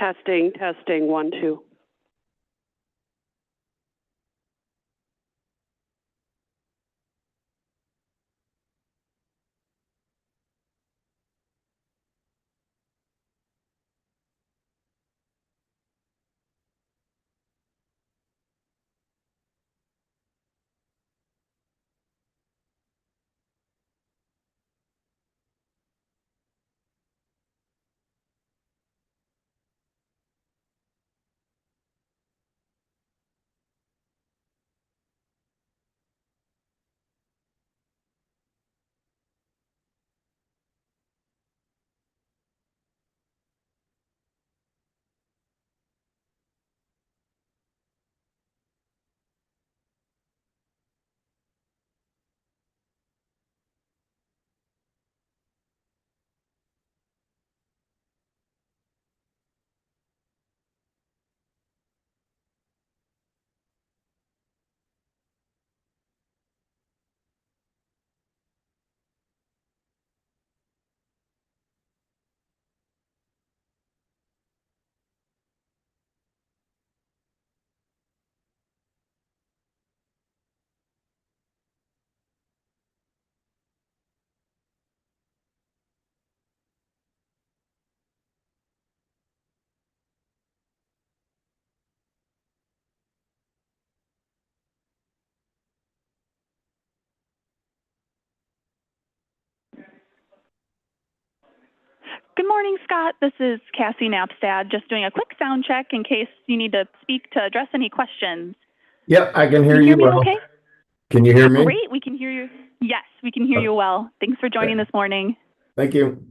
Testing, testing, 1, 2. Good morning, Scott. This is Cassie Napstad, just doing a quick sound check in case you need to speak to address any questions. Yep, I can hear you well. Okay? Can you hear me? Great, we can hear you. Yes, we can hear you well. Thanks for joining this morning. Thank you.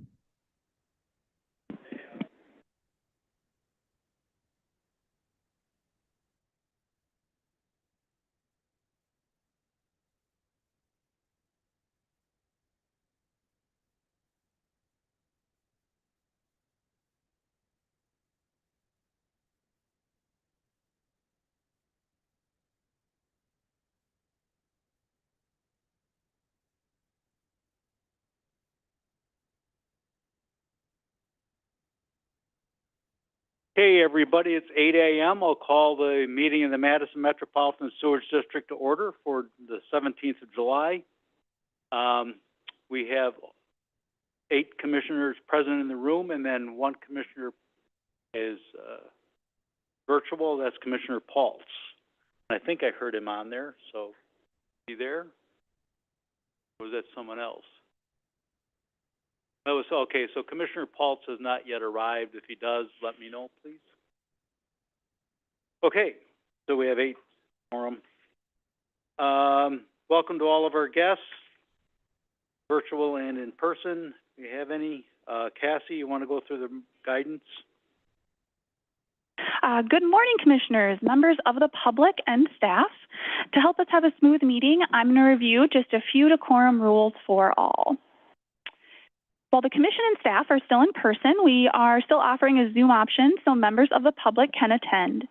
Hey everybody, it's 8 a.m. I'll call the meeting in the Madison Metropolitan Sewerage District to order for the 17th of July. We have 8 commissioners present in the room, and then 1 commissioner is virtual. That's Commissioner Paltz. I think I heard him on there, so is he there? Or was that someone else? Oh, so, okay, so Commissioner Paltz has not yet arrived. If he does, let me know, please. Okay, so we have 8 quorum. Welcome to all of our guests, virtual and in person. Do you have any? Cassie, you want to go through the guidance? Good morning, commissioners, members of the public and staff. To help us have a smooth meeting, I'm going to review just a few decorum rules for all. While the commission and staff are still in person, we are still offering a Zoom option so members of the public can attend.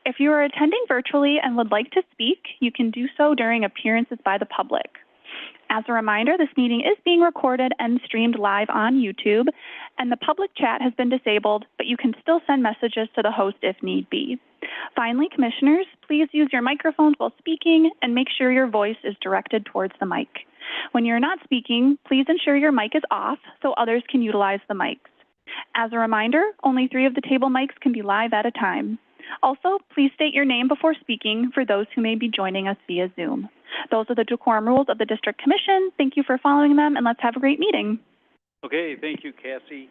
If you are attending virtually and would like to speak, you can do so during appearances by the public. As a reminder, this meeting is being recorded and streamed live on YouTube, and the public chat has been disabled, but you can still send messages to the host if need be. Finally, commissioners, please use your microphones while speaking and make sure your voice is directed towards the mic. When you're not speaking, please ensure your mic is off so others can utilize the mics. As a reminder, only 3 of the table mics can be live at a time. Also, please state your name before speaking for those who may be joining us via Zoom. Those are the decorum rules of the District Commission. Thank you for following them, and let's have a great meeting. Okay, thank you, Cassie.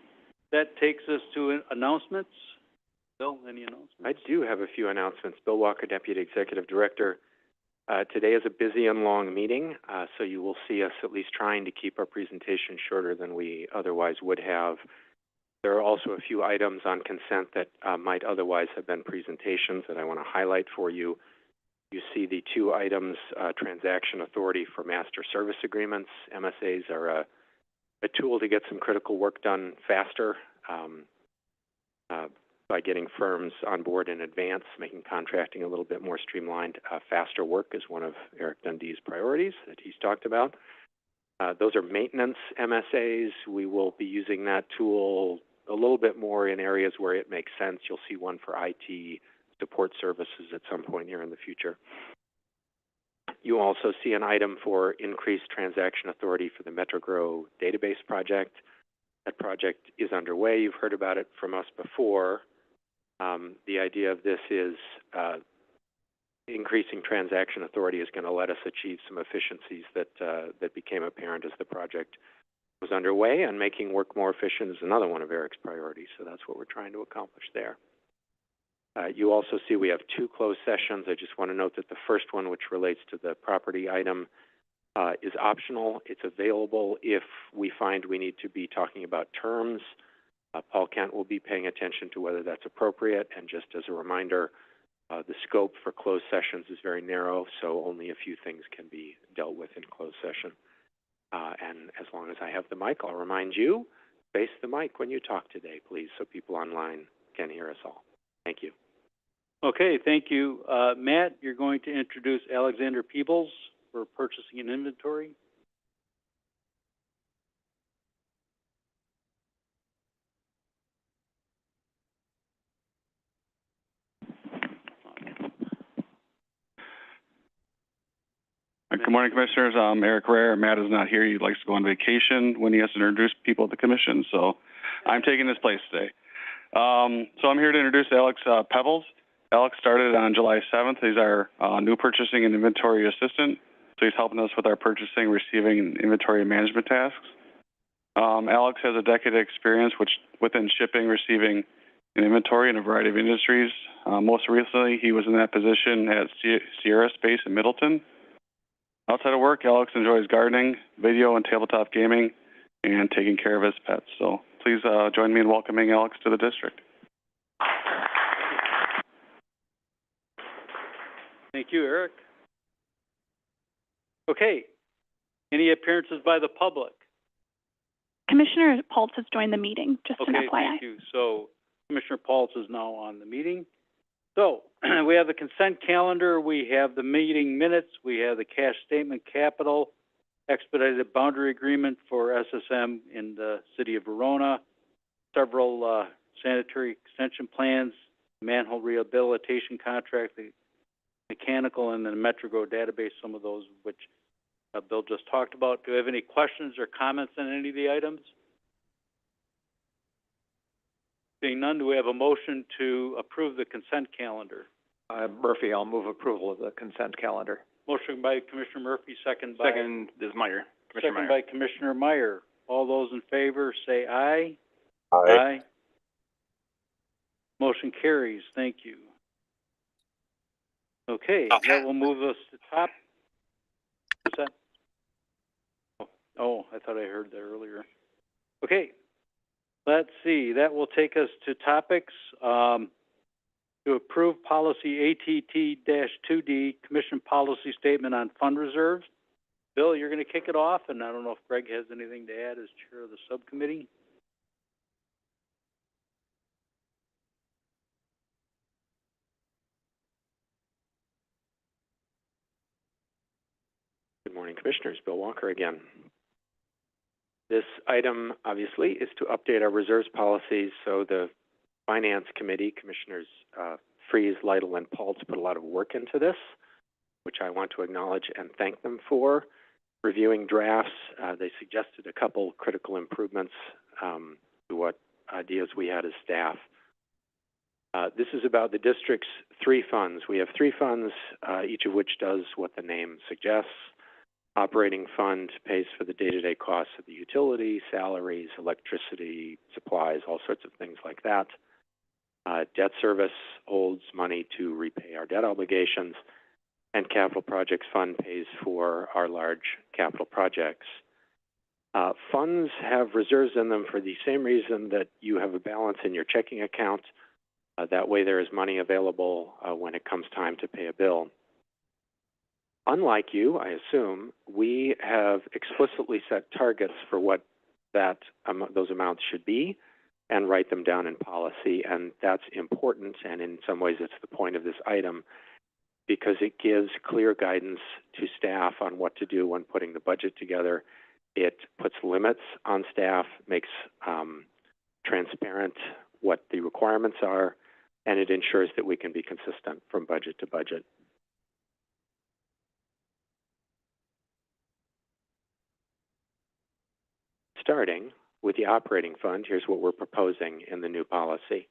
That takes us to announcements. Bill, any announcements? I do have a few announcements. Bill Walker, Deputy Executive Director. Today is a busy and long meeting, so you will see us at least trying to keep our presentation shorter than we otherwise would have. There are also a few items on consent that might otherwise have been presentations that I want to highlight for you. You see the 2 items, transaction authority for master service agreements. MSAs are a tool to get some critical work done faster by getting firms on board in advance, making contracting a little bit more streamlined. Faster work is one of Eric Dundee's priorities that he's talked about. Those are maintenance MSAs. We will be using that tool a little bit more in areas where it makes sense. You'll see one for IT support services at some point here in the future. You also see an item for increased transaction authority for the MetroGrow database project. That project is underway. You've heard about it from us before. The idea of this is increasing transaction authority is going to let us achieve some efficiencies that became apparent as the project was underway, and making work more efficient is another one of Eric's priorities, so that's what we're trying to accomplish there. You also see we have two closed sessions. I just want to note that the first one, which relates to the property item, is optional. It's available if we find we need to be talking about terms. Paul Kent will be paying attention to whether that's appropriate, and just as a reminder, the scope for closed sessions is very narrow, so only a few things can be dealt with in closed session. And as long as I have the mic, I'll remind you, face the mic when you talk today, please, so people online can hear us all. Thank you. Okay, thank you. Matt, you're going to introduce Alexander Peebles for purchasing and inventory. Good morning, Commissioners. I'm Eric Rare. Matt is not here. He likes to go on vacation when he has to introduce people at the Commission, so I'm taking his place today. So I'm here to introduce Alex Pevels. Alex started on July 7th. He's our new purchasing and inventory assistant, so he's helping us with our purchasing, receiving, and inventory management tasks. Alex has a decade of experience within shipping, receiving, and inventory in a variety of industries. Most recently, he was in that position at Sierra Space in Middleton. Outside of work, Alex enjoys gardening, video and tabletop gaming, and taking care of his pets. So please join me in welcoming Alex to the district. Thank you, Eric. Okay, any appearances by the public? Commissioner Paltz has joined the meeting, just an FYI. Okay, thank you. So Commissioner Paltz is now on the meeting. So we have the consent calendar, we have the meeting minutes, we have the cash statement capital, expedited boundary agreement for SSM in the city of Verona, several sanitary extension plans, manhole rehabilitation contract, the mechanical, and then the MetroGrow database, some of those which Bill just talked about. Do you have any questions or comments on any of the items? Being none, do we have a motion to approve the consent calendar? Murphy, I'll move approval of the consent calendar. Motion by Commissioner Murphy, second by... Second is Meyer. Second by Commissioner Meyer. All those in favor say aye. Aye. Aye. Motion carries. Thank you. Okay, that will move us to top. What's that? Oh, I thought I heard that earlier. Okay. Let's see, that will take us to topics. To approve policy ATT-2D, Commission Policy Statement on Fund Reserves. Bill, you're going to kick it off, and I don't know if Greg has anything to add as chair of the subcommittee. Good morning, Commissioners. Bill Walker again. This item, obviously, is to update our reserves policies. So the Finance Committee, Commissioners Freeze, Lytle, and Paltz put a lot of work into this, which I want to acknowledge and thank them for. Reviewing drafts, they suggested a couple critical improvements to what ideas we had as staff. This is about the district's three funds. We have three funds, each of which does what the name suggests. Operating fund pays for the day-to-day costs of the utility, salaries, electricity, supplies, all sorts of things like that. Debt service holds money to repay our debt obligations, and capital projects fund pays for our large capital projects. Funds have reserves in them for the same reason that you have a balance in your checking account. That way there is money available when it comes time to pay a bill. Unlike you, I assume, we have explicitly set targets for what those amounts should be and write them down in policy, and that's important, and in some ways it's the point of this item, because it gives clear guidance to staff on what to do when putting the budget together. It puts limits on staff, makes transparent what the requirements are, and it ensures that we can be consistent from budget to budget. Starting with the operating fund, here's what we're proposing in the new policy.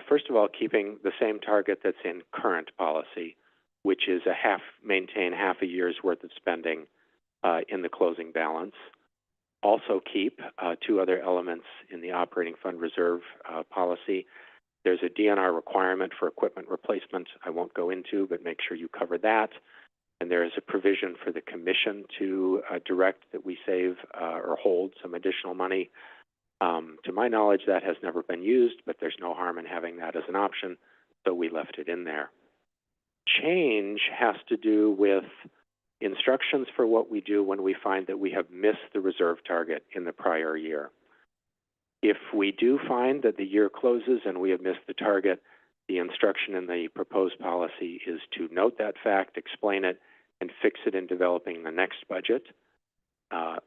First of all, keeping the same target that's in current policy, which is maintain half a year's worth of spending in the closing balance. Also keep two other elements in the operating fund reserve policy. There's a DNR requirement for equipment replacement I won't go into, but make sure you cover that. And there is a provision for the commission to direct that we save or hold some additional money. To my knowledge, that has never been used, but there's no harm in having that as an option, so we left it in there. Change has to do with instructions for what we do when we find that we have missed the reserve target in the prior year. If we do find that the year closes and we have missed the target, the instruction in the proposed policy is to note that fact, explain it, and fix it in developing the next budget.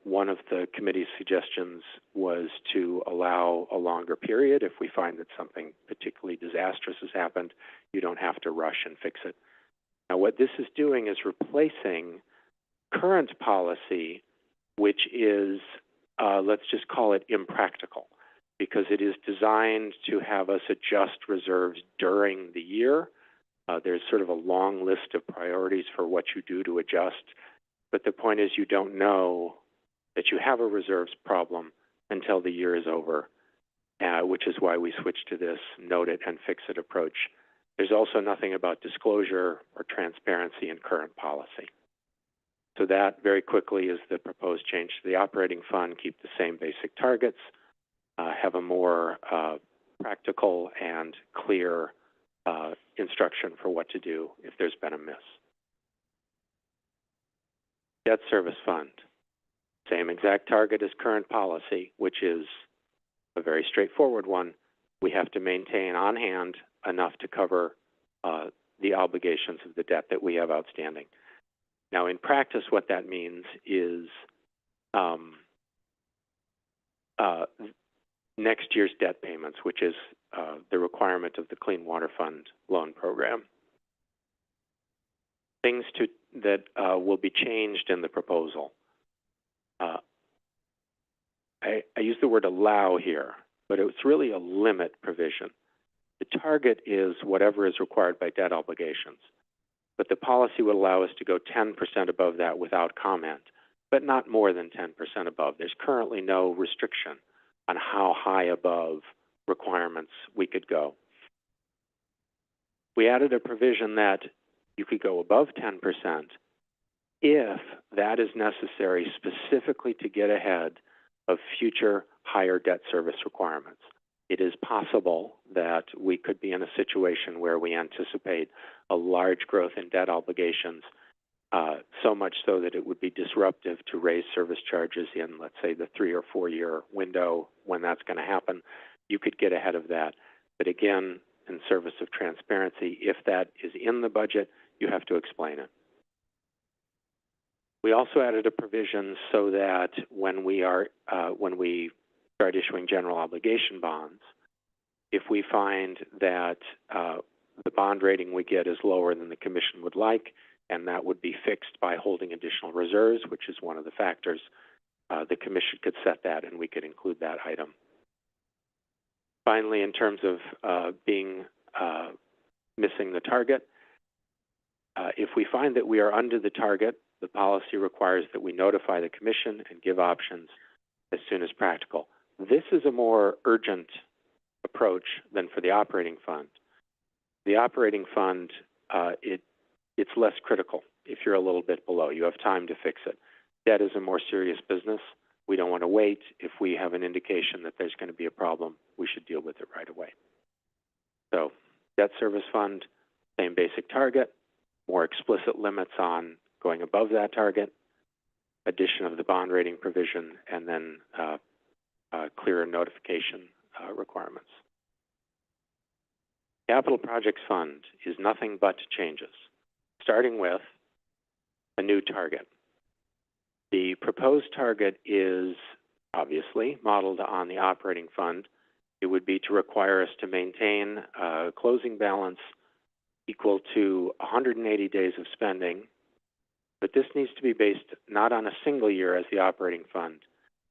One of the committee's suggestions was to allow a longer period. If we find that something particularly disastrous has happened, you don't have to rush and fix it. Now, what this is doing is replacing current policy, which is, let's just call it impractical, because it is designed to have us adjust reserves during the year. There's sort of a long list of priorities for what you do to adjust, but the point is you don't know that you have a reserves problem until the year is over, which is why we switched to this note it and fix it approach. There's also nothing about disclosure or transparency in current policy. So that very quickly is the proposed change to the operating fund, keep the same basic targets, have a more practical and clear instruction for what to do if there's been a miss. Debt service fund, same exact target as current policy, which is a very straightforward one. We have to maintain on hand enough to cover the obligations of the debt that we have outstanding. Now, in practice, what that means is next year's debt payments, which is the requirement of the Clean Water Fund loan program. Things that will be changed in the proposal. I use the word allow here, but it's really a limit provision. The target is whatever is required by debt obligations, but the policy would allow us to go 10% above that without comment, but not more than 10% above. There's currently no restriction on how high above requirements we could go. We added a provision that you could go above 10% if that is necessary specifically to get ahead of future higher debt service requirements. It is possible that we could be in a situation where we anticipate a large growth in debt obligations, so much so that it would be disruptive to raise service charges in, let's say, the 3 or 4 year window when that's going to happen. You could get ahead of that. But again, in service of transparency, if that is in the budget, you have to explain it. We also added a provision so that when we start issuing general obligation bonds, if we find that the bond rating we get is lower than the commission would like, and that would be fixed by holding additional reserves, which is one of the factors, the commission could set that and we could include that item. Finally, in terms of missing the target, if we find that we are under the target, the policy requires that we notify the commission and give options as soon as practical. This is a more urgent approach than for the operating fund. The operating fund, it's less critical if you're a little bit below. You have time to fix it. Debt is a more serious business. We don't want to wait. If we have an indication that there's going to be a problem, we should deal with it right away. So, debt service fund, same basic target, more explicit limits on going above that target, addition of the bond rating provision, and then clearer notification requirements. Capital Projects Fund is nothing but changes, starting with a new target. The proposed target is obviously modeled on the operating fund, it would be to require us to maintain a closing balance equal to 180 days of spending, but this needs to be based not on a single year as the operating fund,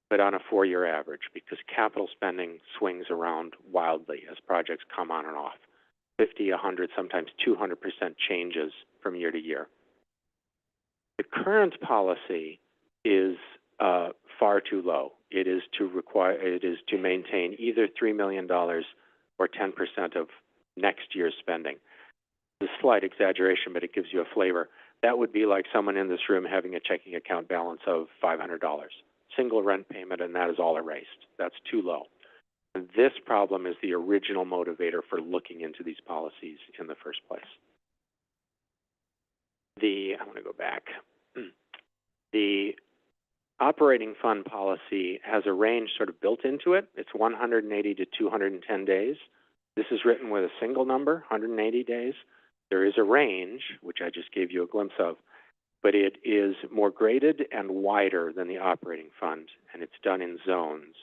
but on a 4-year average, because capital spending swings around wildly as projects come on and off. 50, 100, sometimes 200% changes from year to year. The current policy is far too low. It is to maintain either $3 million or 10% of next year's spending. It's a slight exaggeration, but it gives you a flavor. That would be like someone in this room having a checking account balance of $500. Single rent payment, and that is all erased. That's too low. And this problem is the original motivator for looking into these policies in the first place. I'm going to go back. The operating fund policy has a range sort of built into it. It's 180 to 210 days. This is written with a single number, 180 days. There is a range, which I just gave you a glimpse of, but it is more graded and wider than the operating fund, and it's done in zones.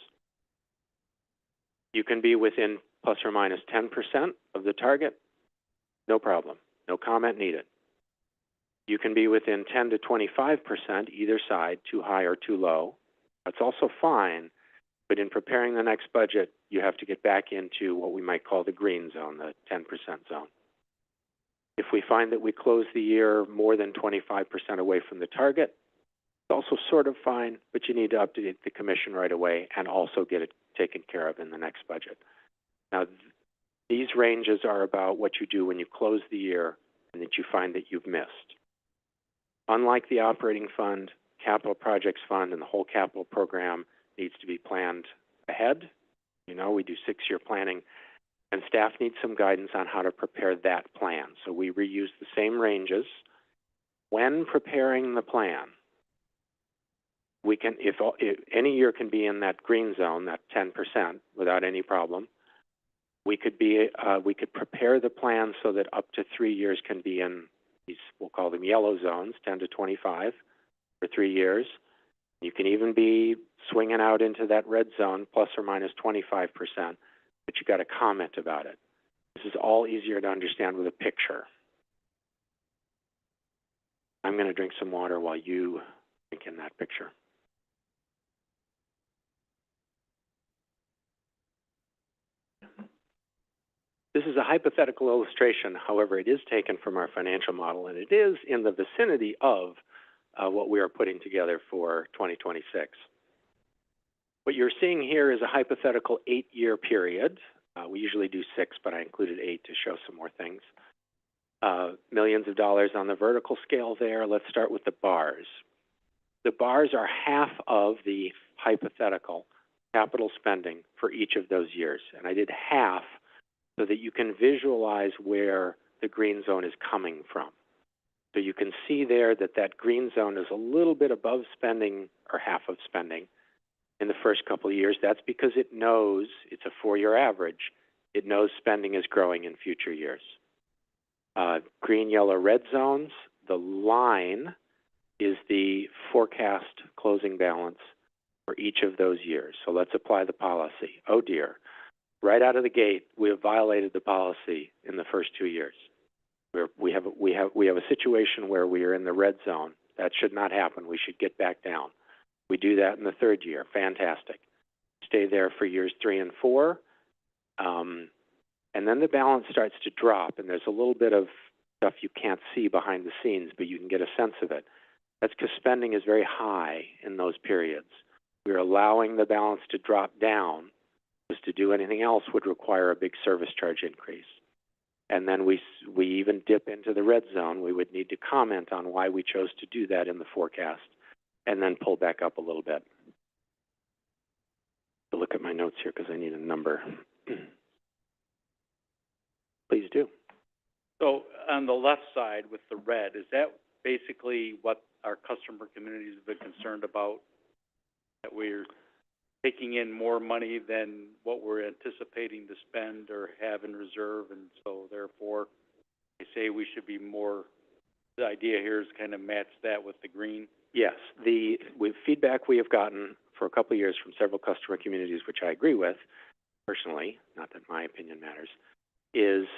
You can be within plus or minus 10% of the target, no problem, no comment needed. You can be within 10 to 25% either side, too high or too low. That's also fine, but in preparing the next budget, you have to get back into what we might call the green zone, the 10% zone. If we find that we close the year more than 25% away from the target, it's also sort of fine, but you need to update the commission right away and also get it taken care of in the next budget. Now, these ranges are about what you do when you close the year and that you find that you've missed. Unlike the operating fund, capital projects fund and the whole capital program needs to be planned ahead. You know, we do 6-year planning, and staff needs some guidance on how to prepare that plan. So we reuse the same ranges. When preparing the plan, we can, if any year can be in that green zone, that 10%, without any problem. We could prepare the plan so that up to 3 years can be in these, we'll call them yellow zones, 10 to 25 for 3 years. You can even be swinging out into that red zone, plus or minus 25%, but you got a comment about it. This is all easier to understand with a picture. I'm going to drink some water while you think in that picture. This is a hypothetical illustration. However, it is taken from our financial model, and it is in the vicinity of what we are putting together for 2026. What you're seeing here is a hypothetical 8-year period. We usually do 6, but I included 8 to show some more things. Millions of dollars on the vertical scale there. Let's start with the bars. The bars are half of the hypothetical capital spending for each of those years. And I did half so that you can visualize where the green zone is coming from. So you can see there that that green zone is a little bit above spending, or half of spending, in the first couple of years. That's because it knows, it's a 4-year average, it knows spending is growing in future years. Green, yellow, red zones, the line is the forecast closing balance for each of those years. So let's apply the policy. Oh dear, right out of the gate, we have violated the policy in the first 2 years. We have a situation where we are in the red zone. That should not happen. We should get back down. We do that in the 3rd year. Fantastic. Stay there for years 3 and 4. And then the balance starts to drop, and there's a little bit of stuff you can't see behind the scenes, but you can get a sense of it. That's because spending is very high in those periods. We're allowing the balance to drop down, because to do anything else would require a big service charge increase. And then we even dip into the red zone. We would need to comment on why we chose to do that in the forecast, and then pull back up a little bit. I'll look at my notes here because I need a number. Please do. So on the left side with the red, is that basically what our customer communities have been concerned about? That we're taking in more money than what we're anticipating to spend or have in reserve, and so therefore they say we should be more, the idea here is kind of match that with the green? Yes, with feedback we have gotten for a couple of years from several customer communities, which I agree with, personally, not that my opinion matters, is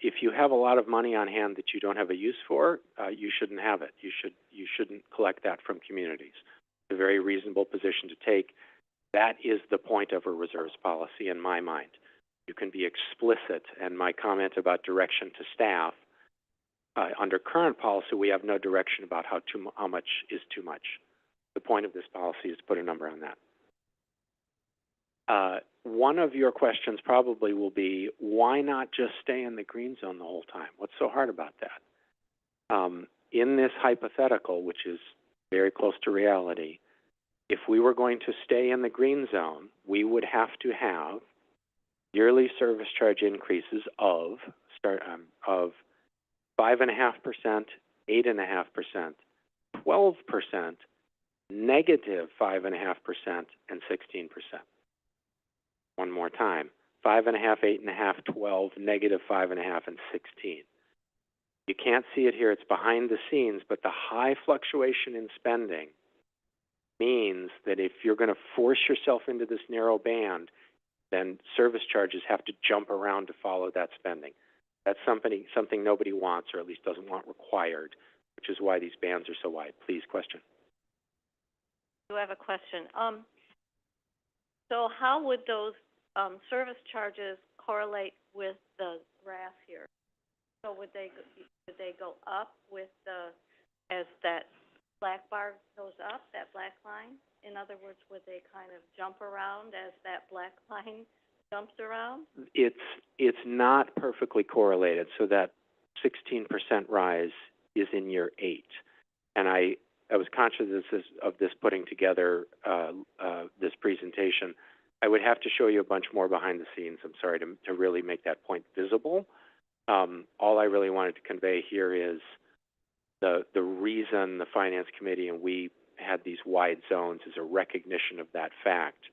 if you have a lot of money on hand that you don't have a use for, you shouldn't have it. You shouldn't collect that from communities. It's a very reasonable position to take. That is the point of a reserves policy in my mind. You can be explicit, and my comment about direction to staff, under current policy, we have no direction about how much is too much. The point of this policy is to put a number on that. One of your questions probably will be, why not just stay in the green zone the whole time? What's so hard about that? In this hypothetical, which is very close to reality, if we were going to stay in the green zone, we would have to have yearly service charge increases of 5.5%, 8.5%, 12%, negative 5.5%, and 16%. One more time, 5.5%, 8.5%, 12%, negative 5.5%, and 16%. You can't see it here, it's behind the scenes, but the high fluctuation in spending means that if you're going to force yourself into this narrow band, then service charges have to jump around to follow that spending. That's something nobody wants, or at least doesn't want required, which is why these bands are so wide. Please, question. I have a question. So how would those service charges correlate with the graph here? So would they go up with as that black bar goes up, that black line? In other words, would they kind of jump around as that black line jumps around? It's not perfectly correlated. So that 16% rise is in year 8, and I was conscious of this putting together this presentation. I would have to show you a bunch more behind the scenes, I'm sorry, to really make that point visible. All I really wanted to convey here is the reason the Finance Committee and we had these wide zones is a recognition of that fact,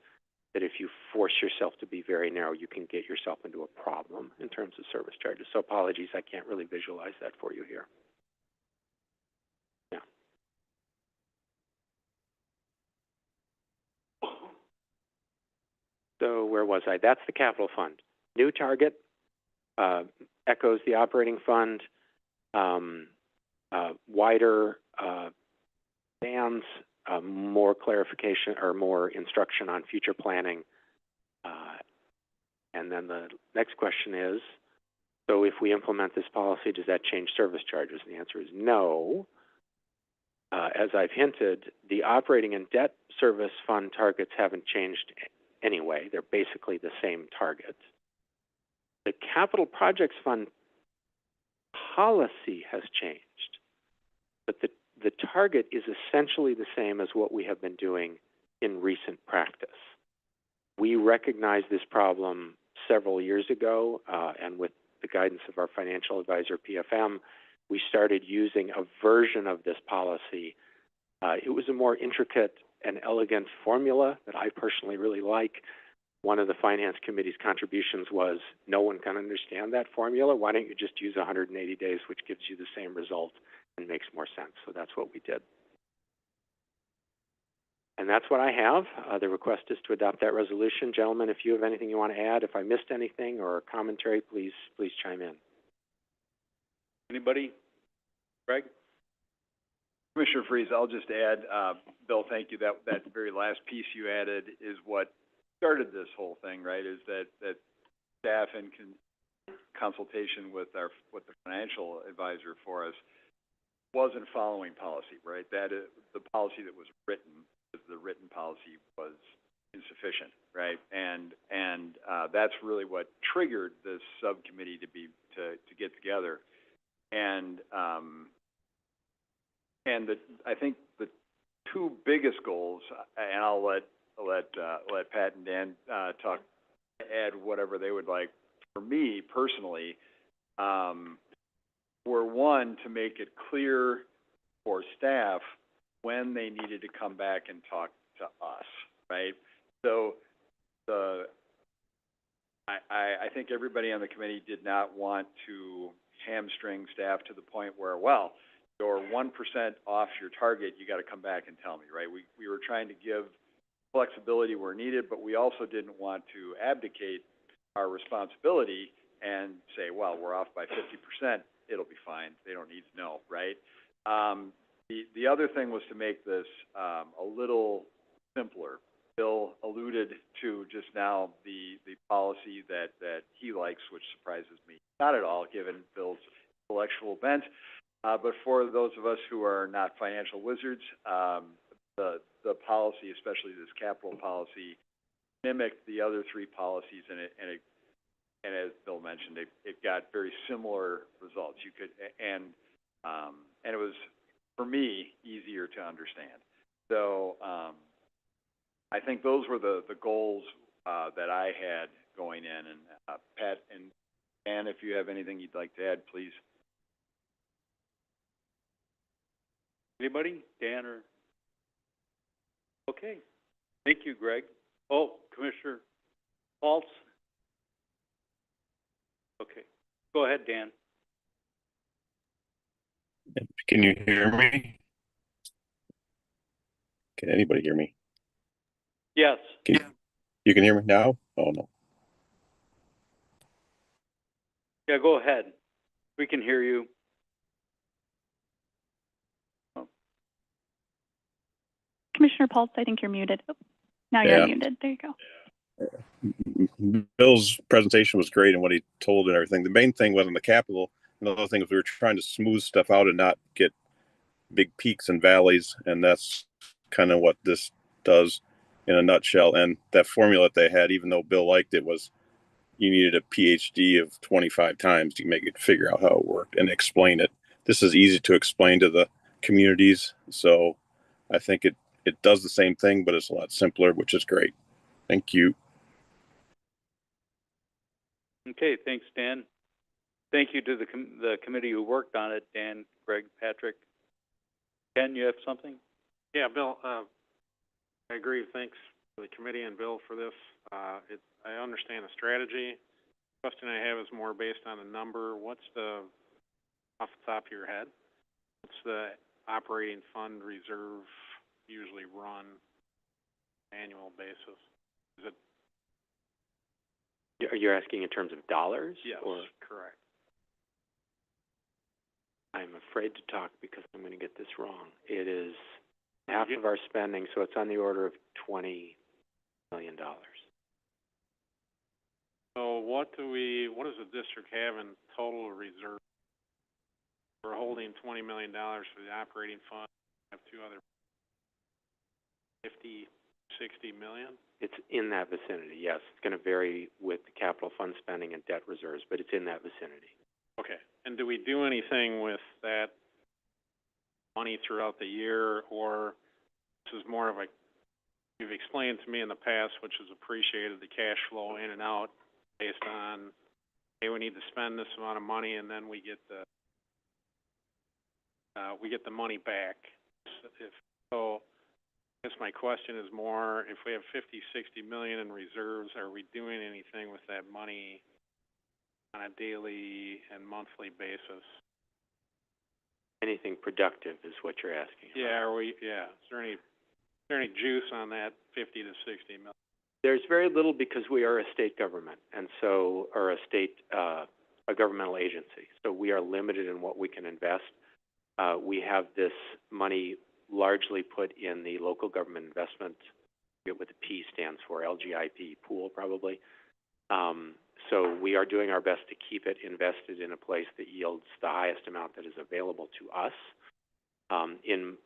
that if you force yourself to be very narrow, you can get yourself into a problem in terms of service charges. So apologies, I can't really visualize that for you here. So where was I? That's the capital fund. New target echoes the operating fund. Wider bands, more clarification or more instruction on future planning. And then the next question is, so if we implement this policy, does that change service charges? And the answer is no. As I've hinted, the operating and debt service fund targets haven't changed anyway. They're basically the same target. The capital projects fund policy has changed, but the target is essentially the same as what we have been doing in recent practice. We recognized this problem several years ago, and with the guidance of our financial advisor, PFM, we started using a version of this policy. It was a more intricate and elegant formula that I personally really like. One of the Finance Committee's contributions was, no one can understand that formula. Why don't you just use 180 days, which gives you the same result and makes more sense? So that's what we did. And that's what I have. The request is to adopt that resolution. Gentlemen, if you have anything you want to add, if I missed anything or commentary, please chime in. Anybody? Greg? Commissioner Freeze, I'll just add, Bill, thank you. That very last piece you added is what started this whole thing, right? Is that staff in consultation with the financial advisor for us wasn't following policy, right? That is the policy that was written. The written policy was insufficient, right? And that's really what triggered this subcommittee to get together. And I think the two biggest goals, and I'll let Pat and Dan talk, add whatever they would like. For me personally, were one, to make it clear for staff when they needed to come back and talk to us, right? So I think everybody on the committee did not want to hamstring staff to the point where, well, you're 1% off your target, you got to come back and tell me, right? We were trying to give flexibility where needed, but we also didn't want to abdicate our responsibility and say, well, we're off by 50%, it'll be fine, they don't need to know, right? The other thing was to make this a little simpler. Bill alluded to just now the policy that he likes, which surprises me not at all, given Bill's intellectual bent. But for those of us who are not financial wizards, the policy, especially this capital policy, mimicked the other three policies, and as Bill mentioned, it got very similar results. You could, and it was, for me, easier to understand. So I think those were the goals that I had going in. And Pat and Dan, if you have anything you'd like to add, please. Anybody? Dan or? Okay. Thank you, Greg. Oh, Commissioner Waltz? Okay. Go ahead, Dan. Can you hear me? Can anybody hear me? Yes. You can hear me now? Oh, no. Yeah, go ahead. We can hear you. Commissioner Pulse, I think you're muted. Oh, now you're unmuted. There you go. Bill's presentation was great and what he told and everything. The main thing wasn't the capital. Another thing was we were trying to smooth stuff out and not get big peaks and valleys, and that's kind of what this does in a nutshell. And that formula that they had, even though Bill liked it, was you needed a PhD of 25 times to make it figure out how it worked and explain it. This is easy to explain to the communities, so I think it does the same thing, but it's a lot simpler, which is great. Thank you. Okay, thanks, Dan. Thank you to the committee who worked on it, Dan, Greg, Patrick. Ken, you have something? Yeah, Bill, I agree. Thanks to the committee and Bill for this. I understand the strategy. The question I have is more based on a number. What's the, off the top of your head, what's the operating fund reserve usually run annual basis? Is it? You're asking in terms of dollars? Yes, or? correct. I'm afraid to talk because I'm going to get this wrong. It is half of our spending, so it's on the order of $20 million. So what does the district have in total reserve? We're holding $20 million for the operating fund. We have two other 50, 60 million? It's in that vicinity, yes. It's going to vary with the capital fund spending and debt reserves, but it's in that vicinity. Okay. And do we do anything with that money throughout the year, or this is more of a, you've explained to me in the past, which is appreciated, the cash flow in and out based on, hey, we need to spend this amount of money and then we get the money back. So I guess my question is more, if we have 50, 60 million in reserves, are we doing anything with that money on a daily and monthly basis? Anything productive is what you're asking about. Yeah, is there any juice on that 50 to 60 million? There's very little because we are a state government, and so, or a state, a governmental agency. So we are limited in what we can invest. We have this money largely put in the local government investment, I forget what the P stands for, LGIP pool probably. So we are doing our best to keep it invested in a place that yields the highest amount that is available to us. In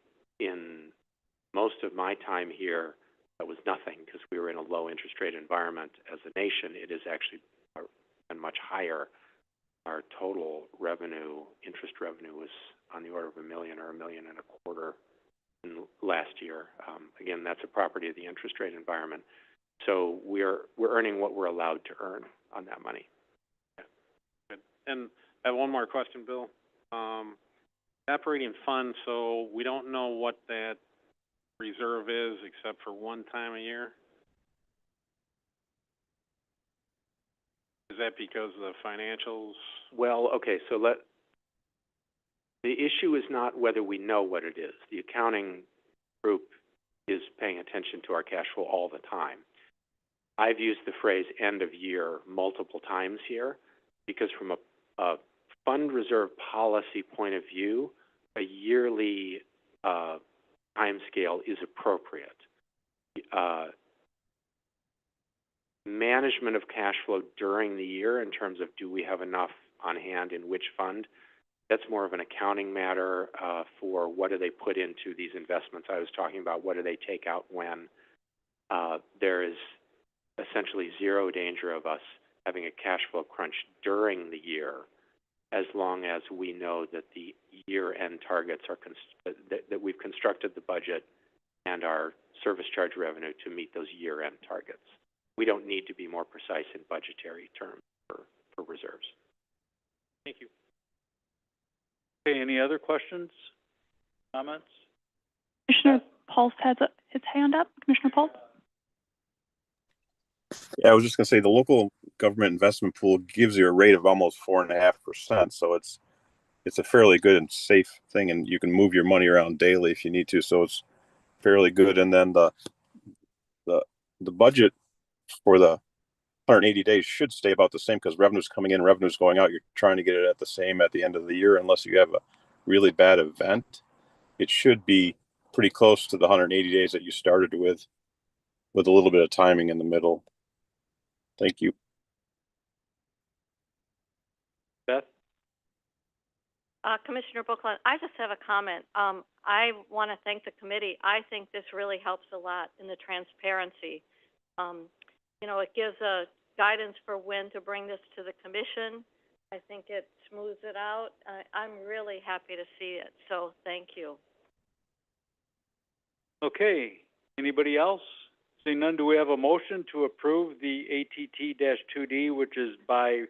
most of my time here, that was nothing because we were in a low interest rate environment as a nation. It is actually been much higher. Our total revenue, interest revenue, was on the order of $1 million or $1.25 million in last year. Again, that's a property of the interest rate environment. So we're earning what we're allowed to earn on that money. Okay. Good. And I have one more question, Bill. Operating fund, so we don't know what that reserve is except for one time a year? Is that because of the financials? Well, okay, so the issue is not whether we know what it is. The accounting group is paying attention to our cash flow all the time. I've used the phrase end of year multiple times here because from a fund reserve policy point of view, a yearly time scale is appropriate. Management of cash flow during the year in terms of do we have enough on hand in which fund, that's more of an accounting matter for what do they put into these investments I was talking about, what do they take out when. There is essentially zero danger of us having a cash flow crunch during the year as long as we know that the year-end targets are that we've constructed the budget and our service charge revenue to meet those year-end targets. We don't need to be more precise in budgetary terms for reserves. Thank you. Okay, any other questions, comments? Commissioner Pulse has his hand up. Commissioner Pulse? Yeah, I was just going to say the local government investment pool gives you a rate of almost 4.5%. So it's a fairly good and safe thing, and you can move your money around daily if you need to. So it's fairly good. And then the budget for the 180 days should stay about the same because revenue's coming in, revenue's going out. You're trying to get it at the same at the end of the year, unless you have a really bad event. It should be pretty close to the 180 days that you started with a little bit of timing in the middle. Thank you. Beth? Commissioner Bookland, I just have a comment. I want to thank the committee. I think this really helps a lot in the transparency. You know, it gives a guidance for when to bring this to the commission. I think it smooths it out. I'm really happy to see it, so thank you. Okay, anybody else? Seeing none, do we have a motion to approve the ATT-2D, which is by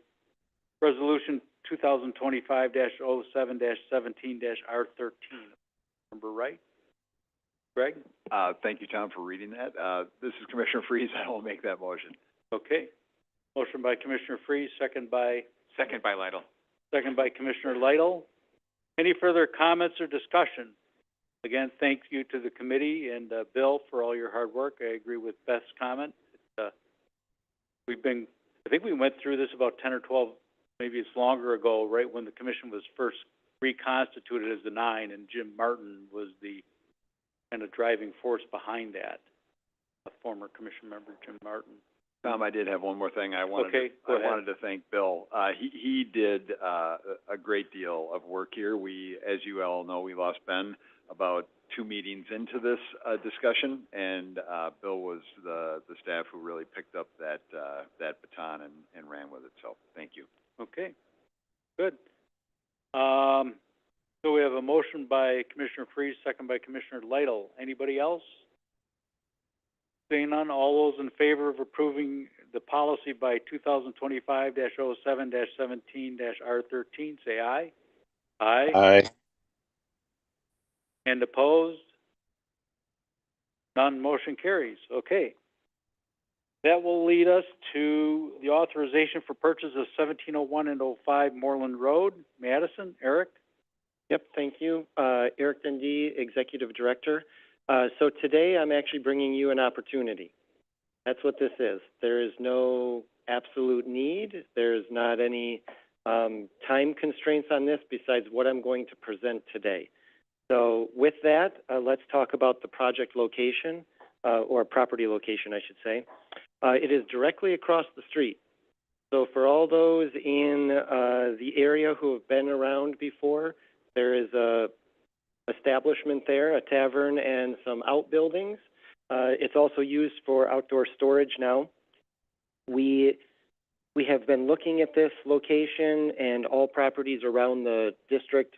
Resolution 2025-07-17-R13? Remember right? Greg? Thank you, Tom, for reading that. This is Commissioner Freeze. I will make that motion. Okay. Motion by Commissioner Freeze, second by Lytle. Second by Commissioner Lytle. Any further comments or discussion? Again, thank you to the committee and Bill for all your hard work. I agree with Beth's comment. I think we went through this about 10 or 12, maybe it's longer ago, right when the commission was first reconstituted as the 9, and Jim Martin was the kind of driving force behind that, a former commission member, Jim Martin. Tom, I did have one more thing. I wanted to thank Bill. He did a great deal of work here. We, as you all know, we lost Ben about 2 meetings into this discussion, and Bill was the staff who really picked up that baton and ran with it. So thank you. Okay, good. So we have a motion by Commissioner Freeze, second by Commissioner Lytle. Anybody else? Seeing none, all those in favor of approving the policy by 2025-07-17-R13, say aye. Aye. Aye. And opposed? None, motion carries. Okay. That will lead us to the authorization for purchase of 1701 and 05 Moorland Road. Madison, Eric? Yep, thank you. Eric Dundee, Executive Director. So today I'm actually bringing you an opportunity. That's what this is. There is no absolute need. There's not any time constraints on this besides what I'm going to present today. So with that, let's talk about the project location, or property location, I should say. It is directly across the street. So for all those in the area who have been around before, there is a establishment there, a tavern and some outbuildings. It's also used for outdoor storage now. We have been looking at this location and all properties around the district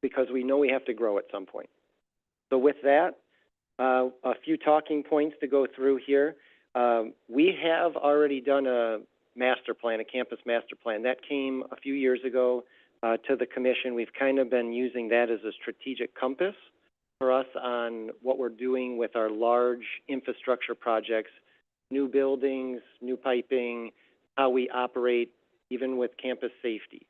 because we know we have to grow at some point. So with that, a few talking points to go through here. We have already done a master plan, a campus master plan. That came a few years ago to the commission. We've kind of been using that as a strategic compass for us on what we're doing with our large infrastructure projects, new buildings, new piping, how we operate, even with campus safety.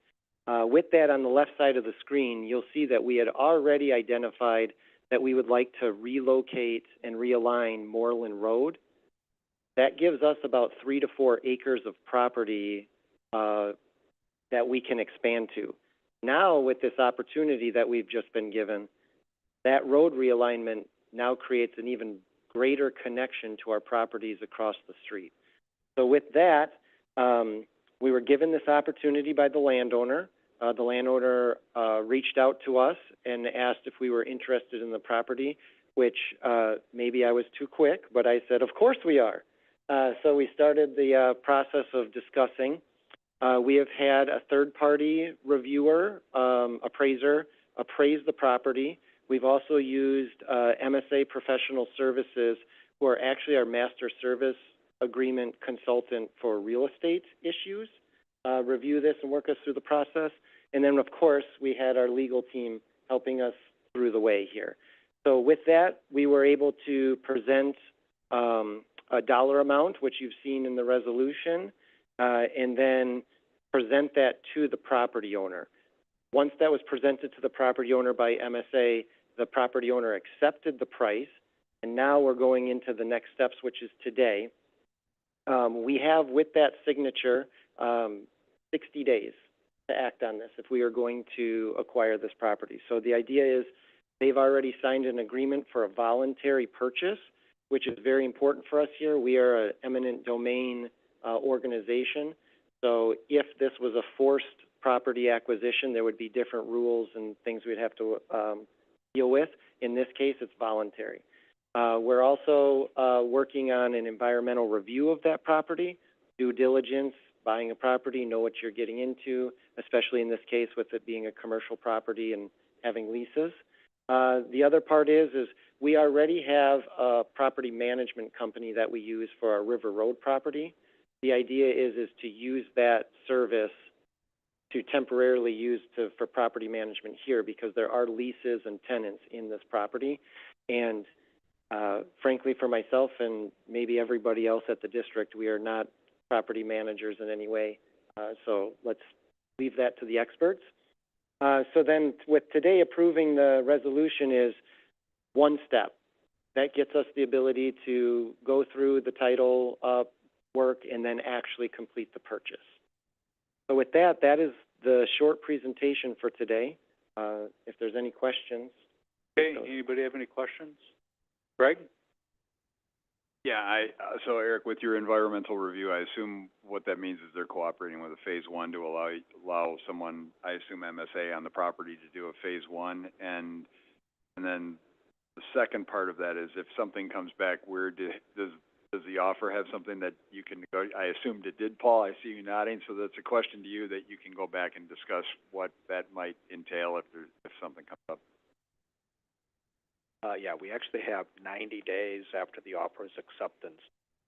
With that, on the left side of the screen, you'll see that we had already identified that we would like to relocate and realign Moorland Road. That gives us about 3 to 4 acres of property that we can expand to. Now, with this opportunity that we've just been given, that road realignment now creates an even greater connection to our properties across the street. So with that, we were given this opportunity by the landowner. The landowner reached out to us and asked if we were interested in the property, which maybe I was too quick, but I said, of course we are. So we started the process of discussing. We have had a third-party reviewer, appraiser, appraise the property. We've also used MSA Professional Services, who are actually our master service agreement consultant for real estate issues, review this and work us through the process. And then, of course, we had our legal team helping us through the way here. So with that, we were able to present a dollar amount, which you've seen in the resolution, and then present that to the property owner. Once that was presented to the property owner by MSA, the property owner accepted the price, and now we're going into the next steps, which is today. We have, with that signature, 60 days to act on this if we are going to acquire this property. So the idea is they've already signed an agreement for a voluntary purchase, which is very important for us here. We are an eminent domain organization. So if this was a forced property acquisition, there would be different rules and things we'd have to deal with. In this case, it's voluntary. We're also working on an environmental review of that property, due diligence, buying a property, know what you're getting into, especially in this case with it being a commercial property and having leases. The other part is we already have a property management company that we use for our River Road property. The idea is to use that service to temporarily use for property management here, because there are leases and tenants in this property. And frankly, for myself and maybe everybody else at the district, we are not property managers in any way. So let's leave that to the experts. So then with today approving the resolution is one step. That gets us the ability to go through the title work and then actually complete the purchase. So with that, that is the short presentation for today. If there's any questions. Okay, anybody have any questions? Greg? Yeah, so Eric, with your environmental review, I assume what that means is they're cooperating with a phase one to allow someone, I assume MSA, on the property to do a phase one, and then the second part of that is if something comes back, does the offer have something that you can go? I assumed it did, Paul. I see you nodding, so that's a question to you that you can go back and discuss what that might entail if something comes up. Yeah, we actually have 90 days after the offer's acceptance,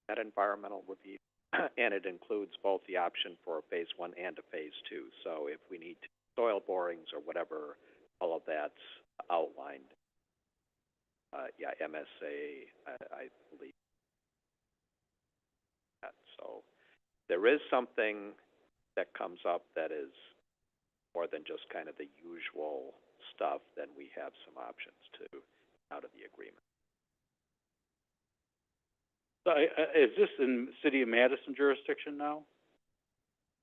that environmental review, and it includes both the option for a phase one and a phase two. So if we need soil borings or whatever, all of that's outlined. Yeah, MSA, I believe that. So there is something that comes up that is more than just kind of the usual stuff, then we have some options to out of the agreement. So is this in City of Madison jurisdiction now?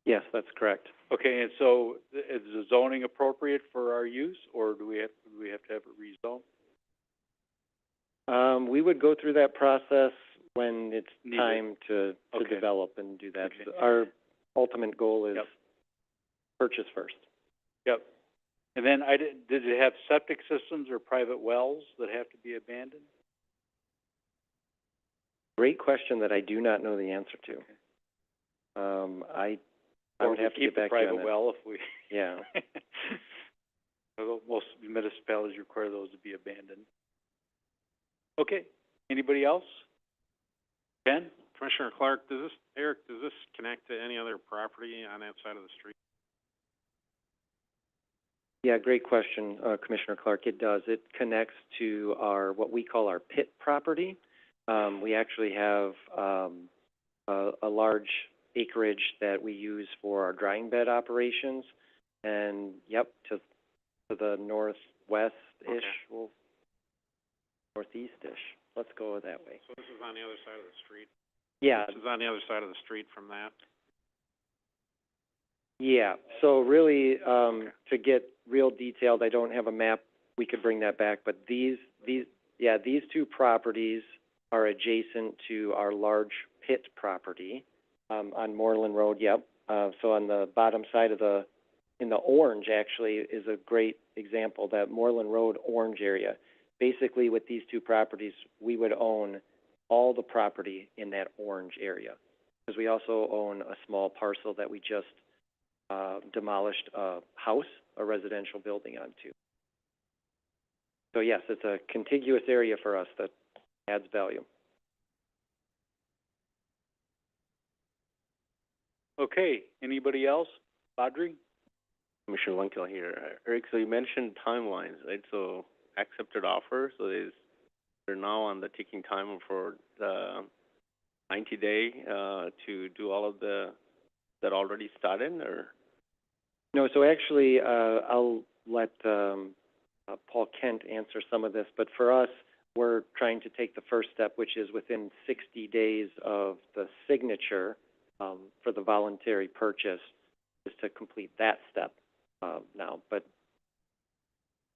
Yes, that's correct. Okay, and so is the zoning appropriate for our use, or do we have to have it rezoned? We would go through that process when it's Needed. time to Okay. develop and do that. Okay. Our ultimate goal is Yep. purchase first. Yep. And then did it have septic systems or private wells that have to be abandoned? Great question that I do not know the answer to. Okay. I would have to get back to you on private that. well if we. Yeah. Most municipalities require those to be abandoned. Okay. Anybody else? Ben? Commissioner Clark, Eric, does this connect to any other property on that side of the street? Yeah, great question, Commissioner Clark. It does. It connects to what we call our pit property. We actually have a large acreage that we use for our drying bed operations, and to the northwest-ish, Okay. northeast-ish. Let's go that way. So this is on the other side of the street? Yeah, This is on the other side of the street from that? yeah. So really, to get real detailed, I don't have a map. We could bring that back, but these two properties are adjacent to our large pit property, on Moorland Road, yep. So on the bottom side of in the orange actually is a great example, that Moorland Road orange area. Basically with these two properties, we would own all the property in that orange area. Because we also own a small parcel that we just, demolished a house, a residential building onto. So yes, it's a contiguous area for us that adds value. Okay, anybody else? Audrey? Commissioner Lunkel here. Eric, so you mentioned timelines, right? So accepted offers, so they're now on the ticking timer for the 90-day to do all of that already started, or? No, so actually, I'll let Paul Kent answer some of this, but for us, we're trying to take the first step, which is within 60 days of the signature for the voluntary purchase, is to complete that step now. But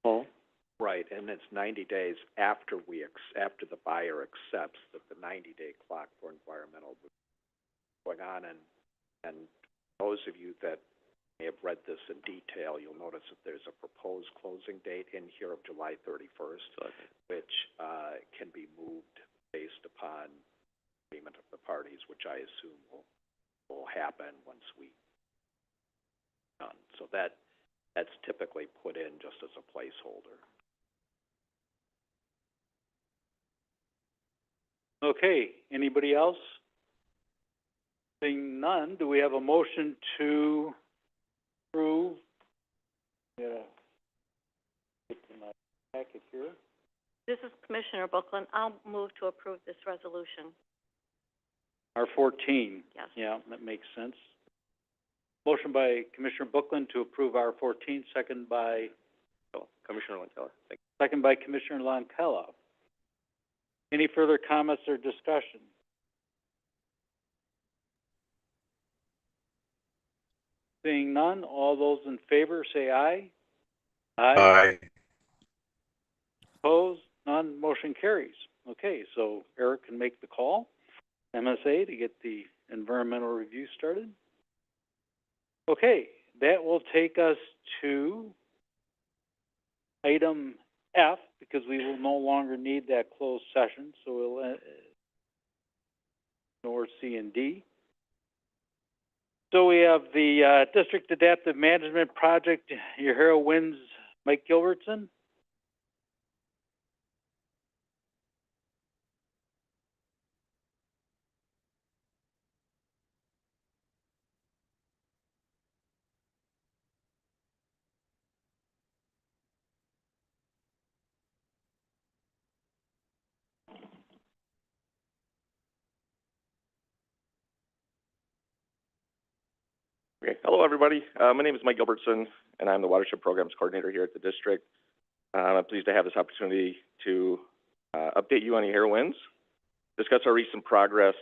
Paul? Right, and it's 90 days after after the buyer accepts that the 90-day clock for environmental is going on, and those of you that may have read this in detail, you'll notice that there's a proposed closing date in here of July 31st, which can be moved based upon agreement of the parties, which I assume will happen once we done. So that's typically put in just as a placeholder. Okay, anybody else? Seeing none, do we have a motion to approve? Yeah. Get to my packet here. This is Commissioner Bookland. I'll move to approve this resolution. R14. Yes. Yeah, that makes sense. Motion by Commissioner Bookland to approve R14, second by Commissioner Lunkel. second by Commissioner Lonkella. Any further comments or discussion? Seeing none, all those in favor say aye. Aye. Opposed? None. Motion carries. Okay, so Eric can make the call, MSA, to get the environmental review started. Okay, that will take us to item F, because we will no longer need that closed session, so we'll ignore C and D. So we have the District Adaptive Management Project, Yahara wins Mike Gilbertson. Okay. Hello, everybody. My name is Mike Gilbertson, and I'm the Watershed Programs Coordinator here at the district. I'm pleased to have this opportunity to update you on Yahara wins, discuss our recent progress,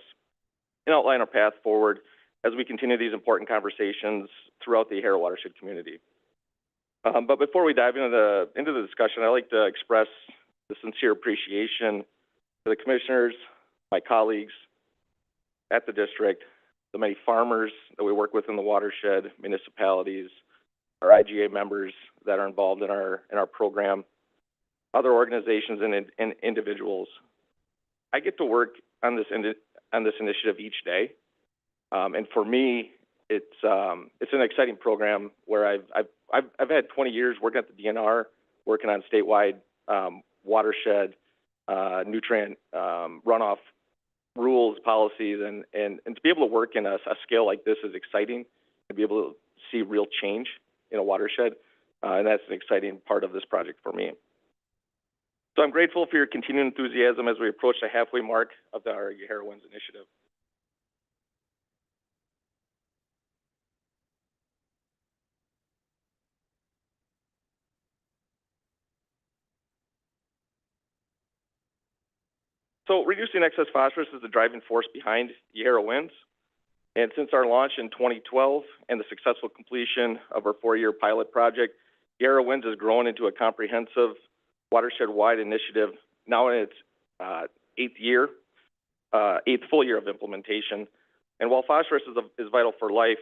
and outline our path forward as we continue these important conversations throughout the Yahara watershed community. But before we dive into the discussion, I'd like to express the sincere appreciation to the commissioners, my colleagues at the district, the many farmers that we work with in the watershed, municipalities, our IGA members that are involved in our program, other organizations and individuals. I get to work on this initiative each day, and for me, it's an exciting program where I've had 20 years working at the DNR, working on statewide watershed, nutrient runoff rules, policies, and to be able to work in a scale like this is exciting, to be able to see real change in a watershed, and that's an exciting part of this project for me. So I'm grateful for your continued enthusiasm as we approach the halfway mark of our Yahara Wins initiative. So reducing excess phosphorus is the driving force behind Yahara Winds. And since our launch in 2012 and the successful completion of our 4-year pilot project, Yahara Winds has grown into a comprehensive watershed-wide initiative, now in its eighth full year of implementation. And while phosphorus is vital for life,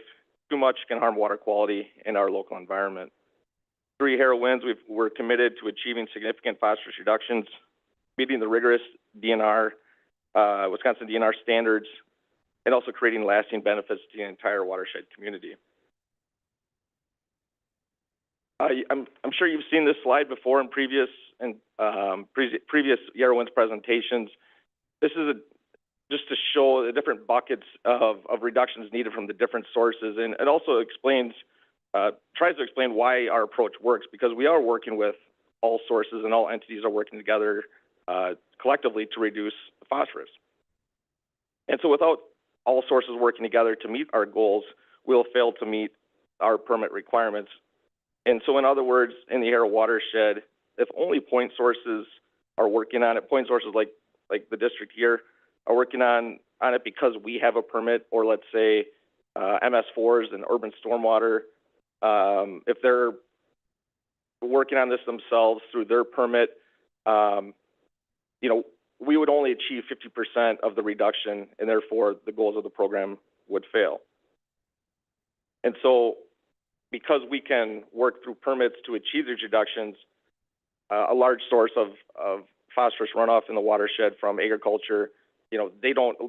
too much can harm water quality in our local environment. Through Yahara Winds, we're committed to achieving significant phosphorus reductions, meeting the rigorous DNR, Wisconsin DNR standards, and also creating lasting benefits to the entire watershed community. I'm sure you've seen this slide before in previous Yahara Winds presentations. This is just to show the different buckets of reductions needed from the different sources, and it also tries to explain why our approach works, because we are working with all sources and all entities are working together collectively to reduce phosphorus. And so without all sources working together to meet our goals, we'll fail to meet our permit requirements. And so in other words, in the Yahara watershed, if only point sources are working on it, point sources like the district here are working on it because we have a permit, or let's say MS4s and urban stormwater, if they're working on this themselves through their permit, we would only achieve 50% of the reduction, and therefore the goals of the program would fail. And so because we can work through permits to achieve these reductions, a large source of phosphorus runoff in the watershed from agriculture,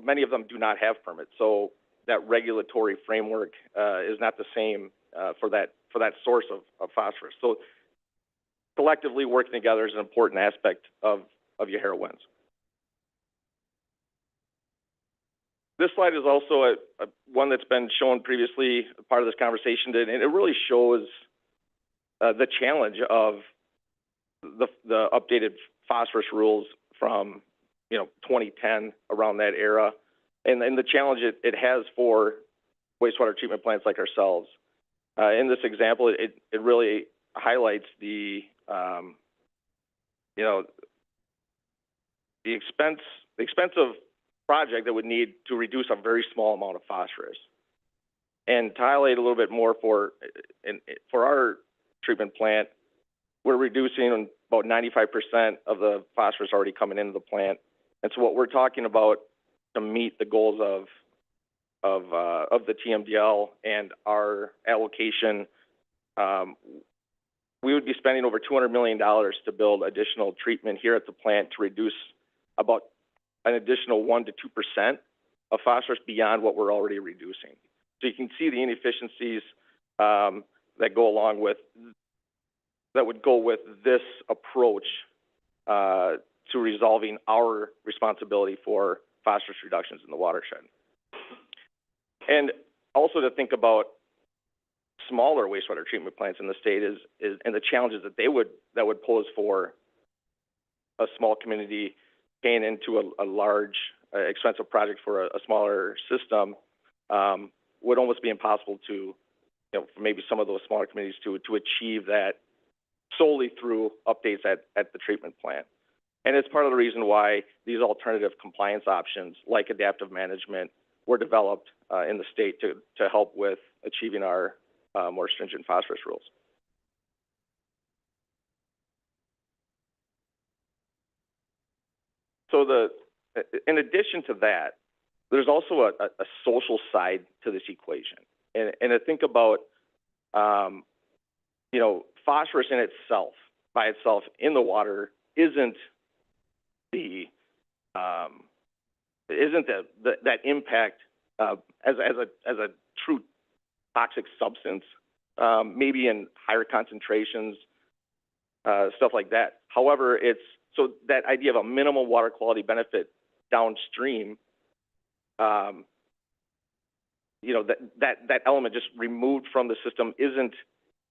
many of them do not have permits. So that regulatory framework is not the same for that source of phosphorus. So collectively working together is an important aspect of Yahara Winds. This slide is also one that's been shown previously, part of this conversation, and it really shows the challenge of the updated phosphorus rules from 2010, around that era, and the challenge it has for wastewater treatment plants like ourselves. In this example, it really highlights the expensive project that would need to reduce a very small amount of phosphorus. And to highlight a little bit more for our treatment plant, we're reducing about 95% of the phosphorus already coming into the plant. And so what we're talking about to meet the goals of the TMDL and our allocation, we would be spending over $200 million to build additional treatment here at the plant to reduce about an additional 1% to 2% of phosphorus beyond what we're already reducing. So you can see the inefficiencies that would go with this approach to resolving our responsibility for phosphorus reductions in the watershed. And also to think about smaller wastewater treatment plants in the state is and the challenges that would pose for a small community paying into a large, expensive project for a smaller system, would almost be impossible to, for maybe some of those smaller communities to achieve that solely through updates at the treatment plant. And it's part of the reason why these alternative compliance options, like adaptive management, were developed in the state to help with achieving our more stringent phosphorus rules. So in addition to that, there's also a social side to this equation. And I think about, phosphorus in itself, by itself in the water, isn't that impact as a true toxic substance, maybe in higher concentrations, stuff like that. However, so that idea of a minimal water quality benefit downstream, that element just removed from the system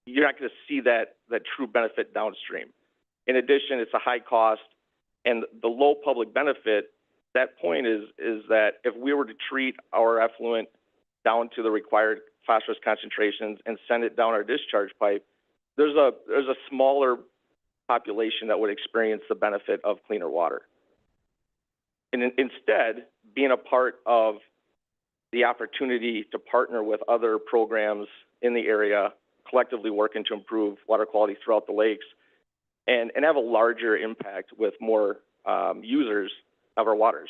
you're not going to see that true benefit downstream. In addition, it's a high cost, and the low public benefit. That point is that if we were to treat our effluent down to the required phosphorus concentrations and send it down our discharge pipe, there's a smaller population that would experience the benefit of cleaner water. and instead being a part of the opportunity to partner with other programs in the area, collectively working to improve water quality throughout the lakes, and have a larger impact with more users of our waters.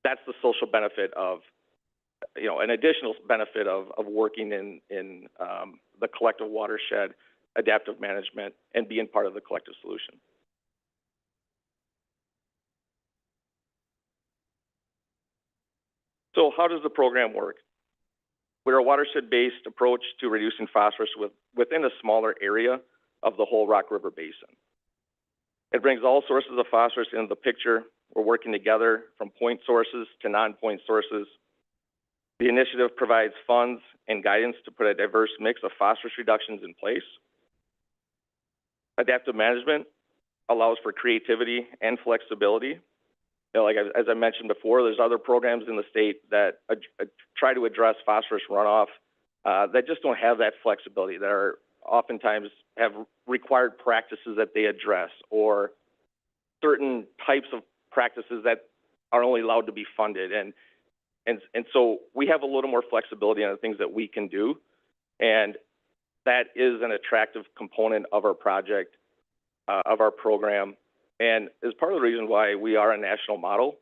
That's the social benefit of, an additional benefit of working in the collective watershed, adaptive management, and being part of the collective solution. So how does the program work? We're a watershed-based approach to reducing phosphorus within a smaller area of the whole Rock River Basin. It brings all sources of phosphorus into the picture. We're working together from point sources to non-point sources. The initiative provides funds and guidance to put a diverse mix of phosphorus reductions in place. Adaptive management allows for creativity and flexibility. Like as I mentioned before, there's other programs in the state that try to address phosphorus runoff that just don't have that flexibility, that are oftentimes have required practices that they address, or certain types of practices that are only allowed to be funded. And so we have a little more flexibility on the things that we can do, and that is an attractive component of our project, of our program, and is part of the reason why we are a national model.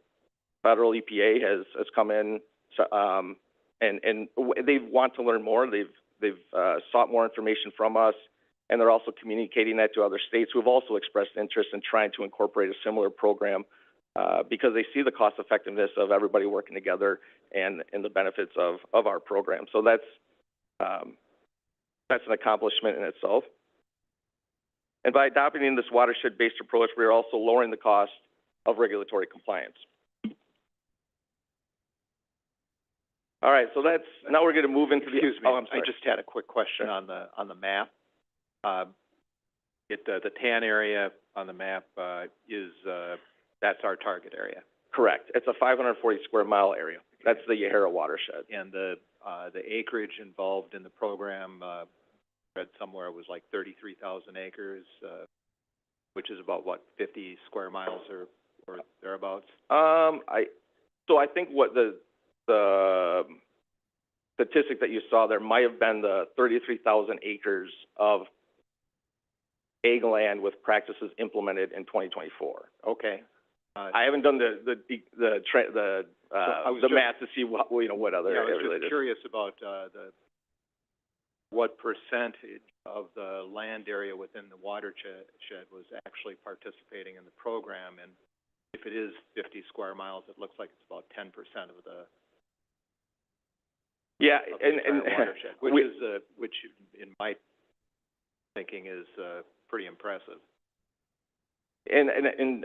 Federal EPA has come in, and they want to learn more. They've sought more information from us, and they're also communicating that to other states who have also expressed interest in trying to incorporate a similar program, because they see the cost effectiveness of everybody working together and the benefits of our program. So that's an accomplishment in itself. And by adopting this watershed-based approach, we are also lowering the cost of regulatory compliance. All right, so now we're going to move into Excuse me, I'm sorry. I just had a quick question on the map. The tan area on the map that's our target area. Correct. It's a 540 square mile area. That's the Yahara watershed. And the acreage involved in the program, read somewhere it was like 33,000 acres, which is about 50 square miles or thereabouts. I think what the statistic that you saw there might have been the 33,000 acres of ag land with practices implemented in 2024. Okay. I haven't done the math to see what other I was related. just curious about what percentage of the land area within the watershed was actually participating in the program, and if it is 50 square miles, it looks like it's about 10% of the watershed, which in my thinking is pretty impressive. And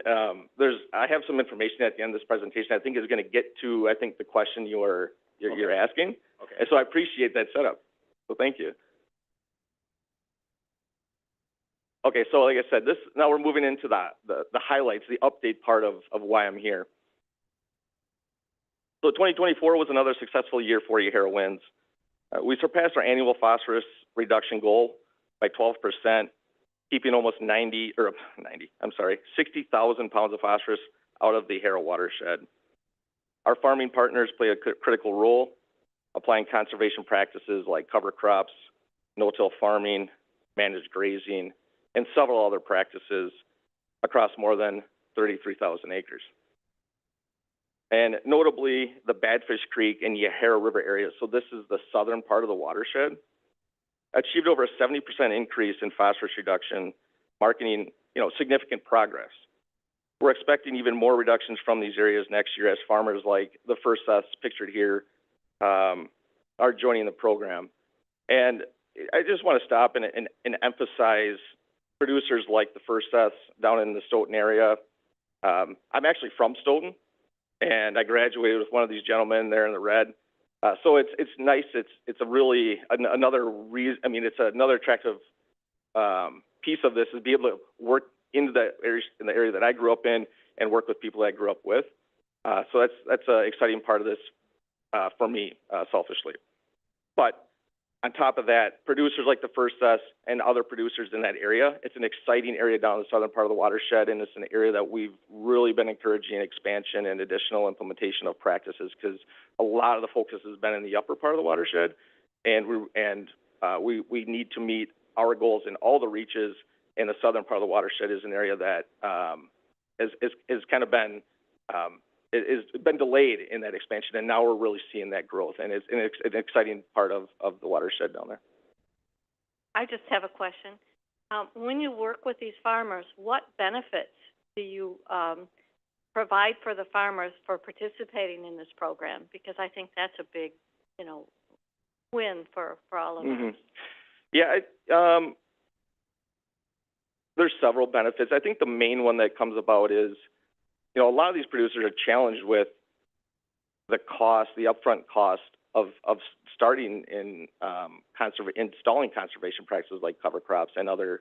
I have some information at the end of this presentation I think is going to get to the question you're asking. Okay. And so I appreciate that setup. So thank you. Okay, so like I said, now we're moving into the highlights, the update part of why I'm here. So 2024 was another successful year for Yahara Winds. We surpassed our annual phosphorus reduction goal by 12%, keeping almost 60,000 pounds of phosphorus out of the Yahara watershed. Our farming partners play a critical role, applying conservation practices like cover crops, no-till farming, managed grazing, and several other practices across more than 33,000 acres. And notably, the Badfish Creek and Yahara River areas, so this is the southern part of the watershed, achieved over a 70% increase in phosphorus reduction, marking, significant progress. We're expecting even more reductions from these areas next year as farmers like the first sets pictured here are joining the program. And I just want to stop and emphasize producers like the first sets down in the Stoughton area. I'm actually from Stoughton, and I graduated with one of these gentlemen there in the red. So it's nice. It's a really another reason. I mean, it's another attractive piece of this is be able to work in the area that I grew up in and work with people that I grew up with. So that's an exciting part of this for me, selfishly. But On top of that, producers like the First S and other producers in that area, it's an exciting area down in the southern part of the watershed, and it's an area that we've really been encouraging expansion and additional implementation of practices, because a lot of the focus has been in the upper part of the watershed, and we need to meet our goals in all the reaches, and the southern part of the watershed is an area that has kind of been it's been delayed in that expansion, and now we're really seeing that growth, and it's an exciting part of the watershed down there. I just have a question. When you work with these farmers, what benefits do you provide for the farmers for participating in this program? Because I think that's a big, win for all of us. Yeah, there's several benefits. I think the main one that comes about is, a lot of these producers are challenged with the cost, the upfront cost of starting in installing conservation practices like cover crops and other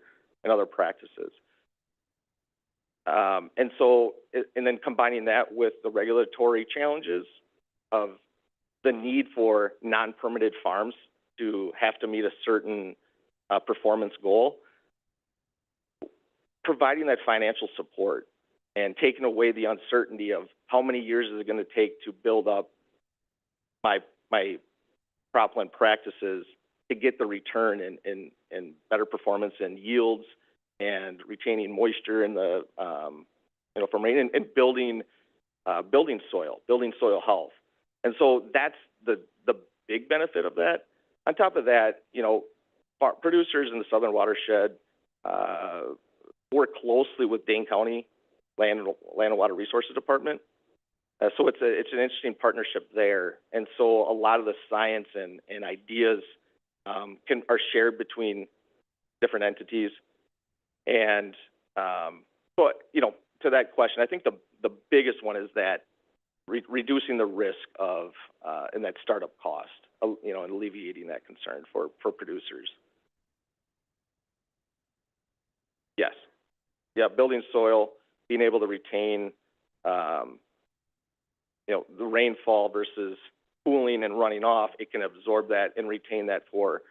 practices. And then combining that with the regulatory challenges of the need for non-permitted farms to have to meet a certain performance goal, providing that financial support and taking away the uncertainty of how many years is it going to take to build up my cropland practices to get the return and better performance and yields and retaining moisture in the from rain and building soil health. And so that's the big benefit of that. On top of that, producers in the southern watershed work closely with Dane County Land and Water Resources Department. So it's an interesting partnership there. And so a lot of the science and ideas are shared between different entities. And to that question, I think the biggest one is that reducing the risk of and that startup cost, and alleviating that concern for producers. Yes. Yeah, building soil, being able to retain, the rainfall versus cooling and running off, it can absorb that and retain that for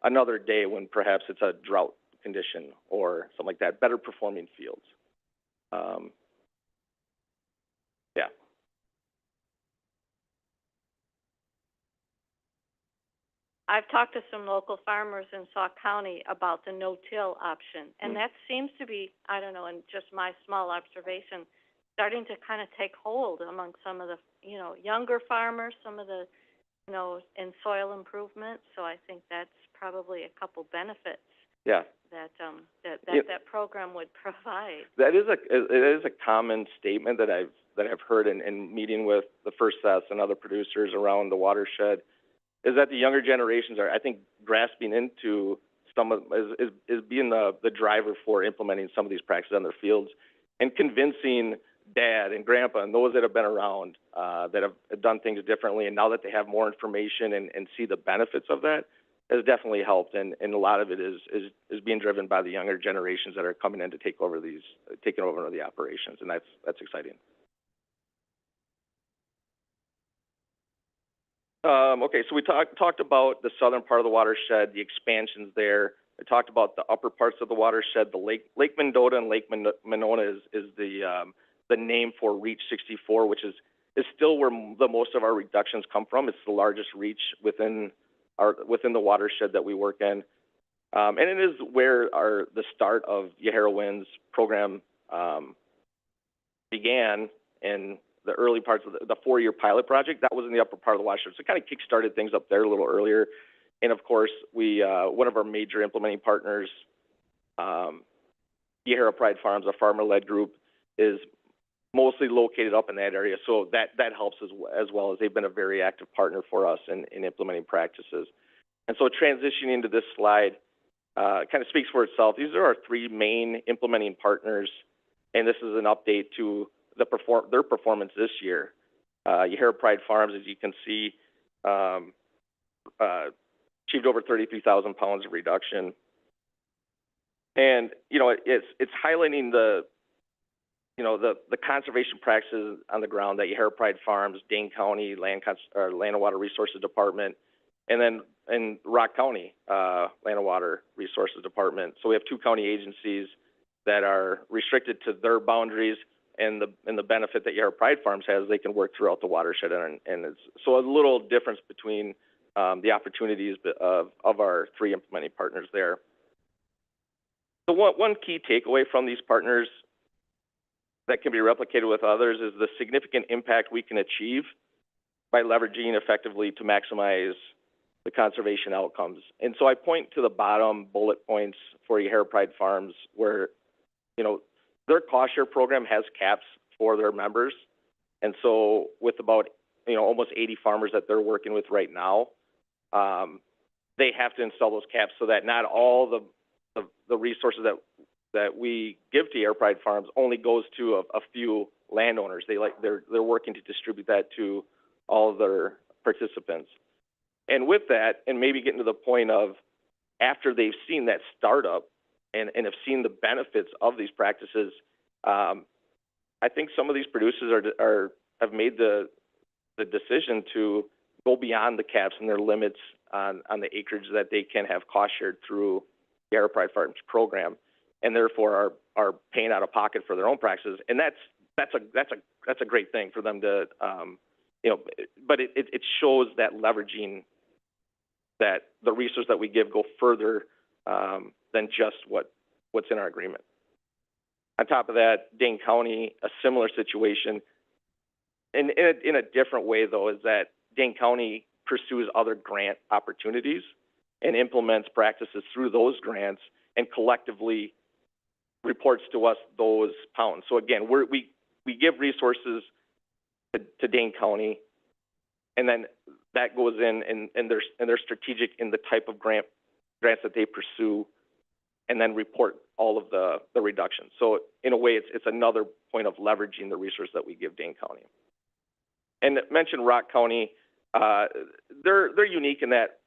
another day when perhaps it's a drought condition or something like that, better performing fields. Yeah. I've talked to some local farmers in Sauk County about the no-till option, and that seems to be, I don't know, in just my small observation, starting to kind of take hold among some of the, younger farmers, some of the, in soil improvement. So I think that's probably a couple benefits. Yeah. That program would provide. It is a common statement that I've heard in meeting with the First S and other producers around the watershed, is that the younger generations are, I think, grasping into is being the driver for implementing some of these practices on their fields and convincing Dad and Grandpa and those that have been around that have done things differently, and now that they have more information and see the benefits of that, has definitely helped. And a lot of it is being driven by the younger generations that are coming in to taking over the operations, and that's exciting. Okay, so we talked about the southern part of the watershed, the expansions there. I talked about the upper parts of the watershed. The Lake Mendota and Lake Monona is the name for Reach 64, which is still where the most of our reductions come from. It's the largest reach within the watershed that we work in, and it is where the start of Yahara Wind's program began in the early parts of the 4-year pilot project. That was in the upper part of the watershed, so it kind of kick-started things up there a little earlier. And of course, we one of our major implementing partners, Yahara Pride Farms, a farmer-led group, is mostly located up in that area, so that helps as well, as they've been a very active partner for us in implementing practices. And so transitioning to this slide kind of speaks for itself. These are our 3 main implementing partners, and this is an update to their performance this year. Yahara Pride Farms, as you can see, achieved over 33,000 pounds of reduction. And, it's highlighting the conservation practices on the ground that Yahara Pride Farms, Dane County Land and Water Resources Department, and then in Rock County, Land and Water Resources Department. So we have two county agencies that are restricted to their boundaries, and the benefit that Yahara Pride Farms has, they can work throughout the watershed, and it's so a little difference between the opportunities of our three implementing partners there. So one key takeaway from these partners that can be replicated with others is the significant impact we can achieve by leveraging effectively to maximize the conservation outcomes. And so I point to the bottom bullet points for Yahara Pride Farms where, you know, their cost share program has caps for their members. And so with about, you know, almost 80 farmers that they're working with right now, they have to install those caps so that not all the resources that we give to Yahara Pride Farms only goes to a few landowners. They're working to distribute that to all of their participants. And with that, and maybe getting to the point of after they've seen that startup and have seen the benefits of these practices, I think some of these producers have made the decision to go beyond the caps and their limits on the acreage that they can have cost shared through the Yahara Pride Farms program, and therefore are paying out of pocket for their own practices. And that's a great thing for them to, you know. But it shows that leveraging that the resources that we give go further than just what's in our agreement. On top of that, Dane County, a similar situation, and in a different way though, is that Dane County pursues other grant opportunities and implements practices through those grants and collectively reports to us those pounds. So again, we give resources to Dane County, and then that goes in and they're strategic in the type of grants that they pursue, and then report all of the reductions. So in a way, it's another point of leveraging the resource that we give Dane County. And mention Rock County, they're unique in that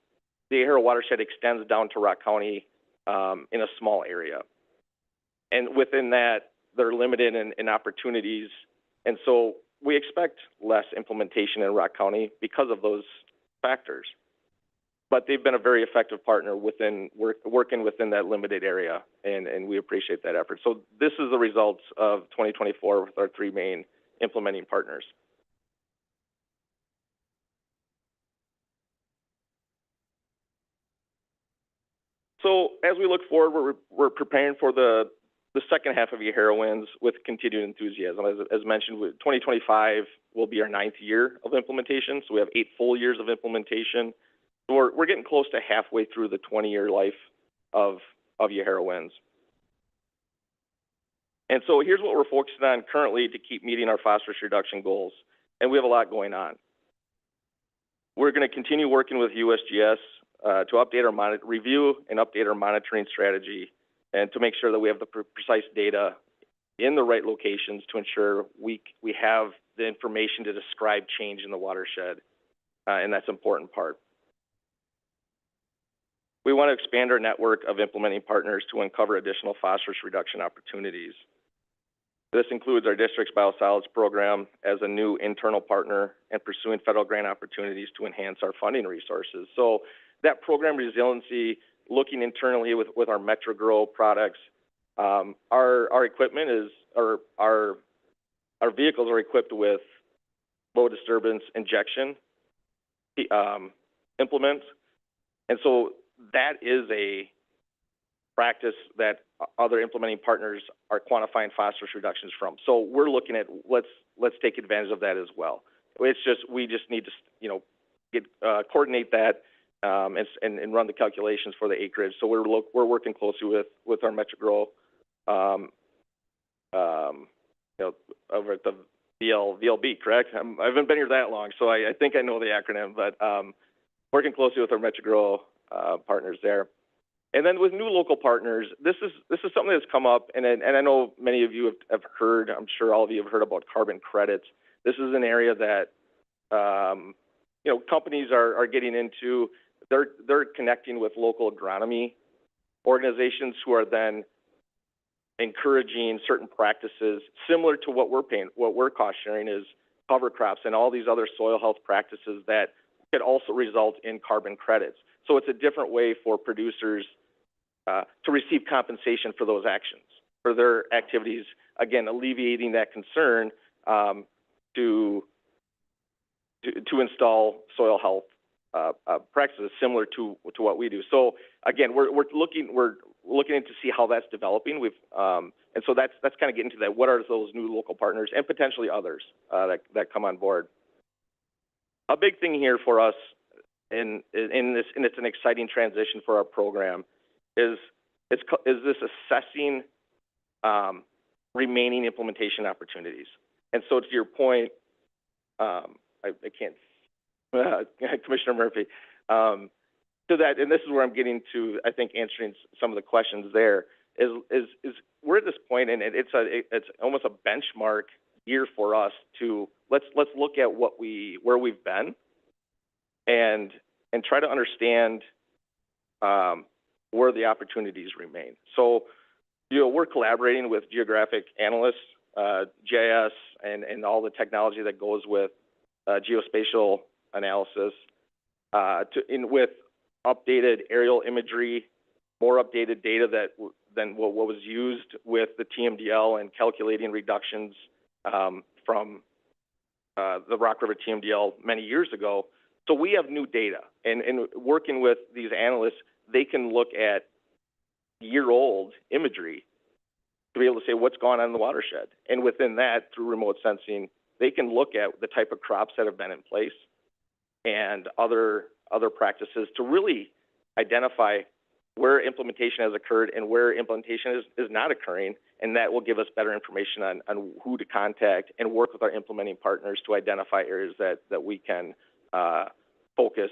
the Yahara watershed extends down to Rock County in a small area. And within that, they're limited in opportunities. And so we expect less implementation in Rock County because of those factors. But they've been a very effective partner working within that limited area, and we appreciate that effort. So this is the results of 2024 with our three main implementing partners. So as we look forward, we're preparing for the second half of Yahara Wins with continued enthusiasm. As mentioned, 2025 will be our 9th year of implementation, so we have 8 full years of implementation. So we're getting close to halfway through the 20-year life of Yahara Wins. And so here's what we're focusing on currently to keep meeting our phosphorus reduction goals, and we have a lot going on. We're going to continue working with USGS to update our review and update our monitoring strategy, and to make sure that we have the precise data in the right locations to ensure we have the information to describe change in the watershed, and that's an important part. We want to expand our network of implementing partners to uncover additional phosphorus reduction opportunities. This includes our district's biosolids program as a new internal partner and pursuing federal grant opportunities to enhance our funding resources. So that program resiliency, looking internally with our MetroGrow products, our equipment is, or our vehicles are equipped with low disturbance injection implements. And so that is a practice that other implementing partners are quantifying phosphorus reductions from. So we're looking at, let's take advantage of that as well. We just need to, coordinate that and run the calculations for the acreage. So we're working closely with our MetroGrow, over at the VLB, correct? I haven't been here that long, so I think I know the acronym, but working closely with our MetroGrow partners there. And then with new local partners, this is something that's come up, and I know many of you have heard, I'm sure all of you have heard about carbon credits. This is an area that companies are getting into. They're connecting with local agronomy organizations who are then encouraging certain practices similar to what we're cost sharing is cover crops and all these other soil health practices that could also result in carbon credits. So it's a different way for producers to receive compensation for those actions, for their activities, again, alleviating that concern to install soil health practices similar to what we do. So again, we're looking to see how that's developing. And so that's kind of getting to that. What are those new local partners and potentially others that come on board? A big thing here for us in this, and it's an exciting transition for our program, is this assessing remaining implementation opportunities. And so to your point, I can't, Commissioner Murphy, to that, and this is where I'm getting to, I think, answering some of the questions there, is we're at this point, and it's almost a benchmark year for us to let's look at where we've been and try to understand where the opportunities remain. So, we're collaborating with geographic analysts, GIS, and all the technology that goes with geospatial analysis, with updated aerial imagery, more updated data than what was used with the TMDL and calculating reductions from the Rock River TMDL many years ago. So we have new data, and working with these analysts, they can look at year-old imagery to be able to say what's going on in the watershed. And within that, through remote sensing, they can look at the type of crops that have been in place and other practices to really identify where implementation has occurred and where implementation is not occurring, and that will give us better information on who to contact and work with our implementing partners to identify areas that we can focus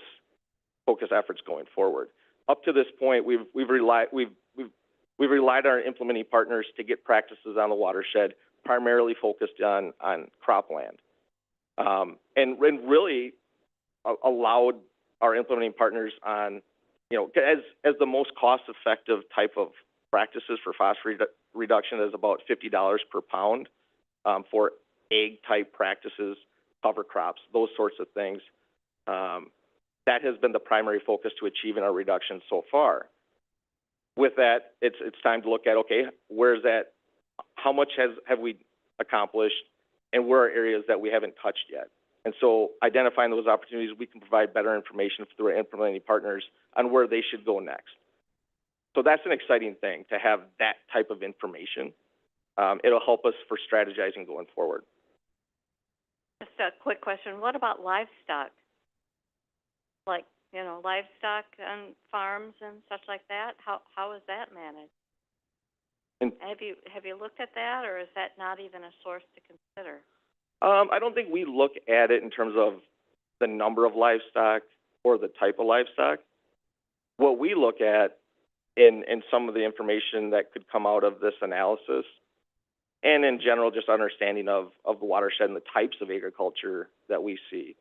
efforts going forward. Up to this point, we've relied on our implementing partners to get practices on the watershed, primarily focused on cropland, and really allowed our implementing partners on, as the most cost-effective type of practices for phosphorus reduction is about $50 per pound for egg-type practices, cover crops, those sorts of things. That has been the primary focus to achieving our reduction so far. With that, it's time to look at, okay, where's that? How much have we accomplished, and where are areas that we haven't touched yet? And so identifying those opportunities, we can provide better information through our implementing partners on where they should go next. So that's an exciting thing, to have that type of information. It'll help us for strategizing going forward. Just a quick question. What about livestock? Like, livestock on farms and such like that? How is that managed? Have you looked at that, or is that not even a source to consider? I don't think we look at it in terms of the number of livestock or the type of livestock. What we look at in some of the information that could come out of this analysis, and in general, just understanding of the watershed and the types of agriculture that we see.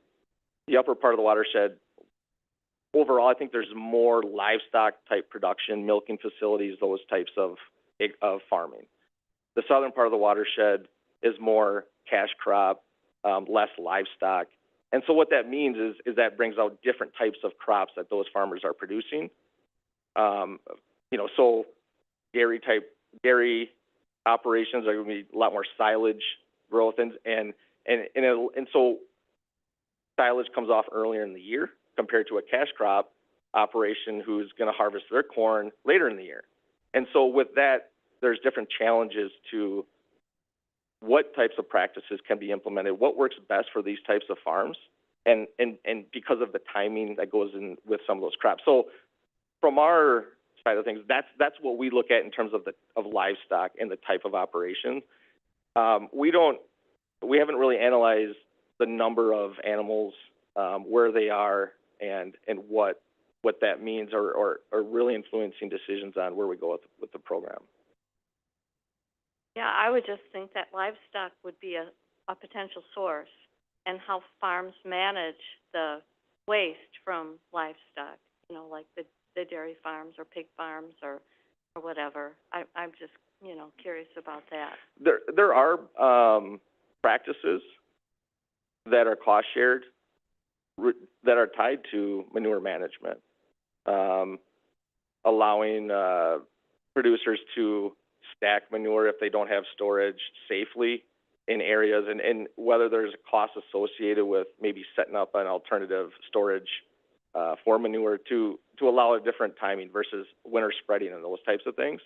The upper part of the watershed, overall, I think there's more livestock type production, milking facilities, those types of farming. The southern part of the watershed is more cash crop, less livestock. And so what that means is that brings out different types of crops that those farmers are producing. So dairy operations are going to be a lot more silage growth, and so silage comes off earlier in the year compared to a cash crop operation who's going to harvest their corn later in the year. And so with that, there's different challenges to what types of practices can be implemented, what works best for these types of farms, and because of the timing that goes in with some of those crops. So from our side of things, that's what we look at in terms of livestock and the type of operation. We haven't really analyzed the number of animals, where they are, and what that means, or really influencing decisions on where we go with the program. Yeah, I would just think that livestock would be a potential source, and how farms manage the waste from livestock, like the dairy farms or pig farms or whatever. I'm just, curious about that. There are practices that are cost shared that are tied to manure management, allowing producers to stack manure if they don't have storage safely in areas, and whether there's a cost associated with maybe setting up an alternative storage for manure to allow a different timing versus winter spreading and those types of things.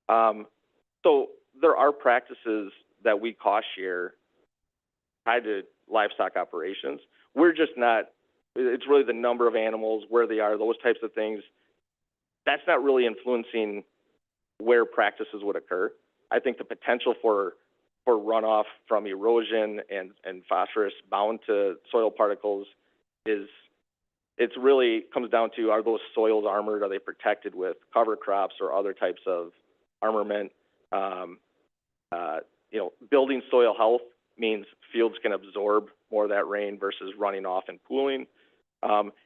So there are practices that we cost share tied to livestock operations. We're just not, it's really the number of animals, where they are, those types of things. That's not really influencing where practices would occur. I think the potential for runoff from erosion and phosphorus bound to soil particles it's really comes down to, are those soils armored? Are they protected with cover crops or other types of armament? Building soil health means fields can absorb more of that rain versus running off and pooling.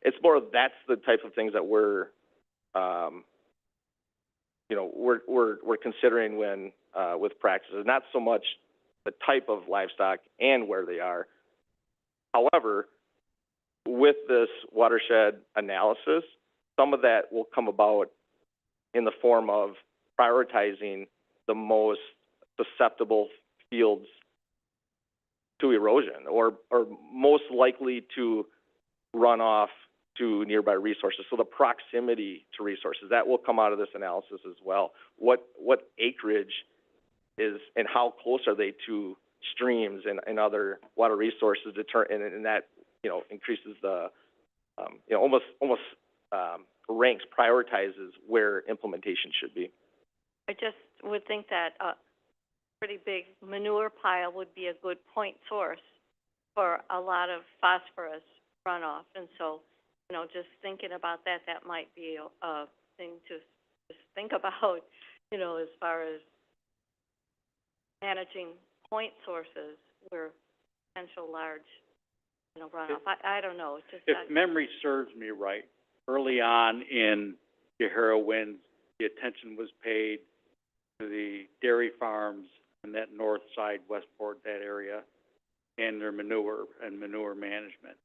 It's more of, that's the type of things that we're considering when with practices, not so much the type of livestock and where they are. However, with this watershed analysis, some of that will come about in the form of prioritizing the most susceptible fields to erosion, or most likely to run off to nearby resources. So the proximity to resources, that will come out of this analysis as well. What acreage is, and how close are they to streams and other water resources, and that increases the almost ranks, prioritizes where implementation should be. I just would think that a pretty big manure pile would be a good point source for a lot of phosphorus runoff, and so just thinking about that, that might be a thing to just think about, as far as managing point sources where potential large runoff. I don't know. It's just If memory serves me right, early on in Yahara, when the attention was paid to the dairy farms and that north side, Westport, that area, and their manure and manure management.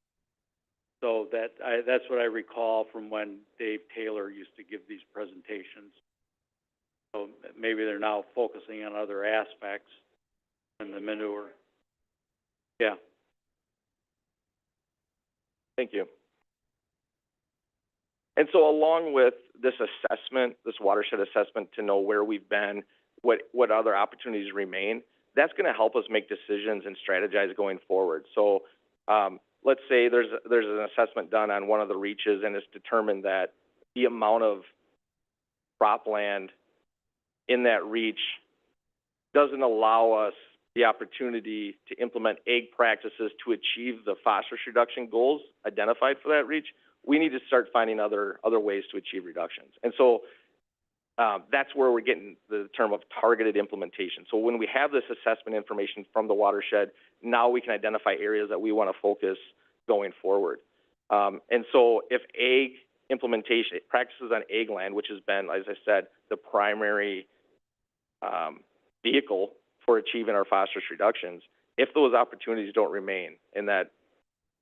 So that's what I recall from when Dave Taylor used to give these presentations. So maybe they're now focusing on other aspects than the manure. Yeah. Thank you. And so along with this assessment, this watershed assessment, to know where we've been, what other opportunities remain, that's going to help us make decisions and strategize going forward. So let's say there's an assessment done on one of the reaches, and it's determined that the amount of cropland in that reach doesn't allow us the opportunity to implement ag practices to achieve the phosphorus reduction goals identified for that reach. We need to start finding other ways to achieve reductions. And so that's where we're getting the term of targeted implementation. So when we have this assessment information from the watershed, now we can identify areas that we want to focus going forward. And so if ag implementation, practices on ag land, which has been, as I said, the primary vehicle for achieving our phosphorus reductions, if those opportunities don't remain, and that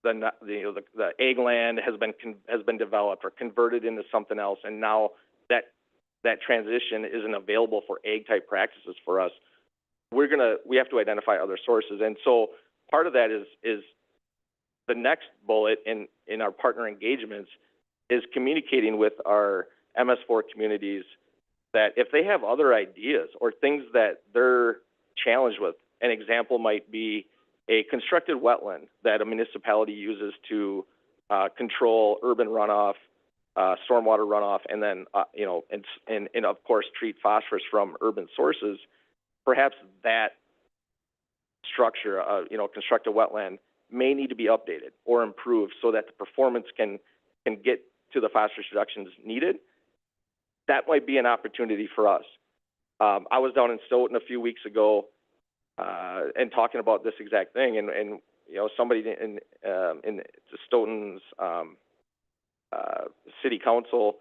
the ag land has been developed or converted into something else, and now that transition isn't available for ag type practices for us, we have to identify other sources. And so part of that is the next bullet in our partner engagements is communicating with our MS4 communities that if they have other ideas or things that they're challenged with, an example might be a constructed wetland that a municipality uses to control urban runoff, stormwater runoff, and then and of course treat phosphorus from urban sources. Perhaps that structure, constructed wetland, may need to be updated or improved so that the performance can get to the phosphorus reductions needed. That might be an opportunity for us. I was down in Stoughton a few weeks ago and talking about this exact thing, and somebody in Stoughton's city council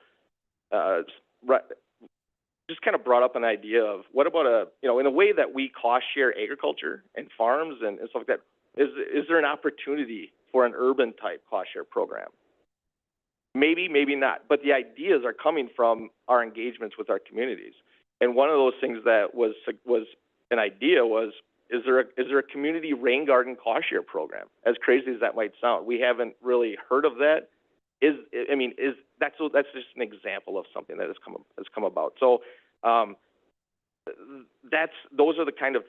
just kind of brought up an idea of what about in a way that we cost share agriculture and farms and stuff like that, is there an opportunity for an urban type cost share program. Maybe, maybe not, but the ideas are coming from our engagements with our communities. And one of those things that was an idea was, is there a community rain garden cost share program? As crazy as that might sound, we haven't really heard of that. That's just an example of something that has come about. So those are the kind of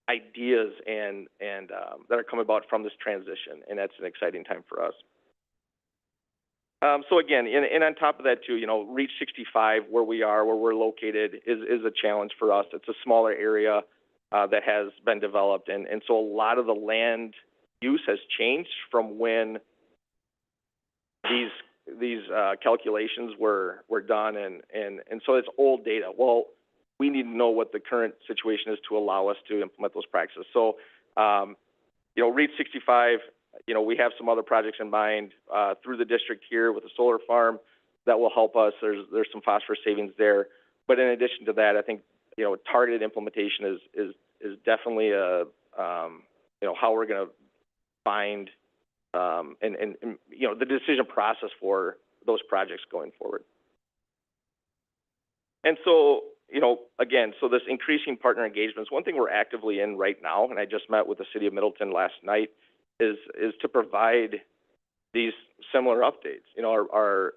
ideas and that are coming about from this transition, and that's an exciting time for us. So again, and on top of that too, Reach 65, where we're located, is a challenge for us. It's a smaller area that has been developed, and so a lot of the land use has changed from when these calculations were done, and so it's old data. Well, we need to know what the current situation is to allow us to implement those practices. So, Reach 65. We have some other projects in mind through the district here with the solar farm that will help us. There's some phosphorus savings there. But in addition to that, I think, targeted implementation is definitely how we're going to find and the decision process for those projects going forward. And so, again, so this increasing partner engagements, one thing we're actively in right now, and I just met with the city of Middleton last night, is to provide these similar updates. Our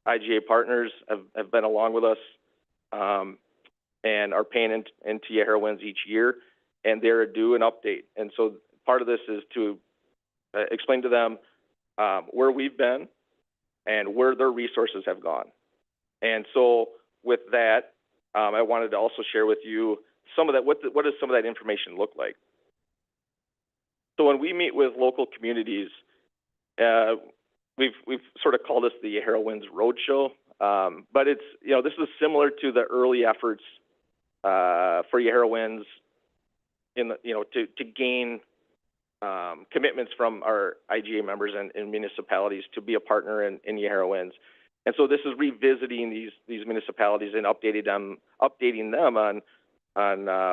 IGA partners have been along with us and are paying into Yahara Winds each year, and they're due an update. And so part of this is to explain to them where we've been and where their resources have gone. And so with that, I wanted to also share with you some of that. What does some of that information look like? So when we meet with local communities, we've sort of called this the Yahara Winds Roadshow, but it's this is similar to the early efforts for Yahara Winds to gain commitments from our IGA members and municipalities to be a partner in Yahara Winds. And so this is revisiting these municipalities and updating them on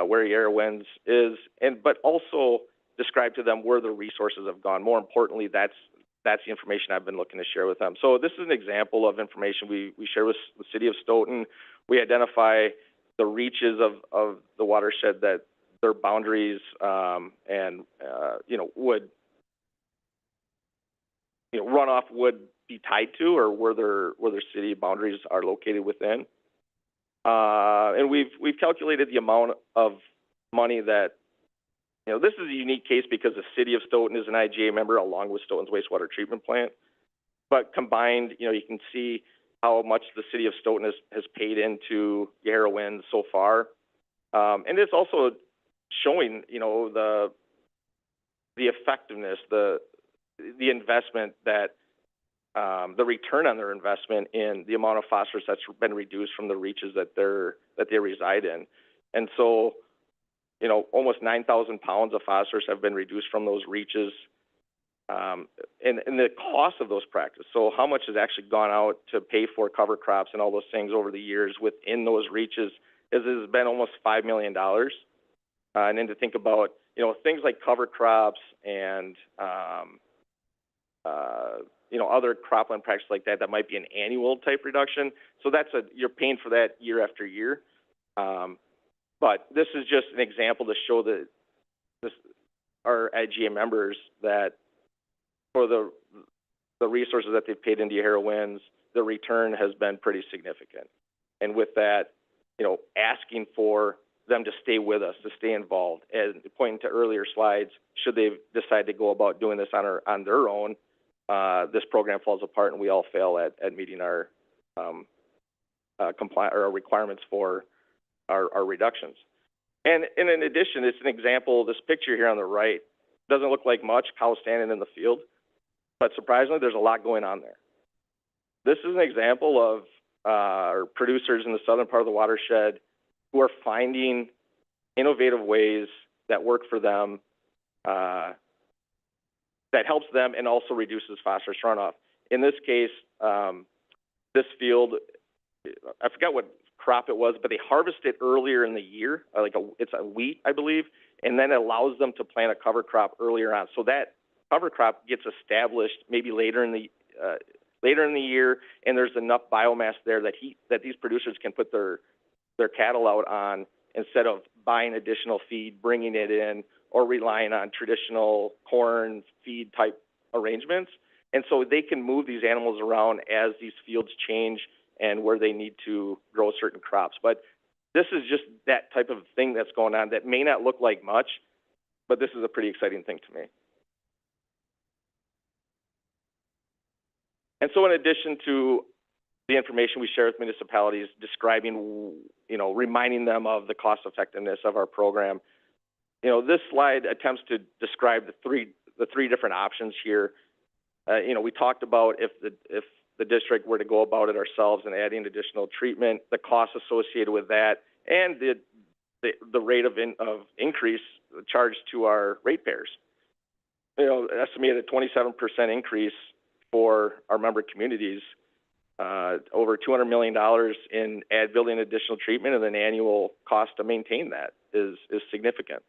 where Yahara Winds is, but also describe to them where the resources have gone. More importantly, that's the information I've been looking to share with them. So this is an example of information we share with the city of Stoughton. We identify the reaches of the watershed that their boundaries would runoff would be tied to, or where their city boundaries are located within. And we've calculated the amount of money that this is a unique case because the city of Stoughton is an IGA member along with Stoughton's wastewater treatment plant. But combined, you can see how much the city of Stoughton has paid into Yahara Winds so far. And it's also showing, the effectiveness, the investment that the return on their investment in the amount of phosphorus that's been reduced from the reaches that they reside in. And so, almost 9,000 pounds of phosphorus have been reduced from those reaches. And the cost of those practices, so how much has actually gone out to pay for cover crops and all those things over the years within those reaches has been almost $5 million. And then to think about, things like cover crops and, other cropland practices like that might be an annual type reduction. So you're paying for that year after year. But this is just an example to show that our IGA members that for the resources that they've paid into Yahara Winds, the return has been pretty significant. And with that, asking for them to stay with us, to stay involved, and pointing to earlier slides, should they decide to go about doing this on their own, this program falls apart and we all fail at meeting our our requirements for our reductions. And in addition, it's an example, this picture here on the right doesn't look like much, cows standing in the field, but surprisingly, there's a lot going on there. This is an example of our producers in the southern part of the watershed who are finding innovative ways that work for them, that helps them and also reduces phosphorus runoff. In this case, this field, I forgot what crop it was, but they harvest it earlier in the year, it's a wheat, I believe, and then it allows them to plant a cover crop earlier on. So that cover crop gets established maybe later in the year, and there's enough biomass there that these producers can put their cattle out on instead of buying additional feed, bringing it in, or relying on traditional corn feed type arrangements. And so they can move these animals around as these fields change and where they need to grow certain crops. But this is just that type of thing that's going on that may not look like much, but this is a pretty exciting thing to me. And so in addition to the information we share with municipalities describing, reminding them of the cost effectiveness of our program, this slide attempts to describe the three different options here. We talked about if the district were to go about it ourselves and adding additional treatment, the costs associated with that, and the rate of increase charged to our ratepayers. Estimated 27% increase for our member communities, over $200 million in building additional treatment, and an annual cost to maintain that is significant.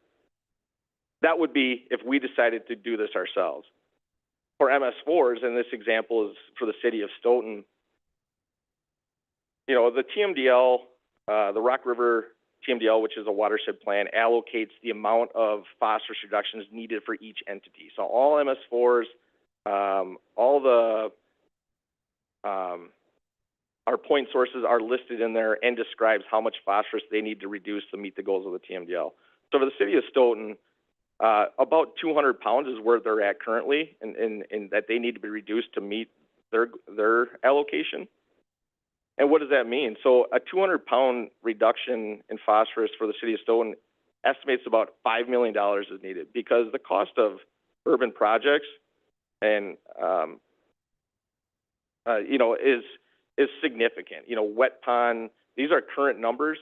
That would be if we decided to do this ourselves. For MS4s, and this example is for the city of Stoughton, the TMDL, the Rock River TMDL, which is a watershed plan, allocates the amount of phosphorus reductions needed for each entity. So all MS4s, all the our point sources are listed in there and describes how much phosphorus they need to reduce to meet the goals of the TMDL. So for the city of Stoughton, about 200 pounds is where they're at currently, and that they need to be reduced to meet their allocation. And what does that mean? So a 200-pound reduction in phosphorus for the city of Stoughton estimates about $5 million is needed, because the cost of urban projects and is significant. Wet pond, these are current numbers.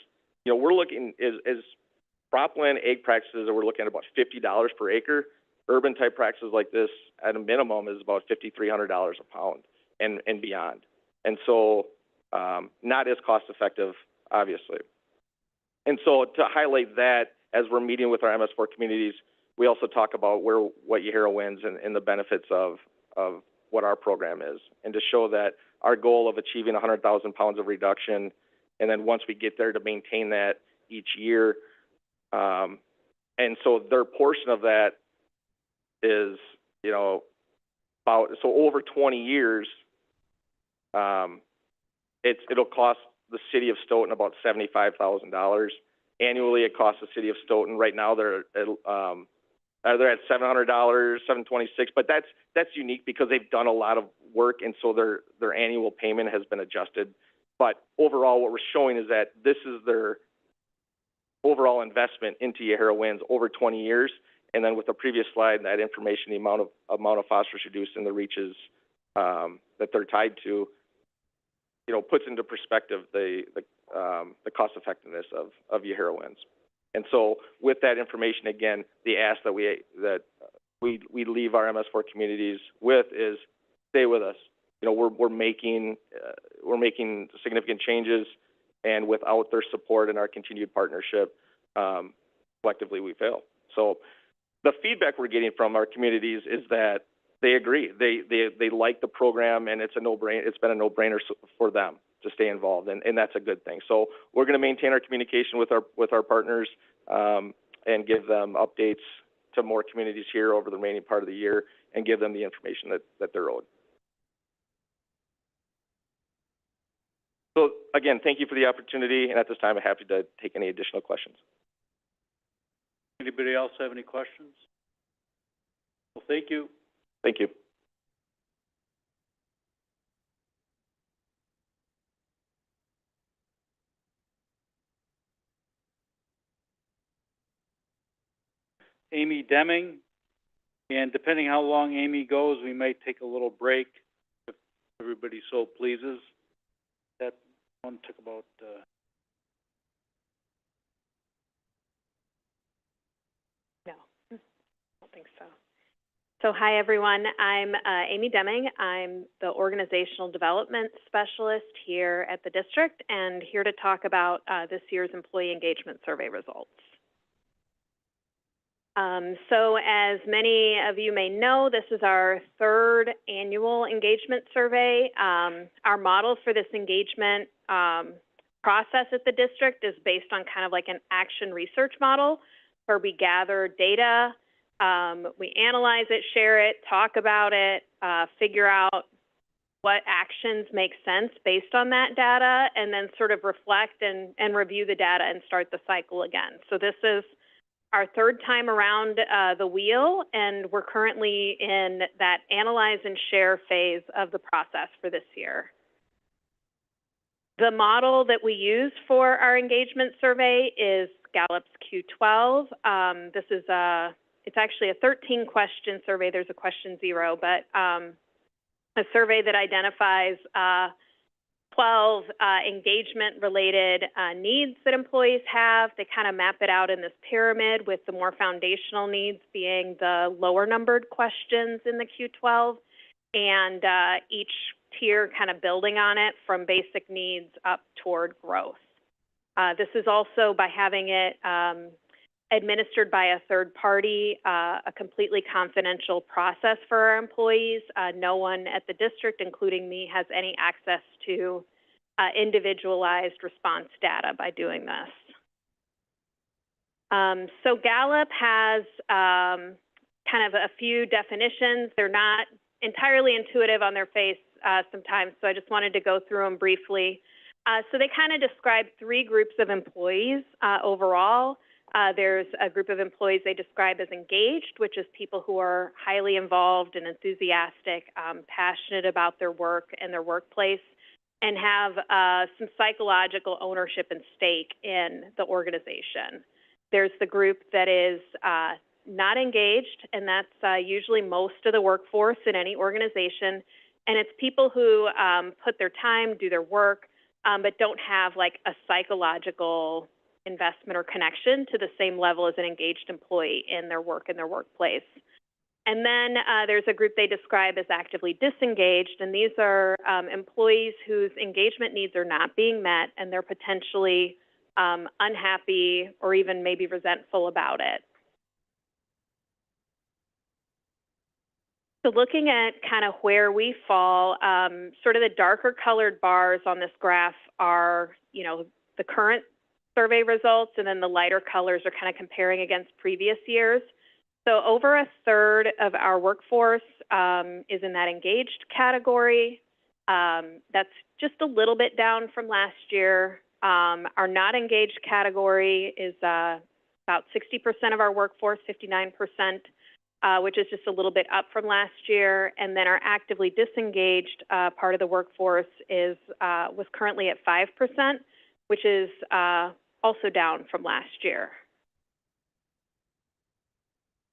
We're looking as cropland egg practices, we're looking at about $50 per acre. Urban type practices like this, at a minimum, is about $5,300 a pound and beyond. And so, not as cost effective, obviously. And so, to highlight that, as we're meeting with our MS4 communities, we also talk about what Yahara wins and the benefits of what our program is, and to show that our goal of achieving 100,000 pounds of reduction, and then once we get there, to maintain that each year. And so their portion of that is, over 20 years, it'll cost the city of Stoughton about $75,000. Annually, it costs the city of Stoughton. Right now, they're at $700, $726, but that's unique because they've done a lot of work, and so their annual payment has been adjusted. But overall, what we're showing is that this is their overall investment into Yahara Winds over 20 years, and then with the previous slide, that information, the amount of phosphorus reduced in the reaches that they're tied to, puts into perspective the cost effectiveness of Yahara Winds. And so, with that information, again, the ask that we leave our MS4 communities with is stay with us. We're making significant changes, and without their support and our continued partnership, collectively we fail. So the feedback we're getting from our communities is that they agree. They like the program, and it's been a no-brainer for them to stay involved, and that's a good thing. So we're going to maintain our communication with our partners and give them updates to more communities here over the remaining part of the year, and give them the information that they're owed. So again, thank you for the opportunity, and at this time, I'm happy to take any additional questions. Anybody else have any questions? Well, thank you. Thank you. Amy Deming, and depending how long Amy goes, we may take a little break if everybody so pleases. That one took about No, I don't think so. So hi, everyone. I'm Amy Deming. I'm the Organizational Development Specialist here at the district, and here to talk about this year's Employee Engagement Survey results. So as many of you may know, this is our third annual engagement survey. Our model for this engagement process at the district is based on kind of like an action research model where we gather data, we analyze it, share it, talk about it, figure out what actions make sense based on that data, and then sort of reflect and review the data and start the cycle again. So this is our third time around the wheel, and we're currently in that analyze and share phase of the process for this year. The model that we use for our engagement survey is Gallup's Q12. This is it's actually a 13-question survey. There's a question 0, but a survey that identifies 12 engagement-related needs that employees have. They kind of map it out in this pyramid, with the more foundational needs being the lower-numbered questions in the Q12, and each tier kind of building on it from basic needs up toward growth. This is also, by having it administered by a third party, a completely confidential process for our employees. No one at the district, including me, has any access to individualized response data by doing this. So Gallup has kind of a few definitions. They're not entirely intuitive on their face sometimes, so I just wanted to go through them briefly. So they kind of describe 3 groups of employees overall. There's a group of employees they describe as engaged, which is people who are highly involved and enthusiastic, passionate about their work and their workplace, and have some psychological ownership and stake in the organization. There's the group that is not engaged, and that's usually most of the workforce in any organization. And it's people who put their time, do their work, but don't have like a psychological investment or connection to the same level as an engaged employee in their work and their workplace. And then there's a group they describe as actively disengaged, and these are employees whose engagement needs are not being met, and they're potentially unhappy or even maybe resentful about it. So looking at kind of where we fall, sort of the darker colored bars on this graph are, you know, the current survey results, and then the lighter colors are kind of comparing against previous years. So over a third of our workforce is in that engaged category. That's just a little bit down from last year. Our not engaged category is about 60% of our workforce, 59%, which is just a little bit up from last year. And then our actively disengaged part of the workforce is was currently at 5%, which is also down from last year.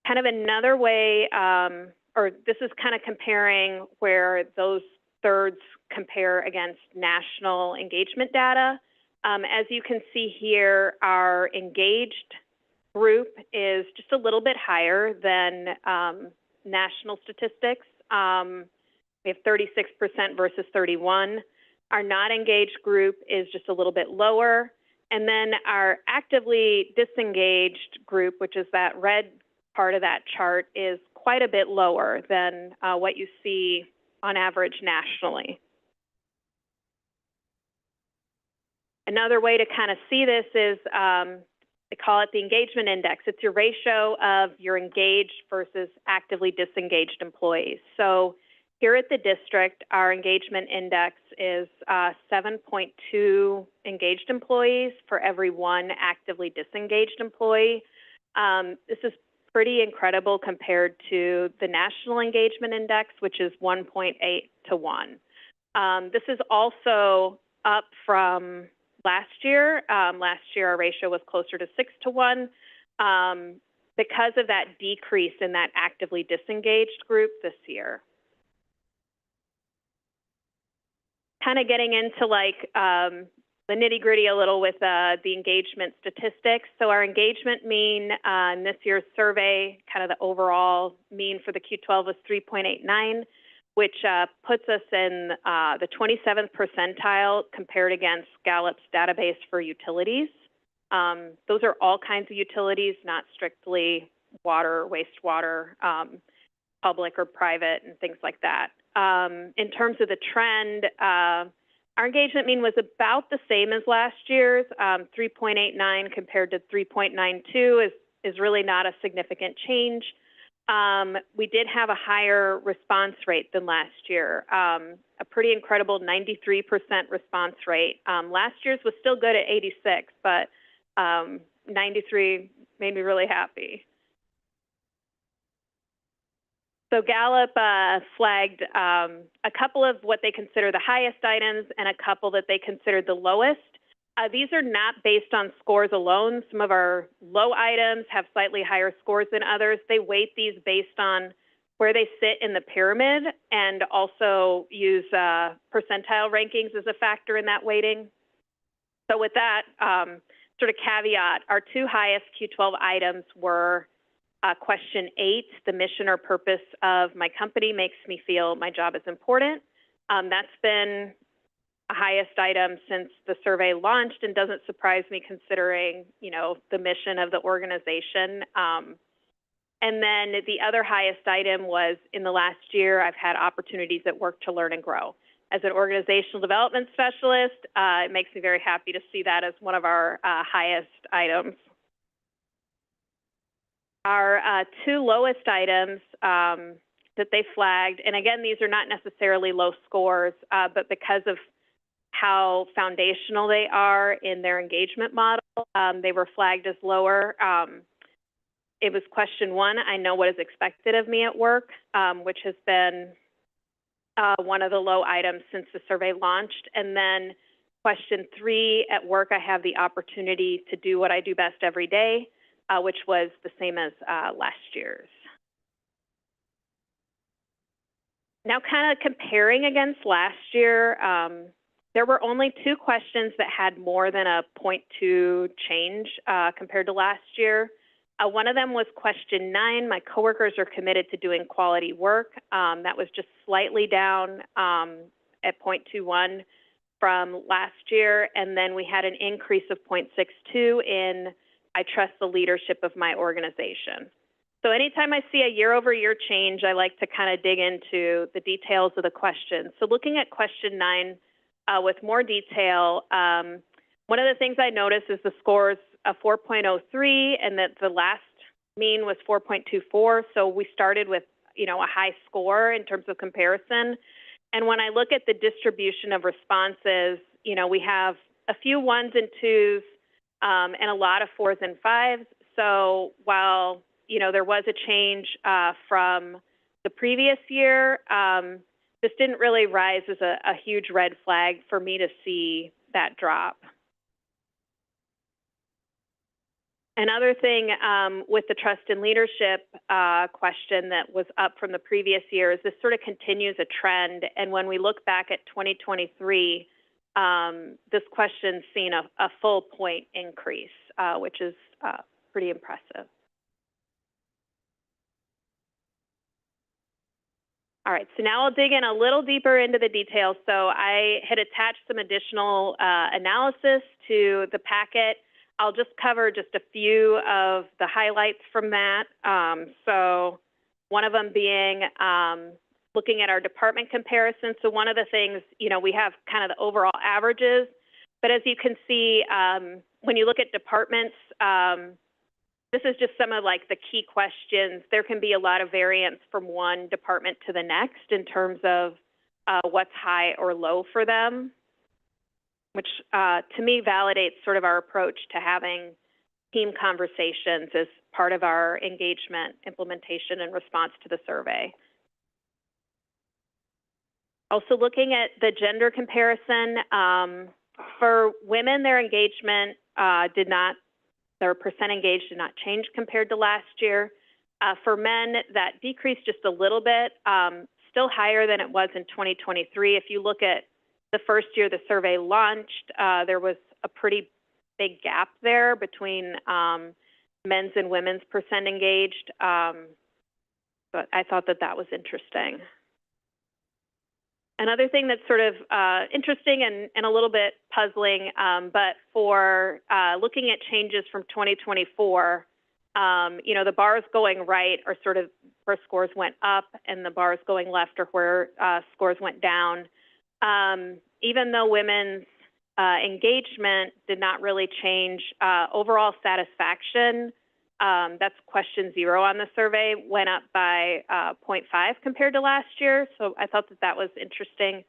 Kind of another way, or this is kind of comparing where those thirds compare against national engagement data. As you can see here, our engaged group is just a little bit higher than national statistics. We have 36% versus 31%. Our not engaged group is just a little bit lower. And then our actively disengaged group, which is that red part of that chart, is quite a bit lower than what you see on average nationally. Another way to kind of see this is they call it the engagement index. It's your ratio of your engaged versus actively disengaged employees. So here at the district, our engagement index is 7.2 engaged employees for every 1 actively disengaged employee. This is pretty incredible compared to the national engagement index, which is 1.8 to 1. This is also up from last year. Last year, our ratio was closer to 6 to 1 because of that decrease in that actively disengaged group this year. Kind of getting into like the nitty-gritty a little with the engagement statistics. So our engagement mean in this year's survey, kind of the overall mean for the Q12 was 3.89, which puts us in the 27th percentile compared against Gallup's database for utilities. Those are all kinds of utilities, not strictly water, wastewater, public or private, and things like that. In terms of the trend, our engagement mean was about the same as last year's. 3.89 compared to 3.92 is really not a significant change. We did have a higher response rate than last year, a pretty incredible 93% response rate. Last year's was still good at 86, but 93 made me really happy. So Gallup flagged a couple of what they consider the highest items and a couple that they considered the lowest. These are not based on scores alone. Some of our low items have slightly higher scores than others. They weight these based on where they sit in the pyramid and also use percentile rankings as a factor in that weighting. So with that sort of caveat, our two highest Q12 items were question 8, the mission or purpose of my company makes me feel my job is important. That's been a highest item since the survey launched and doesn't surprise me considering, you know, the mission of the organization. And then the other highest item was in the last year, I've had opportunities at work to learn and grow. As an organizational development specialist, it makes me very happy to see that as one of our highest items. Our two lowest items that they flagged, and again, these are not necessarily low scores, but because of how foundational they are in their engagement model, they were flagged as lower. It was question 1, I know what is expected of me at work, which has been one of the low items since the survey launched. And then question 3, at work I have the opportunity to do what I do best every day, which was the same as last year's. Now kind of comparing against last year, there were only 2 questions that had more than a 0.2 change compared to last year. One of them was question 9, my coworkers are committed to doing quality work. That was just slightly down at 0.21 from last year. And then we had an increase of 0.62 in I trust the leadership of my organization. So anytime I see a year-over-year change, I like to kind of dig into the details of the question. So looking at question 9 with more detail, one of the things I noticed is the scores of 4.03 and that the last mean was 4.24. So we started with, you know, a high score in terms of comparison. And when I look at the distribution of responses, you know, we have a few 1s and 2s, and a lot of 4s and 5s. So while, you know, there was a change from the previous year, this didn't really rise as a huge red flag for me to see that drop. Another thing with the trust and leadership question that was up from the previous year is this sort of continues a trend. And when we look back at 2023, this question's seen a full point increase, which is pretty impressive. All right, so now I'll dig in a little deeper into the details. So I had attached some additional analysis to the packet. I'll just cover just a few of the highlights from that. So one of them being looking at our department comparison. So one of the things, you know, we have kind of the overall averages, but as you can see, when you look at departments, this is just some of like the key questions. There can be a lot of variance from one department to the next in terms of what's high or low for them, which to me validates sort of our approach to having team conversations as part of our engagement, implementation, and response to the survey. Also looking at the gender comparison, for women, their engagement their percent engaged did not change compared to last year. For men, that decreased just a little bit, still higher than it was in 2023. If you look at the first year the survey launched, there was a pretty big gap there between men's and women's percent engaged. But I thought that was interesting. Another thing that's sort of interesting and a little bit puzzling, but for looking at changes from 2024, You know, the bars going right are sort of where scores went up, and the bars going left are where scores went down. Even though women's engagement did not really change, overall satisfaction, that's question 0 on the survey, went up by 0.5 compared to last year. So I thought that that was interesting.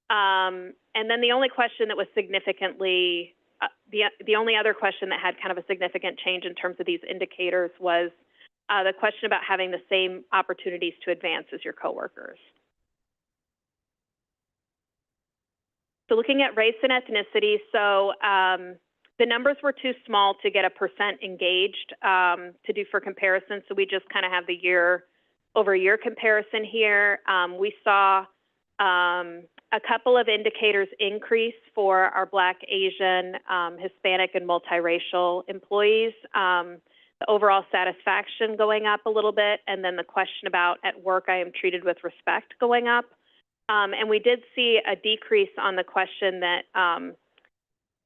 And then the only question that was significantly, the only other question that had kind of a significant change in terms of these indicators was the question about having the same opportunities to advance as your coworkers. So looking at race and ethnicity, so the numbers were too small to get a percent engaged to do for comparison, so we just kind of have the year-over-year comparison here. We saw a couple of indicators increase for our Black, Asian, Hispanic, and multiracial employees. The overall satisfaction going up a little bit, and then the question about at work I am treated with respect going up. And we did see a decrease on the question that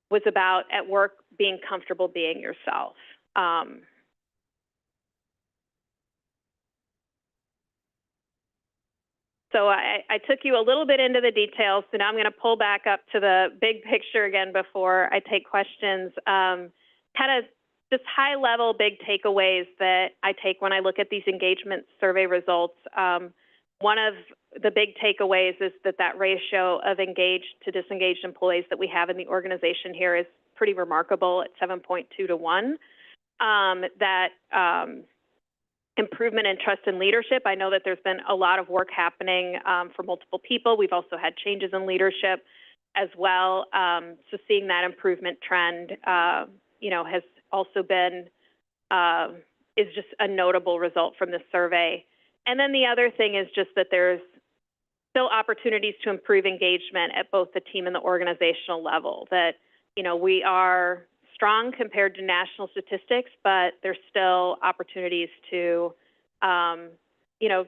was about at work being comfortable being yourself. So I took you a little bit into the details, so now I'm going to pull back up to the big picture again before I take questions. Kind of just high-level big takeaways that I take when I look at these engagement survey results. One of the big takeaways is that ratio of engaged to disengaged employees that we have in the organization here is pretty remarkable at 7.2 to 1. Improvement in trust and leadership. I know that there's been a lot of work happening for multiple people. We've also had changes in leadership as well. So seeing that improvement trend, you know, has also been, is just a notable result from this survey. And then the other thing is just that there's still opportunities to improve engagement at both the team and the organizational level. That, you know, we are strong compared to national statistics, but there's still opportunities to, you know,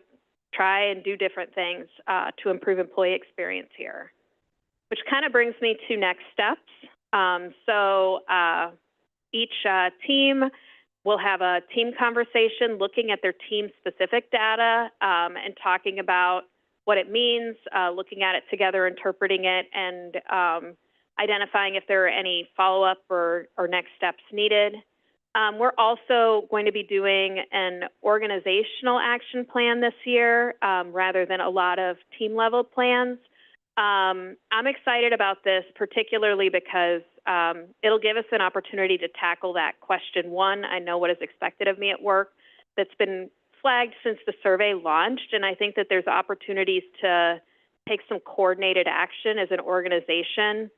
try and do different things to improve employee experience here. Which kind of brings me to next steps. Each team will have a team conversation looking at their team-specific data and talking about what it means, looking at it together, interpreting it, and identifying if there are any follow-up or next steps needed. We're also going to be doing an organizational action plan this year rather than a lot of team-level plans. I'm excited about this, particularly because it'll give us an opportunity to tackle that question 1, I know what is expected of me at work, that's been flagged since the survey launched, and I think that there's opportunities to take some coordinated action as an organization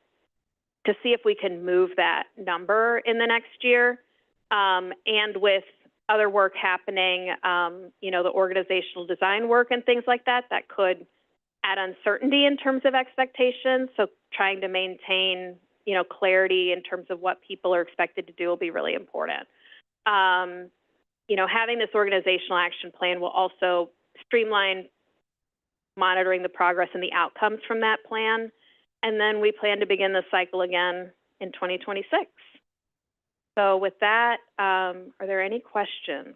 to see if we can move that number in the next year. And with other work happening, you know, the organizational design work and things like that, that could add uncertainty in terms of expectations. So trying to maintain, you know, clarity in terms of what people are expected to do will be really important. You know, having this organizational action plan will also streamline monitoring the progress and the outcomes from that plan. And then we plan to begin the cycle again in 2026. So with that, are there any questions?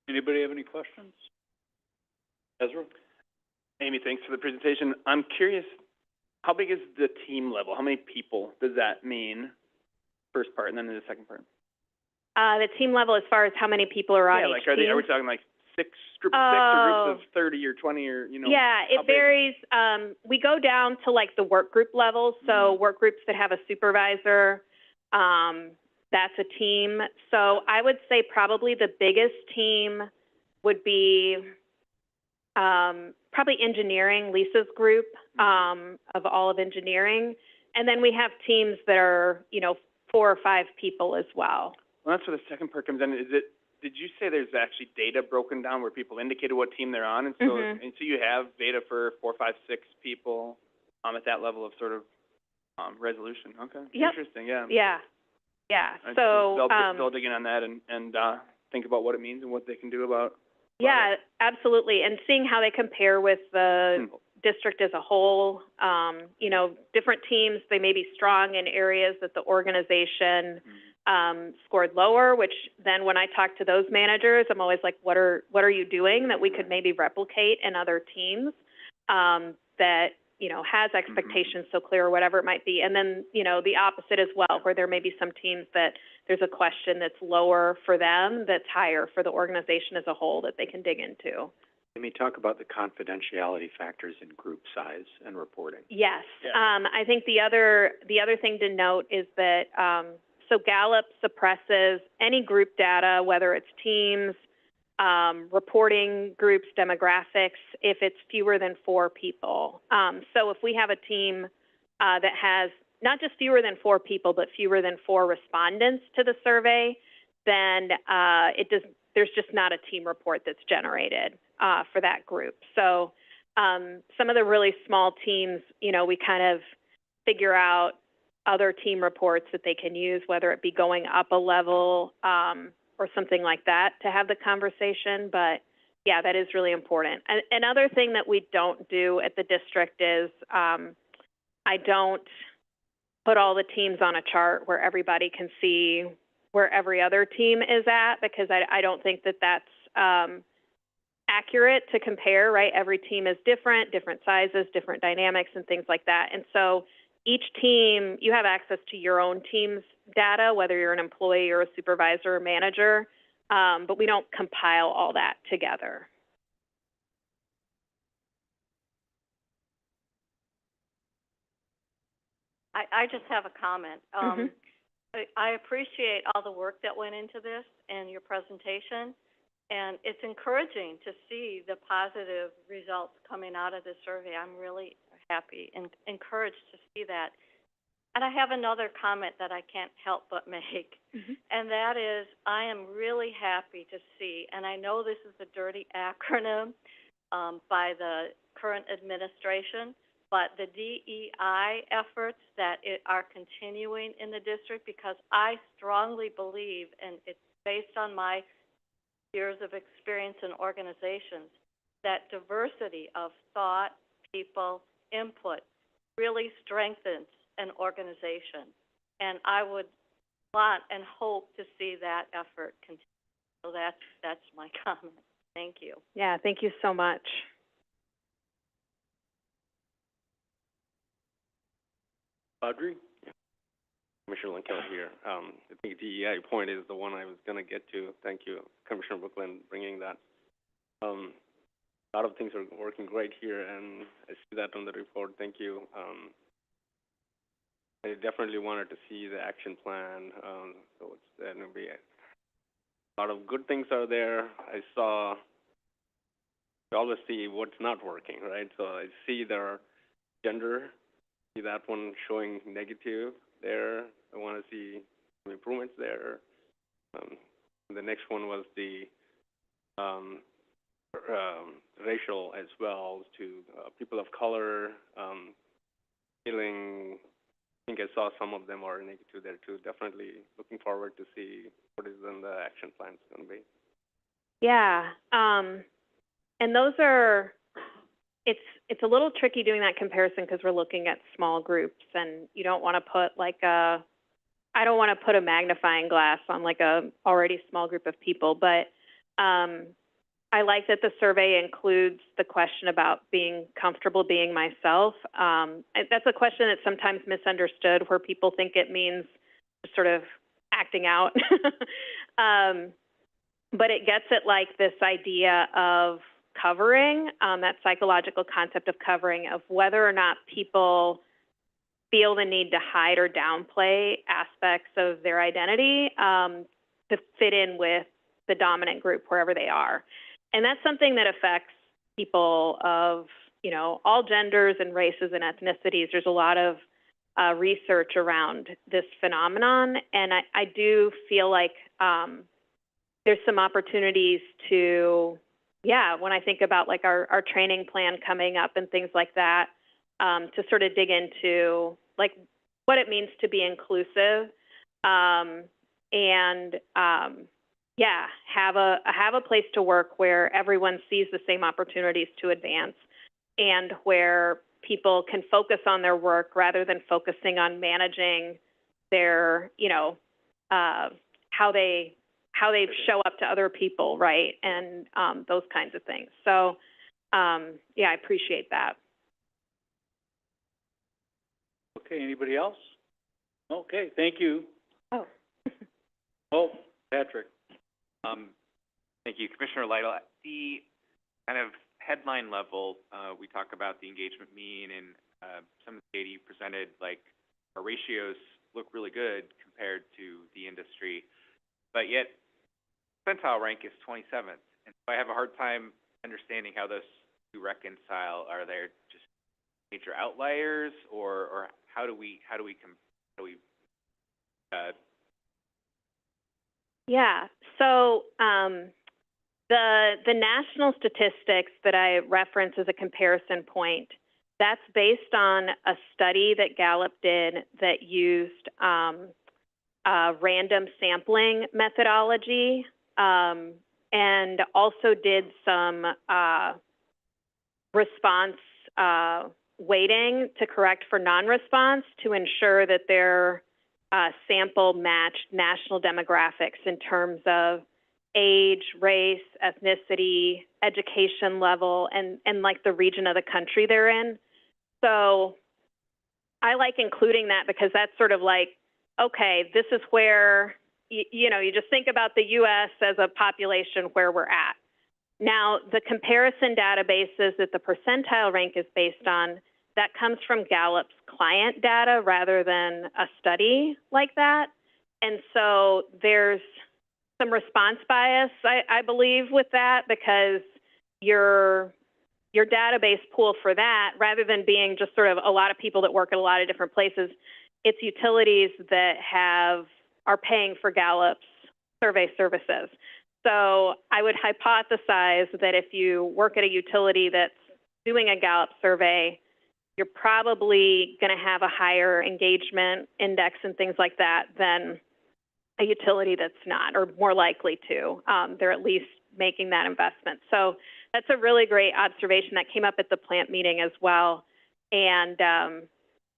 Anybody have any questions? Ezra? Amy, thanks for the presentation. I'm curious, how big is the team level? How many people does that mean? First part, and then in the second part. The team level, as far as how many people are on each team? Are we talking like groups of 30 or 20 or, you know? Yeah, it varies. We go down to like the work group level. So work groups that have a supervisor, that's a team. So I would say probably the biggest team would be probably engineering, Lisa's group of all of engineering. And then we have teams that are, you know, 4 or 5 people as well. Well, that's where the second part comes in. Did you say there's actually data broken down where people indicated what team they're on? And so, and so you have data for 4, 5, 6 people at that level of sort of resolution. Okay. Yep. Interesting. Yeah. Yeah. Yeah. So they'll dig in on that and think about what it means and what they can do about. Yeah, absolutely. And seeing how they compare with the district as a whole. You know, different teams, they may be strong in areas that the organization scored lower, which then when I talk to those managers, I'm always like, what are you doing that we could maybe replicate in other teams, that, you know, has expectations so clear or whatever it might be. And then, you know, the opposite as well, where there may be some teams that there's a question that's lower for them, that's higher for the organization as a whole that they can dig into. Let me talk about the confidentiality factors in group size and reporting. Yes. I think the other thing to note is that, so Gallup suppresses any group data, whether it's teams, reporting groups, demographics, if it's fewer than 4 people. So if we have a team that has not just fewer than 4 people, but fewer than 4 respondents to the survey, then there's just not a team report that's generated for that group. So some of the really small teams, you know, we kind of figure out other team reports that they can use, whether it be going up a level or something like that to have the conversation. But yeah, that is really important. Another thing that we don't do at the district is I don't put all the teams on a chart where everybody can see where every other team is at, because I don't think that that's accurate to compare, right? Every team is different sizes, different dynamics and things like that. And so each team, you have access to your own team's data, whether you're an employee or a supervisor or manager, but we don't compile all that together. I just have a comment. I appreciate all the work that went into this and your presentation, and it's encouraging to see the positive results coming out of this survey. I'm really happy and encouraged to see that. And I have another comment that I can't help but make, and that is I am really happy to see, and I know this is a dirty acronym by the current administration, but the DEI efforts that are continuing in the district, because I strongly believe, and it's based on my years of experience in organizations, that diversity of thought, people, input really strengthens an organization. And I would want and hope to see that effort continue. So that's my comment. Thank you. Yeah, thank you so much. Audrey? Commissioner Lincoln here. I think the DEI point is the one I was going to get to. Thank you, Commissioner Brooklyn, bringing that. A lot of things are working great here, and I see that on the report. Thank you. I definitely wanted to see the action plan. So it's going to be a lot of good things are there. I always see what's not working, right? So I see their gender. See that one showing negative there. I want to see some improvements there. The next one was the racial as well, to people of color, feeling. I think I saw some of them are negative there too. Definitely looking forward to see what is in the action plan is going to be. Yeah, and those are. It's a little tricky doing that comparison because we're looking at small groups, and you don't want to put I don't want to put a magnifying glass on like a already small group of people, but I like that the survey includes the question about being comfortable being myself. That's a question that's sometimes misunderstood, where people think it means sort of acting out. But it gets at like this idea of covering, that psychological concept of covering, of whether or not people feel the need to hide or downplay aspects of their identity to fit in with the dominant group wherever they are. And that's something that affects people of, you know, all genders and races and ethnicities. There's a lot of research around this phenomenon, and I do feel like there's some opportunities to, when I think about like our training plan coming up and things like that, to sort of dig into like what it means to be inclusive, and have a place to work where everyone sees the same opportunities to advance, and where people can focus on their work rather than focusing on managing their, how they show up to other people, right? And, those kinds of things. So, yeah, I appreciate that. Okay, anybody else? Okay, thank you. Oh. Oh, Patrick. Thank you, Commissioner Lytle. At the kind of headline level, we talk about the engagement mean, and some of the data you presented, like our ratios look really good compared to the industry, but yet percentile rank is 27th, and so I have a hard time understanding how those two reconcile. Are there just major outliers, or how do we Yeah. So the national statistics that I reference as a comparison point, that's based on a study that Gallup did that used random sampling methodology, and also did some response weighting to correct for non-response to ensure that their sample matched national demographics in terms of age, race, ethnicity, education level, and like the region of the country they're in. So I like including that because that's sort of like, okay, this is where, you know, you just think about the U.S. as a population where we're at. Now, the comparison databases that the percentile rank is based on, that comes from Gallup's client data rather than a study like that. And so there's some response bias, I believe, with that, because your database pool for that, rather than being just sort of a lot of people that work at a lot of different places, it's utilities that are paying for Gallup's survey services. So I would hypothesize that if you work at a utility that's doing a Gallup survey, you're probably going to have a higher engagement index and things like that than a utility that's not, or more likely to. They're at least making that investment. So that's a really great observation that came up at the plant meeting as well. And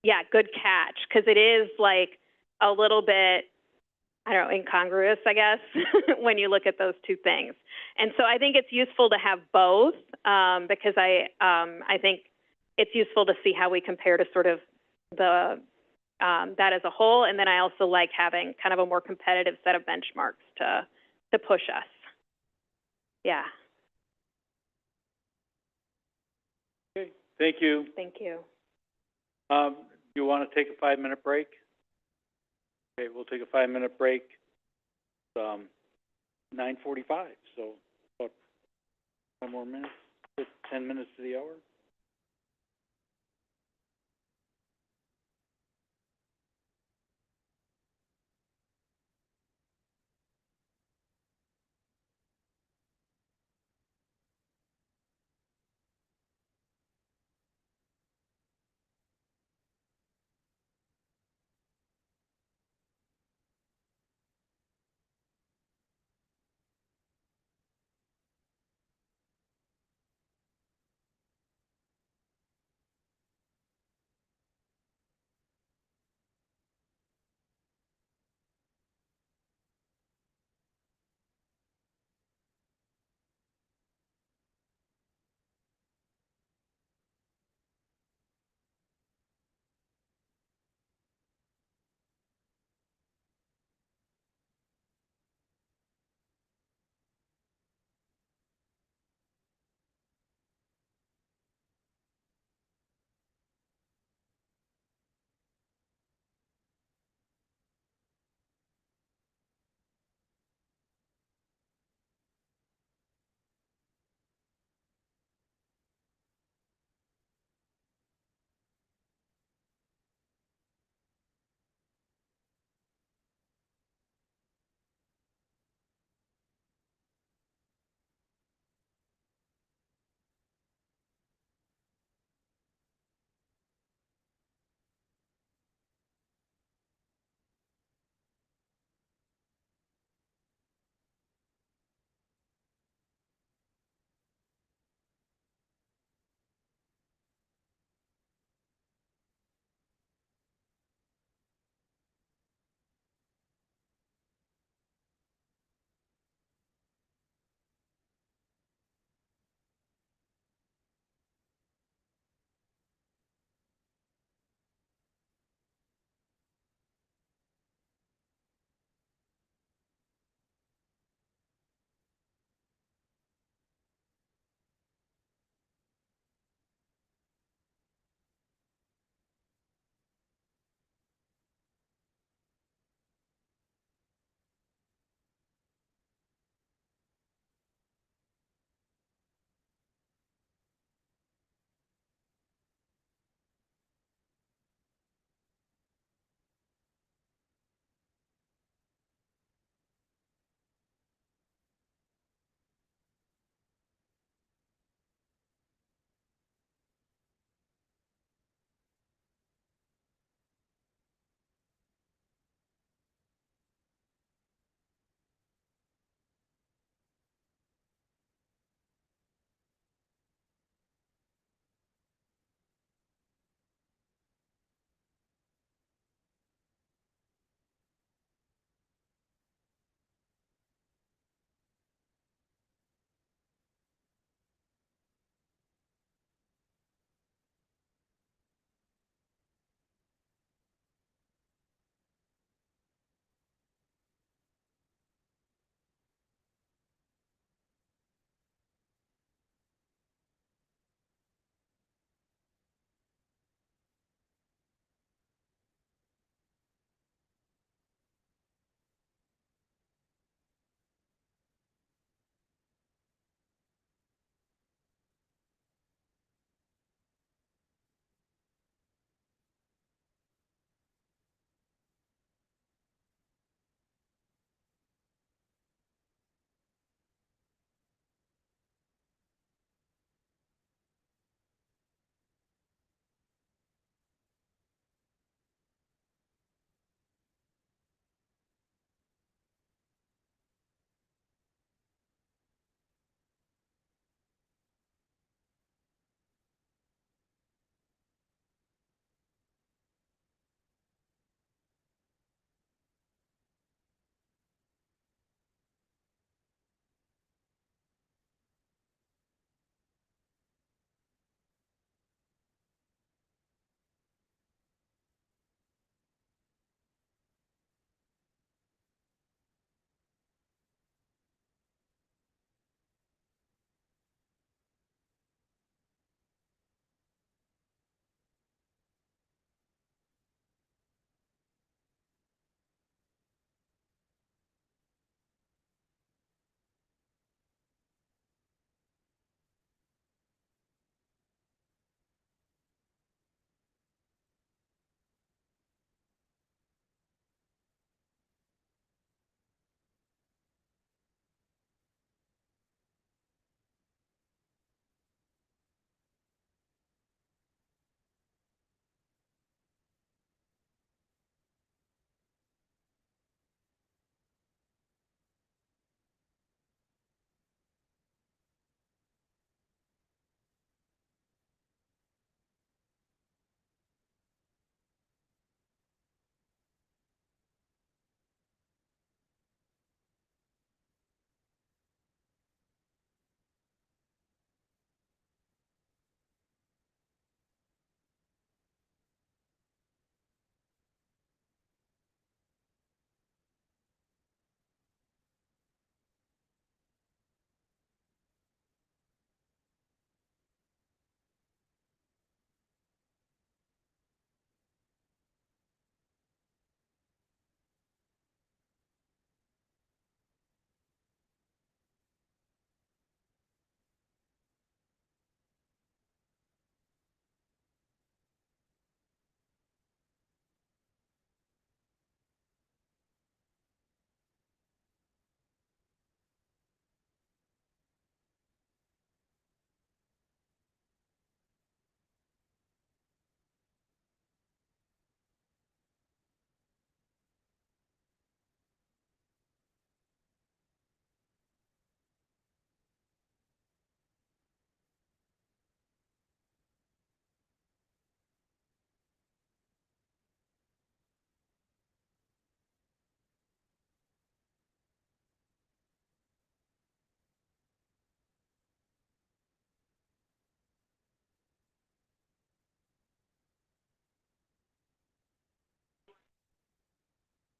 yeah, good catch, because it is like a little bit, I don't know, incongruous, I guess, when you look at those two things. And so I think it's useful to have both, because I think it's useful to see how we compare to sort of the that as a whole. And then I also like having kind of a more competitive set of benchmarks to push us. Yeah. Okay, thank you. Thank you. You want to take a 5-minute break? Okay, we'll take a 5-minute break. 9:45, so about 1 more minute, 10 minutes to the hour.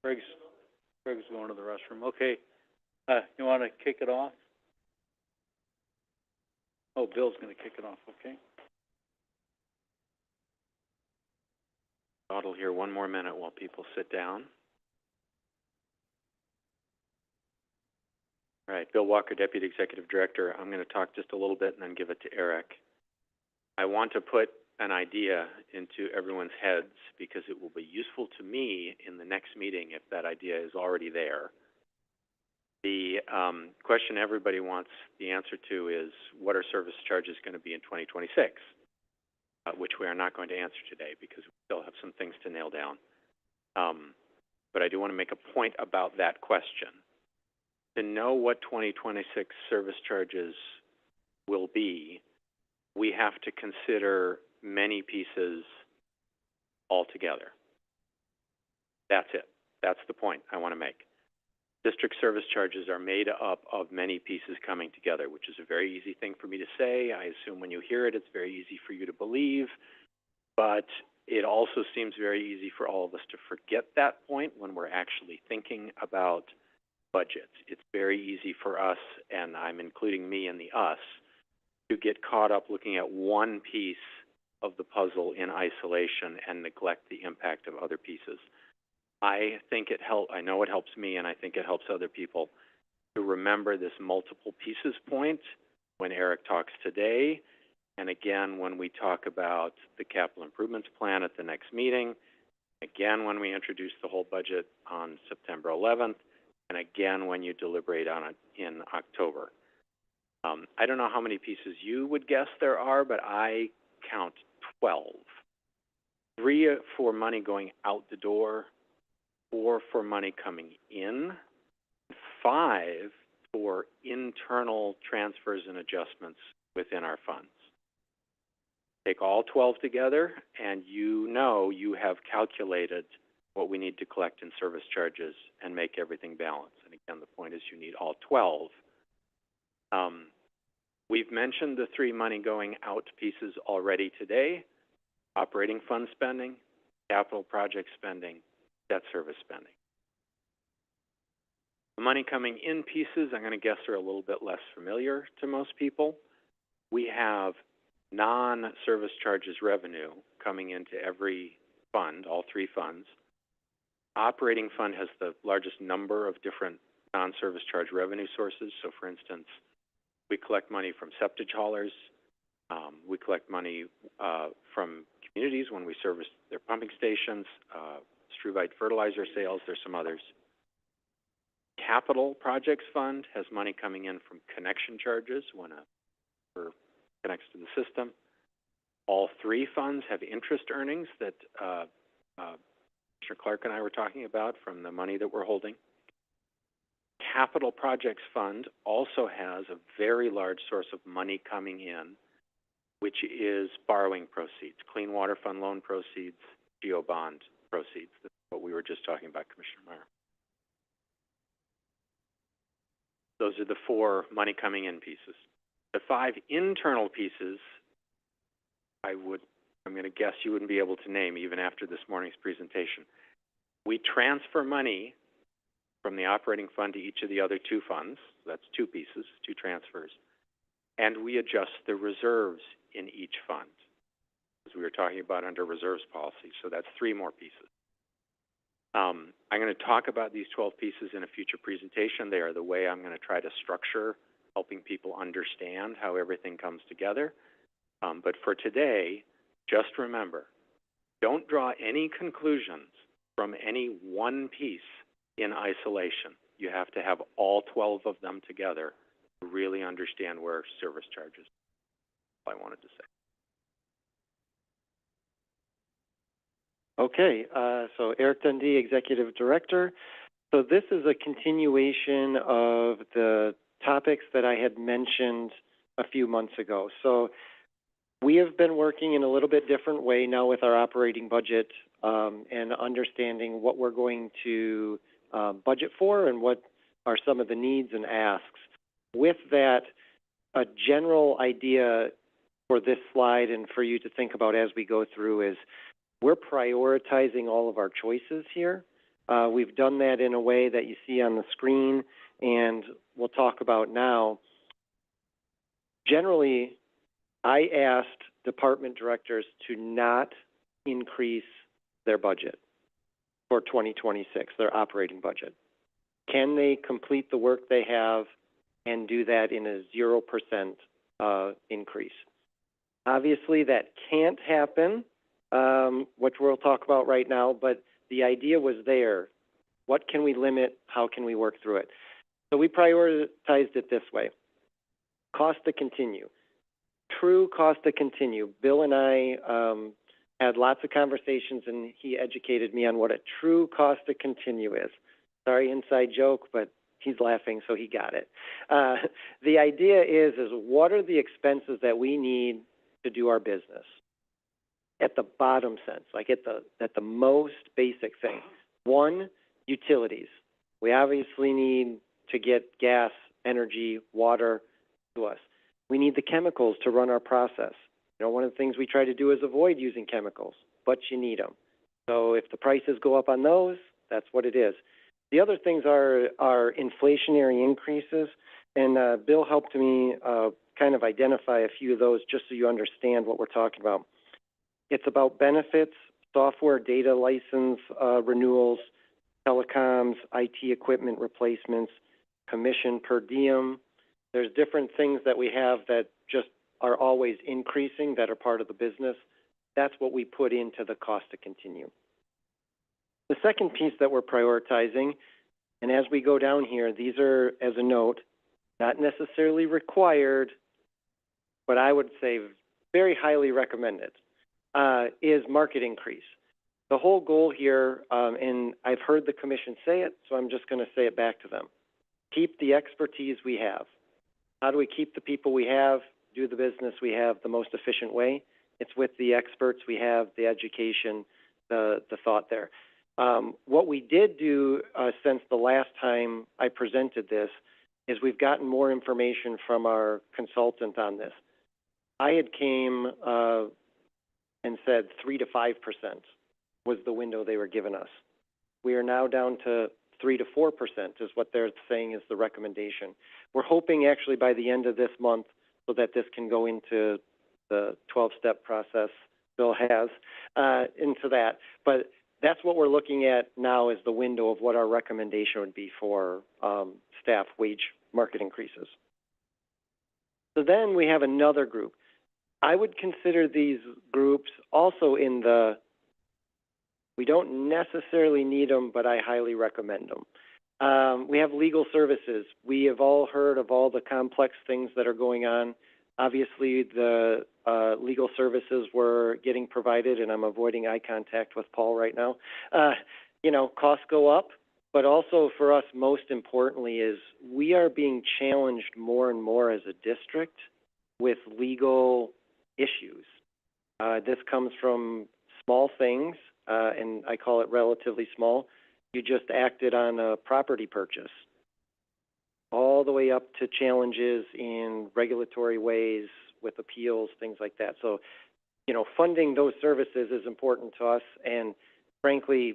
Greg's going to the restroom. Okay, you want to kick it off? Oh, Bill's going to kick it off, okay. Dawdle here one more minute while people sit down. All right, Bill Walker, Deputy Executive Director. I'm going to talk just a little bit and then give it to Eric. I want to put an idea into everyone's heads because it will be useful to me in the next meeting if that idea is already there. The question everybody wants the answer to is, what are service charges going to be in 2026? Which we are not going to answer today because we still have some things to nail down. But I do want to make a point about that question. To know what 2026 service charges will be, we have to consider many pieces altogether. That's it. That's the point I want to make. District service charges are made up of many pieces coming together, which is a very easy thing for me to say. I assume when you hear it, it's very easy for you to believe, but it also seems very easy for all of us to forget that point when we're actually thinking about budgets. It's very easy for us, and I'm including me in the us, to get caught up looking at one piece of the puzzle in isolation and neglect the impact of other pieces. I know it helps me, and I think it helps other people to remember this multiple pieces point when Eric talks today, and again when we talk about the capital improvements plan at the next meeting, again when we introduce the whole budget on September 11th, and again when you deliberate on it in October. I don't know how many pieces you would guess there are, but I count 12. 3 for money going out the door, 4 for money coming in, 5 for internal transfers and adjustments within our funds. Take all 12 together, and you know you have calculated what we need to collect in service charges and make everything balance. And again, the point is you need all 12. We've mentioned the 3 money going out pieces already today: operating fund spending, capital project spending, debt service spending. The money coming in pieces, I'm going to guess, are a little bit less familiar to most people. We have non-service charges revenue coming into every fund, all 3 funds. Operating fund has the largest number of different non-service charge revenue sources. So, for instance, we collect money from septage haulers. We collect money from communities when we service their pumping stations, struvite fertilizer sales. There's some others. Capital Projects Fund has money coming in from connection charges when a member connects to the system. All 3 funds have interest earnings that Mr. Clark and I were talking about from the money that we're holding. Capital Projects Fund also has a very large source of money coming in, which is borrowing proceeds, Clean Water Fund loan proceeds, GEO bond proceeds. That's what we were just talking about, Commissioner Meyer. Those are the 4 money coming in pieces. The 5 internal pieces, I'm going to guess you wouldn't be able to name even after this morning's presentation. We transfer money from the operating fund to each of the other 2 funds. That's 2 pieces, 2 transfers. And we adjust the reserves in each fund, as we were talking about under reserves policy. So that's 3 more pieces. I'm going to talk about these 12 pieces in a future presentation. They are the way I'm going to try to structure helping people understand how everything comes together. But for today, just remember, don't draw any conclusions from any one piece in isolation. You have to have all 12 of them together to really understand where service charges. That's all I wanted to say. Okay, so Eric Dundee, Executive Director. So this is a continuation of the topics that I had mentioned a few months ago. So we have been working in a little bit different way now with our operating budget and understanding what we're going to budget for and what are some of the needs and asks. With that, a general idea for this slide and for you to think about as we go through is we're prioritizing all of our choices here. We've done that in a way that you see on the screen, and we'll talk about now. Generally, I asked department directors to not increase their budget for 2026, their operating budget. Can they complete the work they have and do that in a 0% increase? Obviously, that can't happen, which we'll talk about right now, but the idea was there. What can we limit? How can we work through it? So we prioritized it this way. Cost to continue. True cost to continue. Bill and I had lots of conversations, and he educated me on what a true cost to continue is. Sorry, inside joke, but he's laughing, so he got it. The idea is what are the expenses that we need to do our business? At the bottom sense, like at the most basic thing. One, utilities. We obviously need to get gas, energy, water to us. We need the chemicals to run our process. You know, one of the things we try to do is avoid using chemicals, but you need them. So if the prices go up on those, that's what it is. The other things are inflationary increases, and Bill helped me kind of identify a few of those just so you understand what we're talking about. It's about benefits, software data license renewals, telecoms, IT equipment replacements, commission per diem. There's different things that we have that just are always increasing that are part of the business. That's what we put into the cost to continue. The second piece that we're prioritizing, and as we go down here, these are, as a note, not necessarily required, but I would say very highly recommended, is market increase. The whole goal here, and I've heard the commission say it, so I'm just going to say it back to them. Keep the expertise we have. How do we keep the people we have, do the business we have the most efficient way? It's with the experts we have, the education, the thought there. What we did do since the last time I presented this is we've gotten more information from our consultant on this. I had came and said 3 to 5% was the window they were giving us. We are now down to 3 to 4% is what they're saying is the recommendation. We're hoping actually by the end of this month so that this can go into the 12-step process Bill has into that. But that's what we're looking at now is the window of what our recommendation would be for staff wage market increases. So then we have another group. I would consider these groups also in the, we don't necessarily need them, but I highly recommend them. We have legal services. We have all heard of all the complex things that are going on. Obviously, the legal services were getting provided, and I'm avoiding eye contact with Paul right now. You know, costs go up, but also for us, most importantly, is we are being challenged more and more as a district with legal issues. This comes from small things, and I call it relatively small. You just acted on a property purchase, all the way up to challenges in regulatory ways with appeals, things like that. So, you know, funding those services is important to us, and frankly,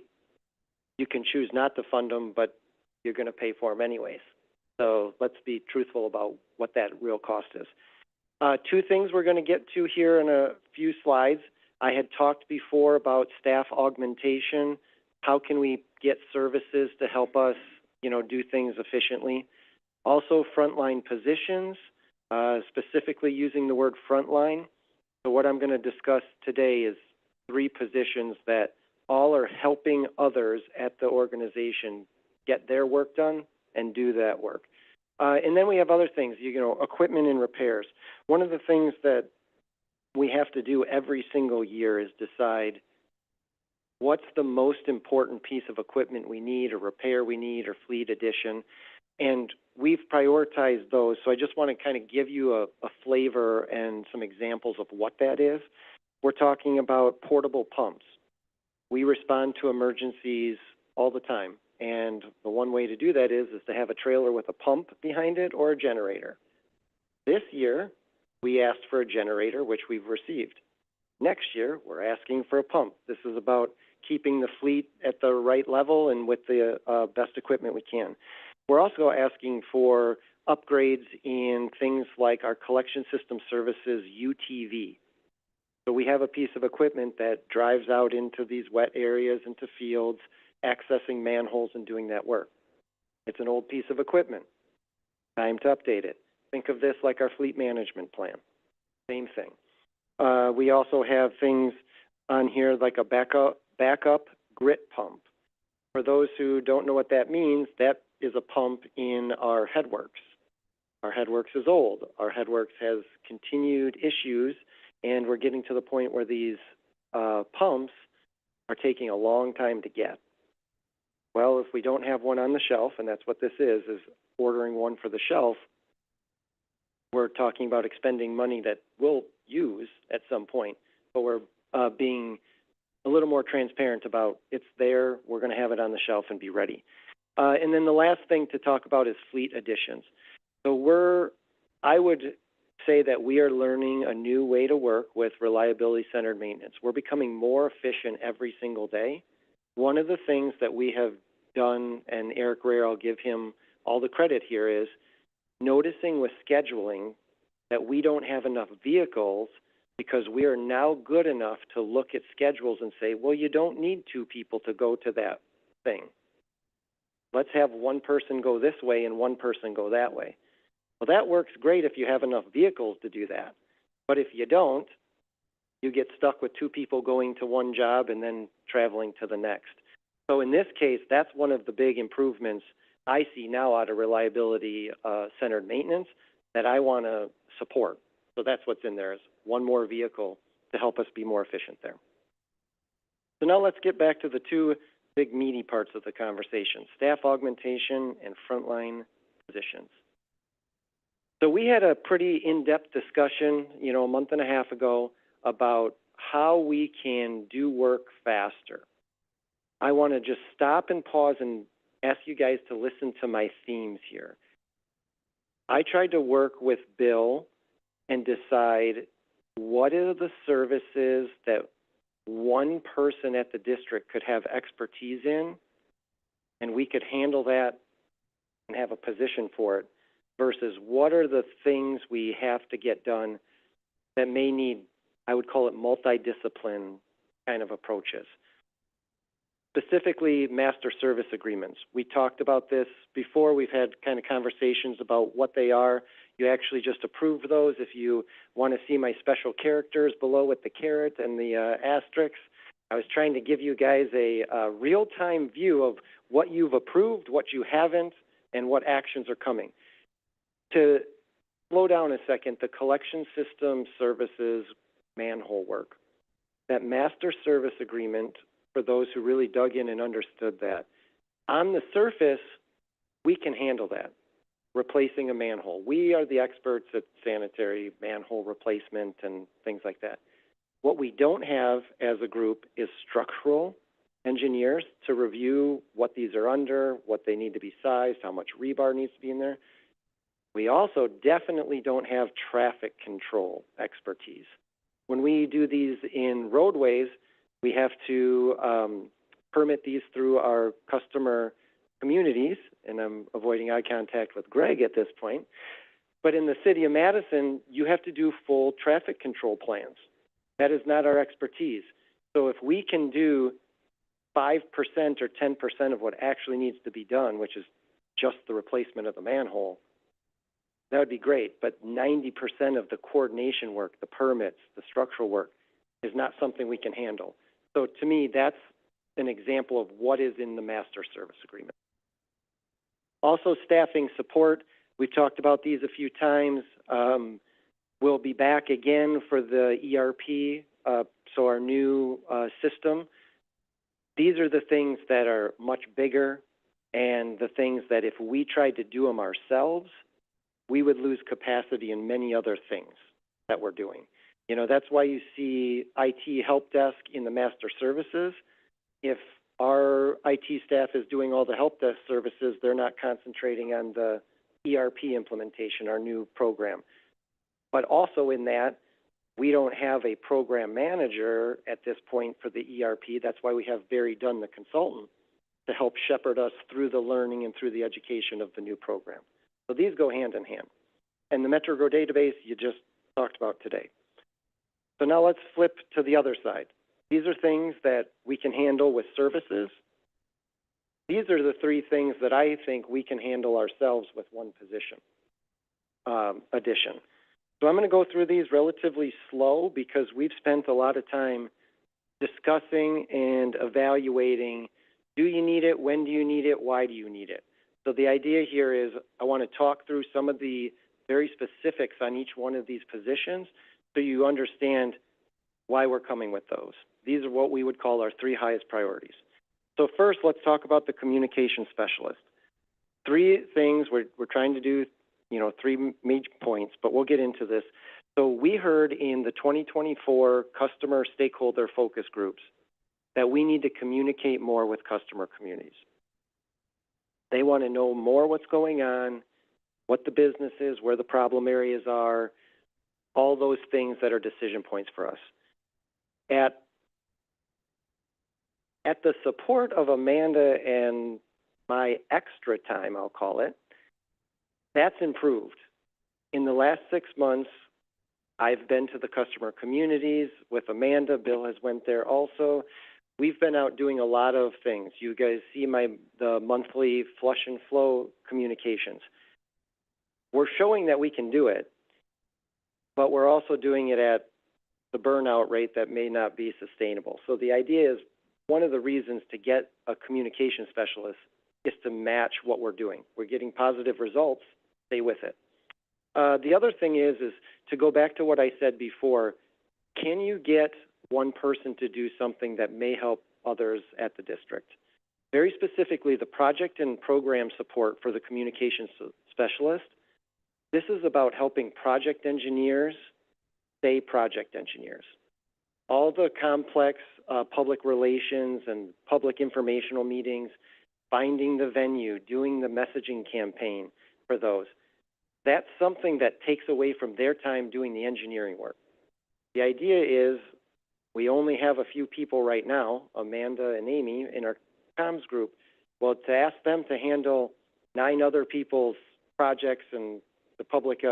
you can choose not to fund them, but you're going to pay for them anyways. So let's be truthful about what that real cost is. Two things we're going to get to here in a few slides. I had talked before about staff augmentation. How can we get services to help us, you know, do things efficiently? Also, frontline positions, specifically using the word frontline. So what I'm going to discuss today is 3 positions that all are helping others at the organization get their work done and do that work. And then we have other things, you know, equipment and repairs. One of the things that we have to do every single year is decide what's the most important piece of equipment we need, or repair we need, or fleet addition. And we've prioritized those. So I just want to kind of give you a flavor and some examples of what that is. We're talking about portable pumps. We respond to emergencies all the time. And the one way to do that is to have a trailer with a pump behind it or a generator. This year, we asked for a generator, which we've received. Next year, we're asking for a pump. This is about keeping the fleet at the right level and with the best equipment we can. We're also asking for upgrades in things like our collection system services, UTV. So we have a piece of equipment that drives out into these wet areas, into fields, accessing manholes and doing that work. It's an old piece of equipment. Time to update it. Think of this like our fleet management plan. Same thing. We also have things on here like a backup grit pump. For those who don't know what that means, that is a pump in our headworks. Our headworks is old. Our headworks has continued issues, and we're getting to the point where these pumps are taking a long time to get. Well, if we don't have one on the shelf, and that's what this is ordering one for the shelf, we're talking about expending money that we'll use at some point, but we're being a little more transparent about it's there, we're going to have it on the shelf and be ready. And then the last thing to talk about is fleet additions. So I would say that we are learning a new way to work with reliability-centered maintenance. We're becoming more efficient every single day. One of the things that we have done, and Eric Rare, I'll give him all the credit here, is noticing with scheduling that we don't have enough vehicles because we are now good enough to look at schedules and say, well, you don't need 2 people to go to that thing. Let's have one person go this way and one person go that way. Well, that works great if you have enough vehicles to do that. But if you don't, you get stuck with 2 people going to one job and then traveling to the next. So in this case, that's one of the big improvements I see now out of reliability-centered maintenance that I want to support. So that's what's in there, is one more vehicle to help us be more efficient there. So now let's get back to the 2 big meaty parts of the conversation, staff augmentation and frontline positions. So we had a pretty in-depth discussion, a month and a half ago about how we can do work faster. I want to just stop and pause and ask you guys to listen to my themes here. I tried to work with Bill and decide what are the services that one person at the district could have expertise in, and we could handle that and have a position for it, versus what are the things we have to get done that may need, I would call it multidiscipline kind of approaches. Specifically, master service agreements. We talked about this before. We've had kind of conversations about what they are. You actually just approve those. If you want to see my special characters below with the caret and the asterisks, I was trying to give you guys a real-time view of what you've approved, what you haven't, and what actions are coming. To slow down a second, the collection system services manhole work. That master service agreement, for those who really dug in and understood that, on the surface, we can handle that, replacing a manhole. We are the experts at sanitary manhole replacement and things like that. What we don't have as a group is structural engineers to review what these are under, what they need to be sized, how much rebar needs to be in there. We also definitely don't have traffic control expertise. When we do these in roadways, we have to permit these through our customer communities, and I'm avoiding eye contact with Greg at this point. But in the city of Madison, you have to do full traffic control plans. That is not our expertise. So if we can do 5% or 10% of what actually needs to be done, which is just the replacement of the manhole, that would be great. But 90% of the coordination work, the permits, the structural work, is not something we can handle. So to me, that's an example of what is in the master service agreement. Also, staffing support. We've talked about these a few times. We'll be back again for the ERP, so our new system. These are the things that are much bigger, and the things that if we tried to do them ourselves, we would lose capacity in many other things that we're doing. That's why you see IT help desk in the master services. If our IT staff is doing all the help desk services, they're not concentrating on the ERP implementation, our new program. But also in that, We don't have a program manager at this point for the ERP. That's why we have Barry Dunn, the consultant, to help shepherd us through the learning and through the education of the new program. So these go hand in hand. And the MetroGo database you just talked about today. So now let's flip to the other side. These are things that we can handle with services. These are the three things that I think we can handle ourselves with one position addition. So I'm going to go through these relatively slow because we've spent a lot of time discussing and evaluating, do you need it, when do you need it, why do you need it? So the idea here is I want to talk through some of the very specifics on each one of these positions so you understand why we're coming with those. These are what we would call our three highest priorities. So first, let's talk about the communication specialist. Three things we're trying to do, three major points, but we'll get into this. So we heard in the 2024 customer stakeholder focus groups that we need to communicate more with customer communities. They want to know more what's going on, what the business is, where the problem areas are, all those things that are decision points for us. At the support of Amanda and my extra time, I'll call it, that's improved. In the last 6 months, I've been to the customer communities with Amanda. Bill has went there also. We've been out doing a lot of things. You guys see the monthly flush and flow communications. We're showing that we can do it, but we're also doing it at the burnout rate that may not be sustainable. So the idea is one of the reasons to get a communication specialist is to match what we're doing. We're getting positive results, stay with it. The other thing is to go back to what I said before, can you get one person to do something that may help others at the district? Very specifically, the project and program support for the communications specialist. This is about helping project engineers stay project engineers. All the complex public relations and public informational meetings, finding the venue, doing the messaging campaign for those, that's something that takes away from their time doing the engineering work. The idea is we only have a few people right now, Amanda and Amy, in our comms group. Well, to ask them to handle 9 other people's projects and the public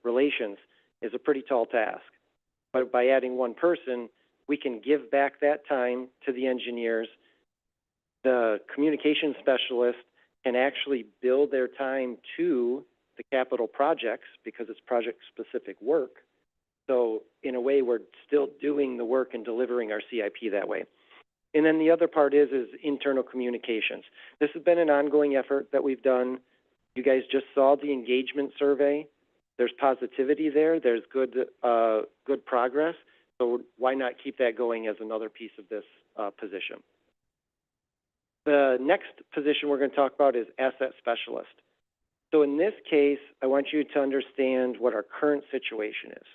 relations is a pretty tall task. But by adding one person, we can give back that time to the engineers. The communication specialist can actually build their time to the capital projects because it's project-specific work. So in a way, we're still doing the work and delivering our CIP that way. And then the other part is internal communications. This has been an ongoing effort that we've done. You guys just saw the engagement survey. There's positivity there. There's good progress. So why not keep that going as another piece of this position? The next position we're going to talk about is asset specialist. So in this case, I want you to understand what our current situation is.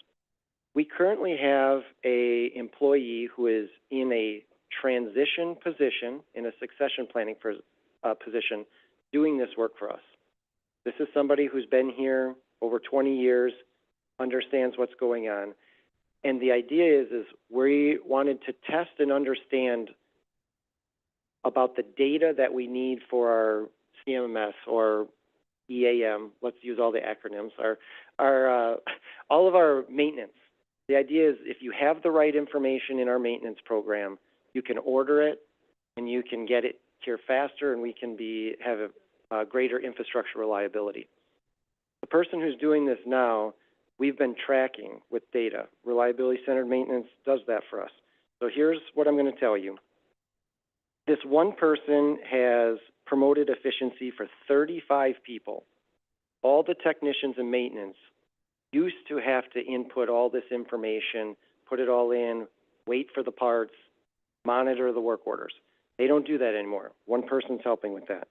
We currently have an employee who is in a transition position, in a succession planning position, doing this work for us. This is somebody who's been here over 20 years, understands what's going on. And the idea is we wanted to test and understand about the data that we need for our CMMS or EAM, let's use all the acronyms, all of our maintenance. The idea is if you have the right information in our maintenance program, you can order it and you can get it here faster and we can have a greater infrastructure reliability. The person who's doing this now, we've been tracking with data. Reliability-centered maintenance does that for us. So here's what I'm going to tell you. This one person has promoted efficiency for 35 people. All the technicians in maintenance used to have to input all this information, put it all in, wait for the parts, monitor the work orders. They don't do that anymore. One person's helping with that.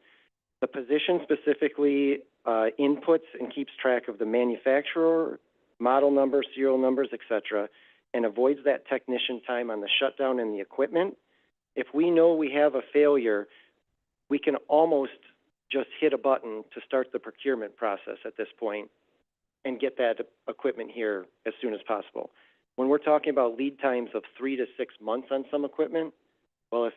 The position specifically inputs and keeps track of the manufacturer, model numbers, serial numbers, etc., and avoids that technician time on the shutdown and the equipment. If we know we have a failure, we can almost just hit a button to start the procurement process at this point and get that equipment here as soon as possible. When we're talking about lead times of 3 to 6 months on some equipment, well, if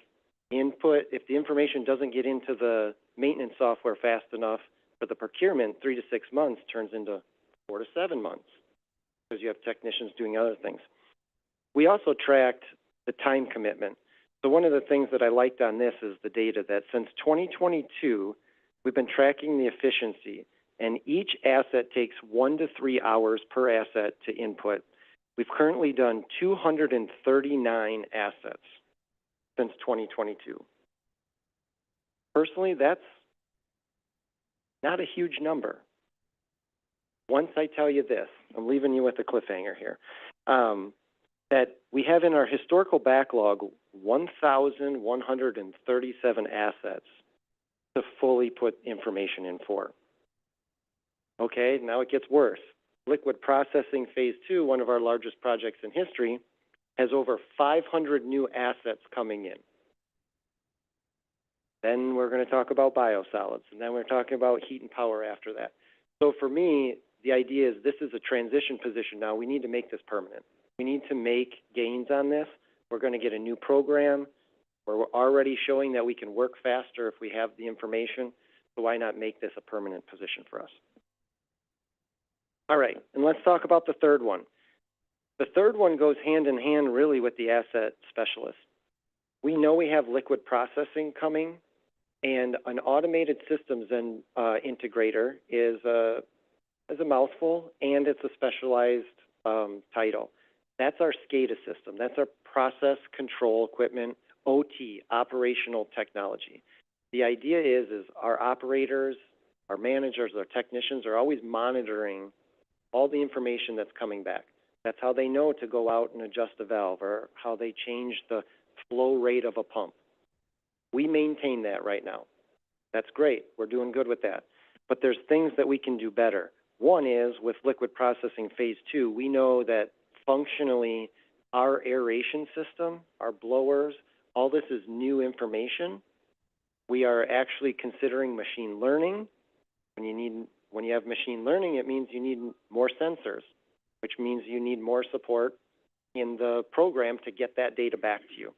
the information doesn't get into the maintenance software fast enough for the procurement, 3 to 6 months turns into 4 to 7 months because you have technicians doing other things. We also tracked the time commitment. So one of the things that I liked on this is the data that since 2022, we've been tracking the efficiency, and each asset takes 1 to 3 hours per asset to input. We've currently done 239 assets since 2022. Personally, that's not a huge number. Once I tell you this, I'm leaving you with a cliffhanger here, that we have in our historical backlog 1,137 assets to fully put information in for. Okay, now it gets worse. Liquid processing phase 2, one of our largest projects in history, has over 500 new assets coming in. Then we're going to talk about biosolids, and then we're talking about heat and power after that. So for me, the idea is this is a transition position now. We need to make this permanent. We need to make gains on this. We're going to get a new program. We're already showing that we can work faster if we have the information. So why not make this a permanent position for us? All right, and let's talk about the third one. The third one goes hand in hand really with the asset specialist. We know we have liquid processing coming, and an automated systems and integrator is a mouthful, and it's a specialized title. That's our SCADA system. That's our process control equipment, OT, operational technology. The idea is our operators, our managers, our technicians are always monitoring all the information that's coming back. That's how they know to go out and adjust a valve or how they change the flow rate of a pump. We maintain that right now. That's great. We're doing good with that. But there's things that we can do better. One is with liquid processing phase 2, we know that functionally our aeration system, our blowers, all this is new information. We are actually considering machine learning. When you have machine learning, it means you need more sensors, which means you need more support in the program to get that data back to you.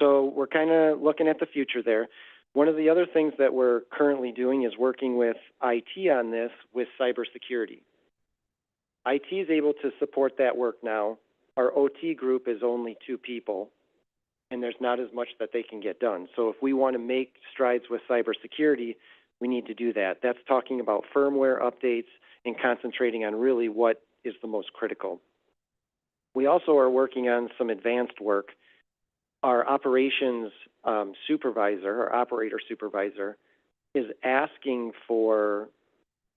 So we're kind of looking at the future there. One of the other things that we're currently doing is working with IT on this with cybersecurity. IT is able to support that work now. Our OT group is only 2 people, and there's not as much that they can get done. So if we want to make strides with cybersecurity, we need to do that. That's talking about firmware updates and concentrating on really what is the most critical. We also are working on some advanced work. Our operations supervisor, our operator supervisor, is asking for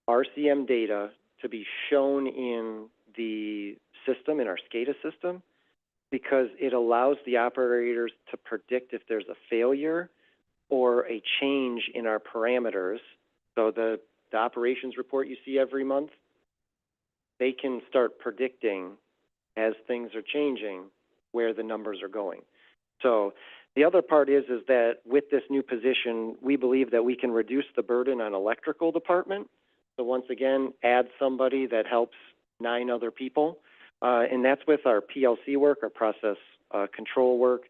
RCM data to be shown in the system, in our SCADA system, because it allows the operators to predict if there's a failure or a change in our parameters. So the operations report you see every month, they can start predicting as things are changing where the numbers are going. So the other part is that with this new position, we believe that we can reduce the burden on electrical department. So once again, add somebody that helps 9 other people. And that's with our PLC work, our process control work,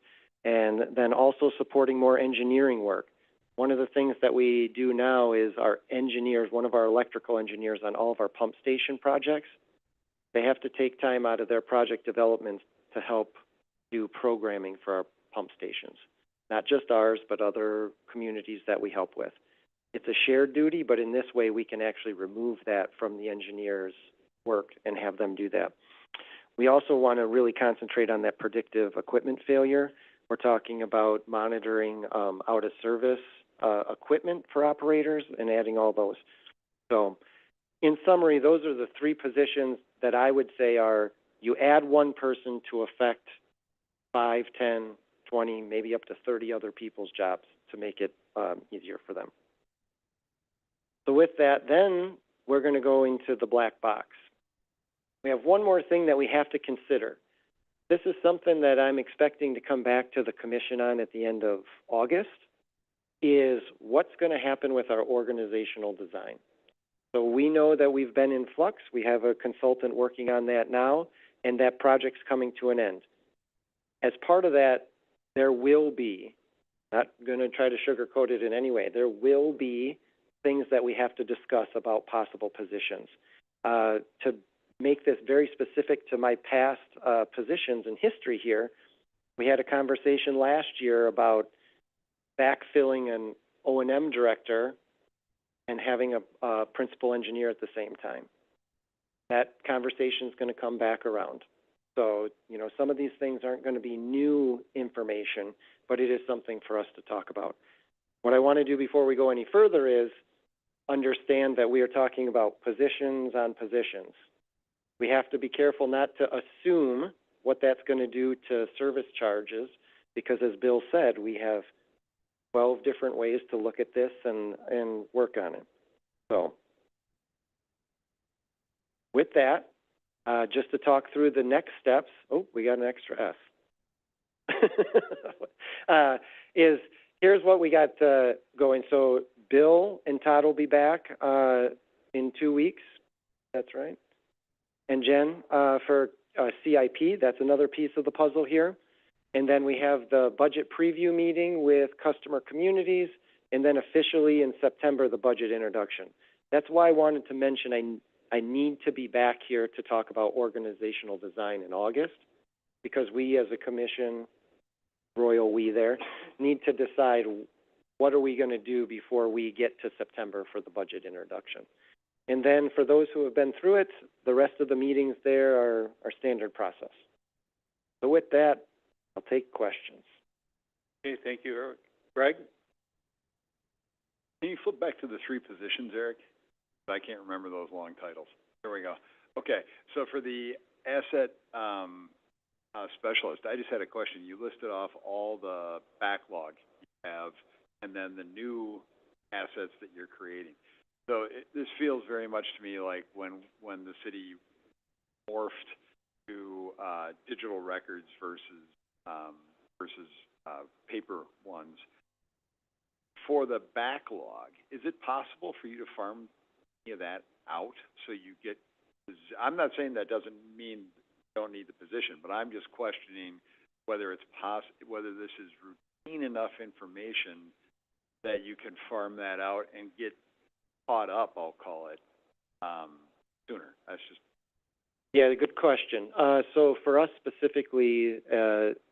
and then also supporting more engineering work. One of the things that we do now is our engineers, one of our electrical engineers on all of our pump station projects, they have to take time out of their project development to help do programming for our pump stations. Not just ours, but other communities that we help with. It's a shared duty, but in this way we can actually remove that from the engineers' work and have them do that. We also want to really concentrate on that predictive equipment failure. We're talking about monitoring out of service equipment for operators and adding all those. So in summary, those are the 3 positions that I would say are, you add 1 person to affect 5, 10, 20, maybe up to 30 other people's jobs to make it easier for them. So with that, then we're going to go into the black box. We have one more thing that we have to consider. This is something that I'm expecting to come back to the commission on at the end of August, is what's going to happen with our organizational design. So we know that we've been in flux. We have a consultant working on that now, and that project's coming to an end. As part of that, there will be, not going to try to sugarcoat it in any way, there will be things that we have to discuss about possible positions. To make this very specific to my past positions and history here, we had a conversation last year about backfilling an O&M director and having a principal engineer at the same time. That conversation is going to come back around. So, you know, some of these things aren't going to be new information, but it is something for us to talk about. What I want to do before we go any further is understand that we are talking about positions on positions. We have to be careful not to assume what that's going to do to service charges, because as Bill said, we have 12 different ways to look at this and work on it. So, with that, just to talk through the next steps, oh, we got an extra S. Here's what we got going. So Bill and Todd will be back in 2 weeks. That's right. And Jen for CIP, that's another piece of the puzzle here. And then we have the budget preview meeting with customer communities, and then officially in September, the budget introduction. That's why I wanted to mention I need to be back here to talk about organizational design in August, because we as a commission, royal we there, need to decide what are we going to do before we get to September for the budget introduction. And then for those who have been through it, the rest of the meetings there are standard process. So with that, I'll take questions. Okay, thank you, Eric. Greg? Can you flip back to the three positions, Eric? I can't remember those long titles. There we go. Okay, so for the asset specialist, I just had a question. You listed off all the backlog you have and then the new assets that you're creating. So this feels very much to me like when the city morphed to digital records versus paper ones. For the backlog, is it possible for you to farm any of that out so you get, I'm not saying that doesn't mean you don't need the position, but I'm just questioning whether it's whether this is routine enough information that you can farm that out and get caught up, I'll call it, sooner. That's just... Yeah, good question. So for us specifically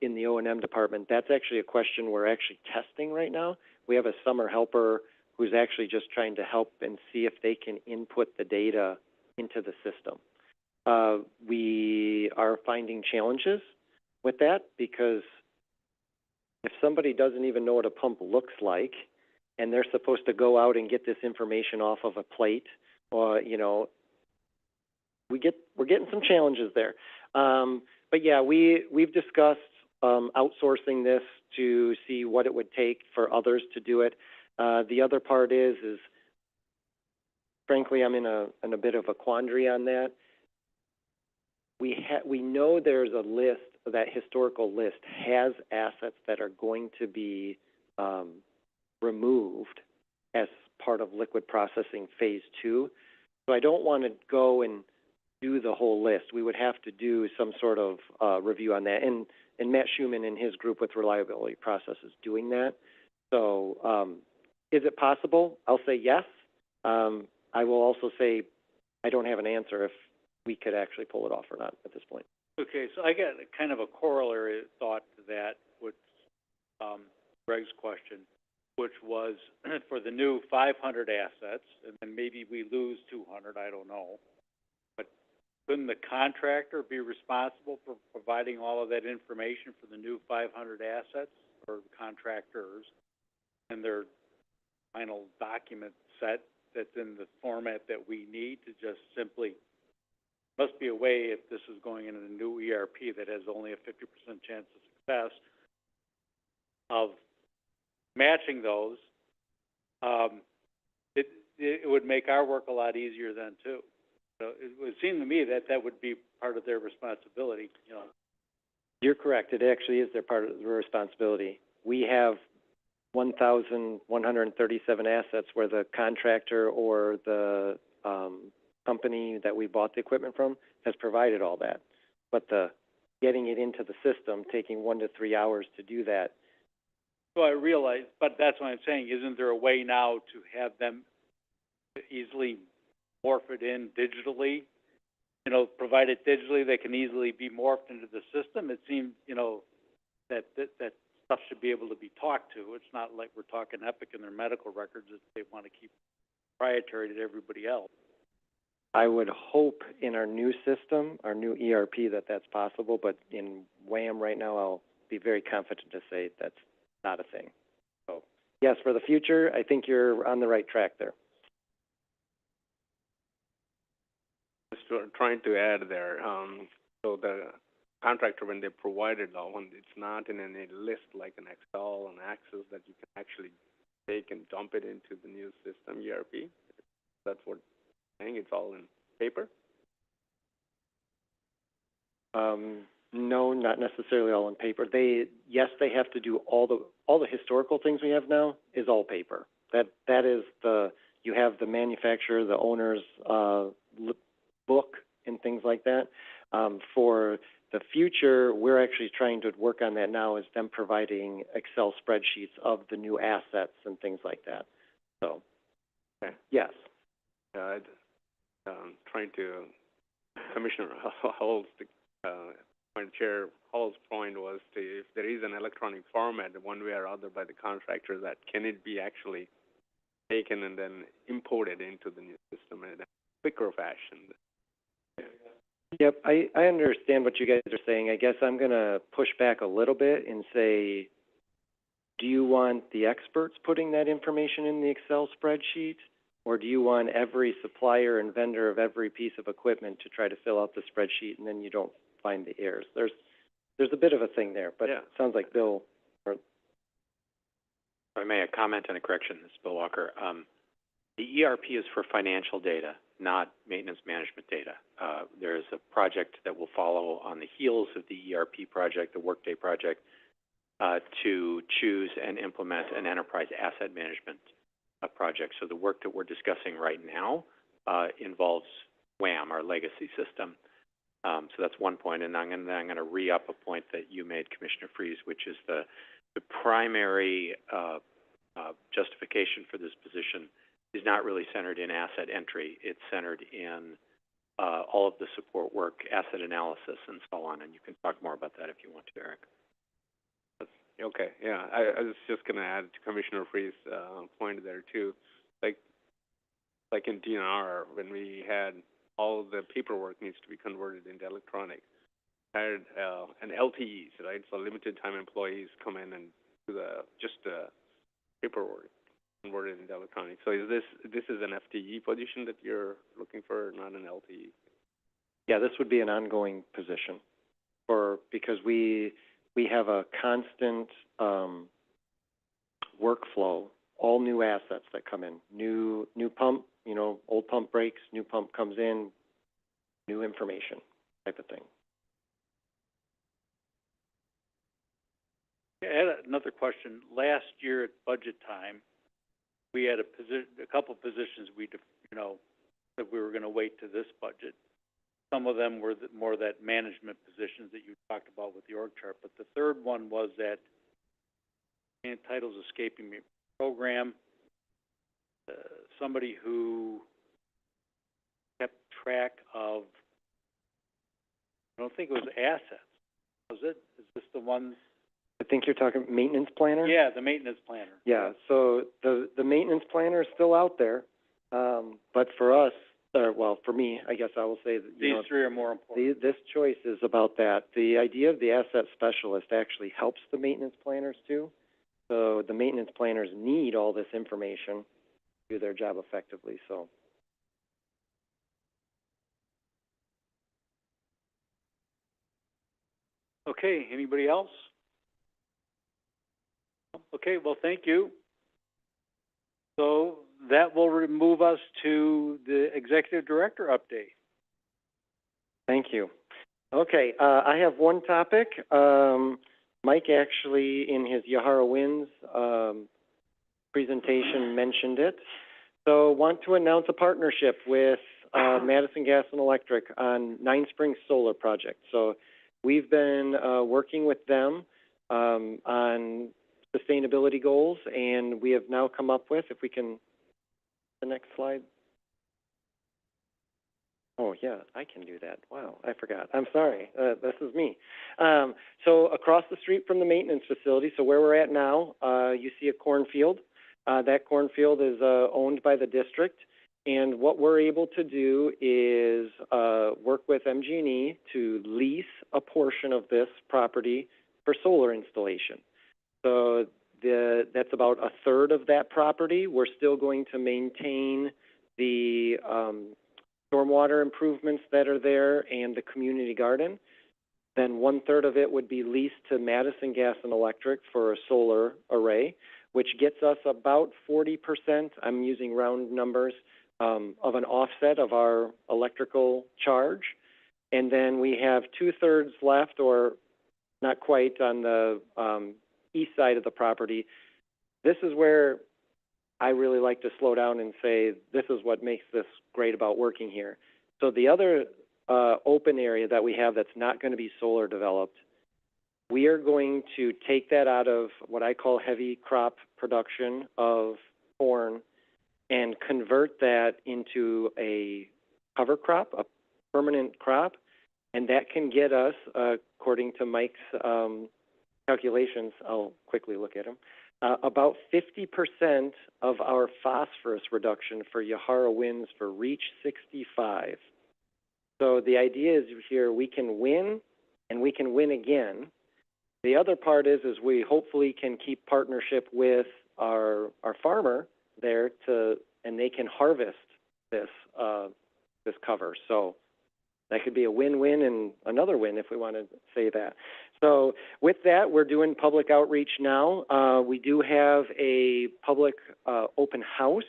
in the O&M department, that's actually a question we're actually testing right now. We have a summer helper who's actually just trying to help and see if they can input the data into the system. We are finding challenges with that, because if somebody doesn't even know what a pump looks like and they're supposed to go out and get this information off of a plate, or, you know, we're getting some challenges there. But yeah, we've discussed outsourcing this to see what it would take for others to do it. The other part is frankly, I'm in a bit of a quandary on that. We know there's a list, that historical list has assets that are going to be removed as part of liquid processing phase 2. So I don't want to go and do the whole list. We would have to do some sort of review on that. And Matt Schuman and his group with reliability process is doing that. So is it possible? I'll say yes. I will also say I don't have an answer if we could actually pull it off or not at this point. Okay, so I got kind of a corollary thought to that, which Greg's question, which was for the new 500 assets, and then maybe we lose 200, I don't know. But couldn't the contractor be responsible for providing all of that information for the new 500 assets, or contractors, and their final document set that's in the format that we need to just simply, must be a way, if this is going into the new ERP that has only a 50% chance of success, of matching those. It would make our work a lot easier then too. So it would seem to me that that would be part of their responsibility, you know. You're correct. It actually is their part of the responsibility. We have 1,137 assets where the contractor or the company that we bought the equipment from has provided all that. but the getting it into the system, taking 1 to 3 hours to do that. So I realize, but that's what I'm saying, isn't there a way now to have them easily morph it in digitally? You know, provide it digitally, they can easily be morphed into the system. It seems, you know, that stuff should be able to be talked to. It's not like we're talking Epic in their medical records that they want to keep proprietary to everybody else. I would hope in our new system, our new ERP, that that's possible, but in WHAM right now, I'll be very confident to say that's not a thing. So, yes, for the future, I think you're on the right track there. Just trying to add there, so the contractor, when they provided that one, it's not in any list like an Excel and Access that you can actually take and dump it into the new system, ERP. That's what I'm saying, it's all in paper? No, not necessarily all in paper. They have to do all the historical things we have now is all paper. That is you have the manufacturer, the owner's book and things like that. For the future, we're actually trying to work on that now, is them providing Excel spreadsheets of the new assets and things like that. So, okay. Yes. Trying to, Commissioner Hull's, Chair Hull's point was if there is an electronic format, one way or other by the contractor, that can it be actually taken and then imported into the new system in a quicker fashion? Yep, I understand what you guys are saying. I guess I'm going to push back a little bit and say, do you want the experts putting that information in the Excel spreadsheet, or do you want every supplier and vendor of every piece of equipment to try to fill out the spreadsheet and then you don't find the errors? There's a bit of a thing there, but it sounds like Bill. If I may, a comment and a correction. This is Bill Walker. The ERP is for financial data, not maintenance management data. There is a project that will follow on the heels of the ERP project, the Workday project, to choose and implement an enterprise asset management project. So the work that we're discussing right now involves WHAM, our legacy system. So that's one point, and I'm going to re-up a point that you made, Commissioner Freeze, which is the primary justification for this position is not really centered in asset entry. It's centered in all of the support work, asset analysis, and so on. And you can talk more about that if you want to, Eric. Okay, yeah. I was just going to add to Commissioner Free's point there too. Like in DNR, when we had all the paperwork needs to be converted into electronic. Hired an LTEs, right? So limited time employees come in and do just paperwork converted into electronic. So is this is an FTE position that you're looking for, not an LTE? Yeah, this would be an ongoing position, because we have a constant workflow. All new assets that come in, new pump, old pump breaks, new pump comes in, new information type of thing. I had another question. Last year at budget time, we had a couple positions that we were going to wait to this budget. Some of them were more that management positions that you talked about with the org chart, but the third one was that, and title's escaping me, program, somebody who kept track of, I don't think it was assets, was it? Is this the one? I think you're talking maintenance planner? Yeah, the maintenance planner. Yeah, so the maintenance planner is still out there, but for us, for me, I guess I will say that, These three are more important. this choice is about that. The idea of the asset specialist actually helps the maintenance planners too. So the maintenance planners need all this information to do their job effectively, so. Okay, anybody else? Okay, well, thank you. So that will move us to the executive director update. Thank you. Okay, I have one topic. Mike actually, in his Yahara Wins presentation, mentioned it. So want to announce a partnership with Madison Gas and Electric on Nine Springs Solar Project. So we've been, working with them, on sustainability goals, and we have now come up with, if we can, the next slide. Oh, yeah, I can do that. Wow, I forgot. I'm sorry. This is me. So across the street from the maintenance facility, so where we're at now, you see a cornfield. That cornfield is owned by the district, and what we're able to do is work with MG&E to lease a portion of this property for solar installation. So that's about a third of that property. We're still going to maintain the stormwater improvements that are there and the community garden. Then 1/3 of it would be leased to Madison Gas and Electric for a solar array, which gets us about 40%, I'm using round numbers, of an offset of our electrical charge. And then we have 2/3 left, or not quite, on the east side of the property. This is where I really like to slow down and say, this is what makes this great about working here. So the other open area that we have that's not going to be solar developed, we are going to take that out of what I call heavy crop production of corn and convert that into a cover crop, a permanent crop, and that can get us, according to Mike's calculations, I'll quickly look at them, about 50% of our phosphorus reduction for Yahara winds for Reach 65. So the idea is here we can win, and we can win again. The other part is we hopefully can keep partnership with our farmer there and they can harvest this this cover. So that could be a win-win and another win if we want to say that. So with that, we're doing public outreach now. We do have a public open house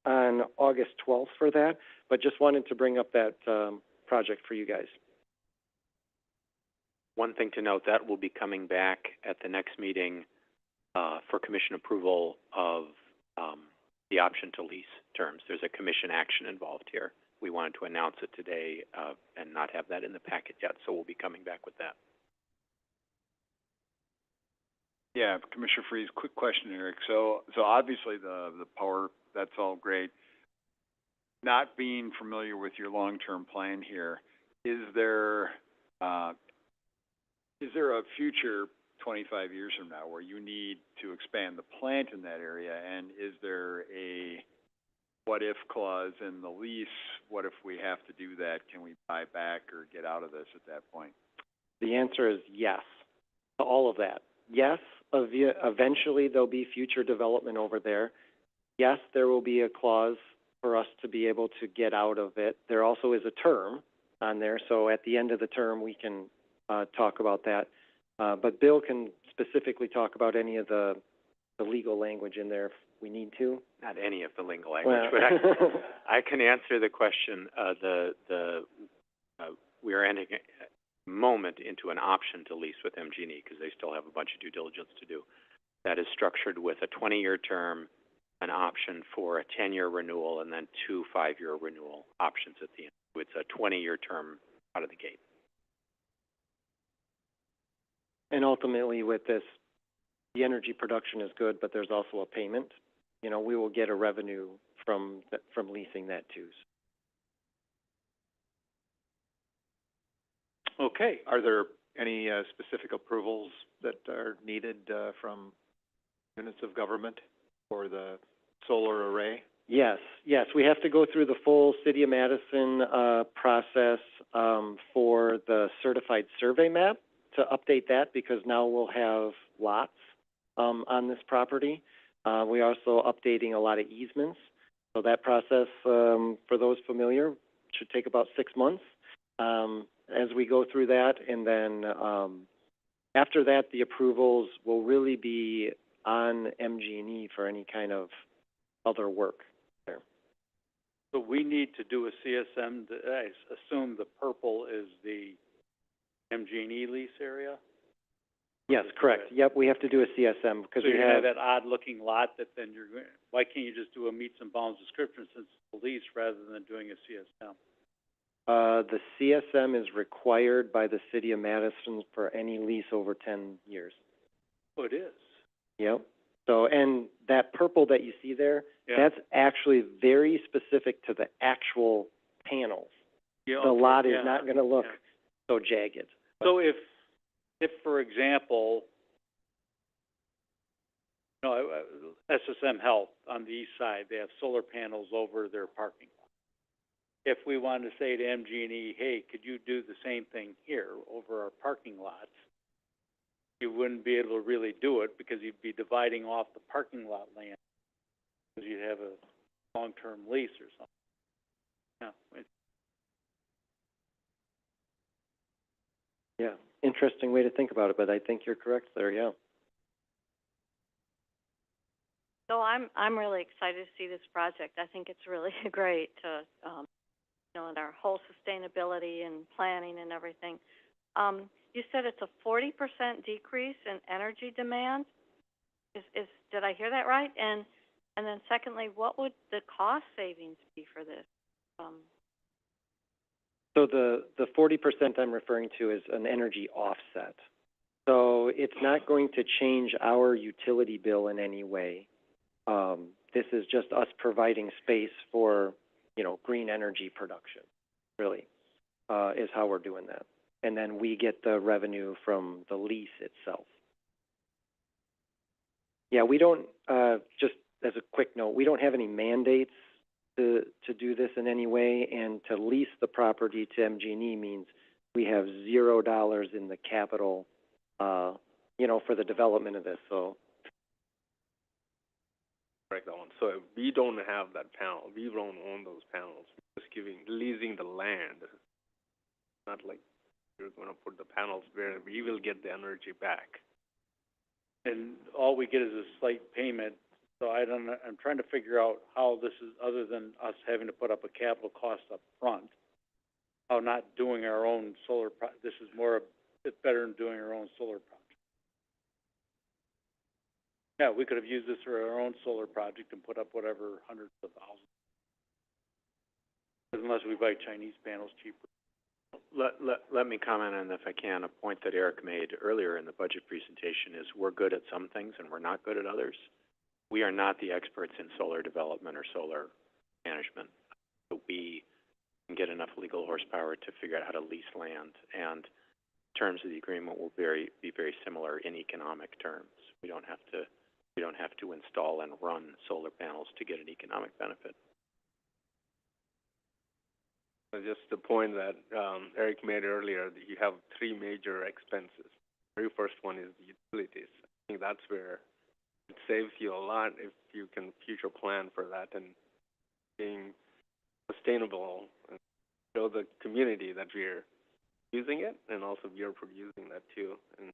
on August 12th for that, but just wanted to bring up that project for you guys. One thing to note, that will be coming back at the next meeting for commission approval of the option to lease terms. There's a commission action involved here. We wanted to announce it today and not have that in the packet yet, so we'll be coming back with that. Yeah, Commissioner Freeze, quick question, Eric. So obviously the power, that's all great. Not being familiar with your long-term plan here, is there a future 25 years from now where you need to expand the plant in that area? And is there a what-if clause in the lease? What if we have to do that? Can we buy back or get out of this at that point? The answer is yes to all of that. Yes, eventually there'll be future development over there. Yes, there will be a clause for us to be able to get out of it. There also is a term on there, so at the end of the term we can talk about that. But Bill can specifically talk about any of the legal language in there if we need to. Not any of the legal language, but I can answer the question. We are ending a moment into an option to lease with MG&E because they still have a bunch of due diligence to do. That is structured with a 20-year term, an option for a 10-year renewal, and then 2 5-year renewal options at the end. So it's a 20-year term out of the gate. And ultimately with this, the energy production is good, but there's also a payment. You know, we will get a revenue from leasing that too. Okay. Are there any specific approvals that are needed from units of government for the solar array? Yes. We have to go through the full City of Madison process for the certified survey map to update that, because now we'll have lots on this property. We're also updating a lot of easements. So that process, for those familiar, should take about 6 months as we go through that. And then after that, the approvals will really be on MG&E for any kind of other work there. So we need to do a CSM, I assume the purple is the MG&E lease area? Yes, correct. Yep, we have to do a CSM because So we you're gonna have, have that odd-looking lot that then why can't you just do a meets and bounds description since it's a lease rather than doing a CSM? the CSM is required by the city of Madison for any lease over 10 years. Oh, it is. Yep. So, and that purple that you see there, Yeah. that's actually very specific to the actual panels. Yeah, The okay, lot is yeah, not gonna look yeah. so jagged. So if, for example, SSM Health on the east side, they have solar panels over their parking lot. If we wanted to say to MG&E, hey, could you do the same thing here over our parking lots? You wouldn't be able to really do it because you'd be dividing off the parking lot land because you'd have a long-term lease or something. Yeah, Yeah, interesting way to think about it, but I think you're correct there, yeah. So I'm really excited to see this project. I think it's really great to, you know, in our whole sustainability and planning and everything. You said it's a 40% decrease in energy demand. Did I hear that right? And then secondly, what would the cost savings be for this? So the 40% I'm referring to is an energy offset. So it's not going to change our utility bill in any way. This is just us providing space for, you know, green energy production, really, is how we're doing that. And then we get the revenue from the lease itself. Yeah, we don't, just as a quick note, we don't have any mandates to do this in any way, and to lease the property to MG&E means we have $0 in the capital, you know, for the development of this, so. Correct that one. So if we don't have that panel, we don't own those panels. We're just leasing the land. Not like you're gonna put the panels where we will get the energy back. and all we get is a slight payment. So I'm trying to figure out how this is, other than us having to put up a capital cost up front, how not doing our own solar this is it's better than doing our own solar project. Yeah, we could have used this for our own solar project and put up whatever hundreds of thousands. Unless we buy Chinese panels cheaper. Let me comment on, if I can, a point that Eric made earlier in the budget presentation is we're good at some things and we're not good at others. We are not the experts in solar development or solar management. But we can get enough legal horsepower to figure out how to lease land, and terms of the agreement will be very similar in economic terms. We don't have to install and run solar panels to get an economic benefit. Just the point that Eric made earlier, that you have three major expenses. The very first one is the utilities. I think that's where it saves you a lot if you can future plan for that and being sustainable and show the community that we're using it, and also we are producing that too. And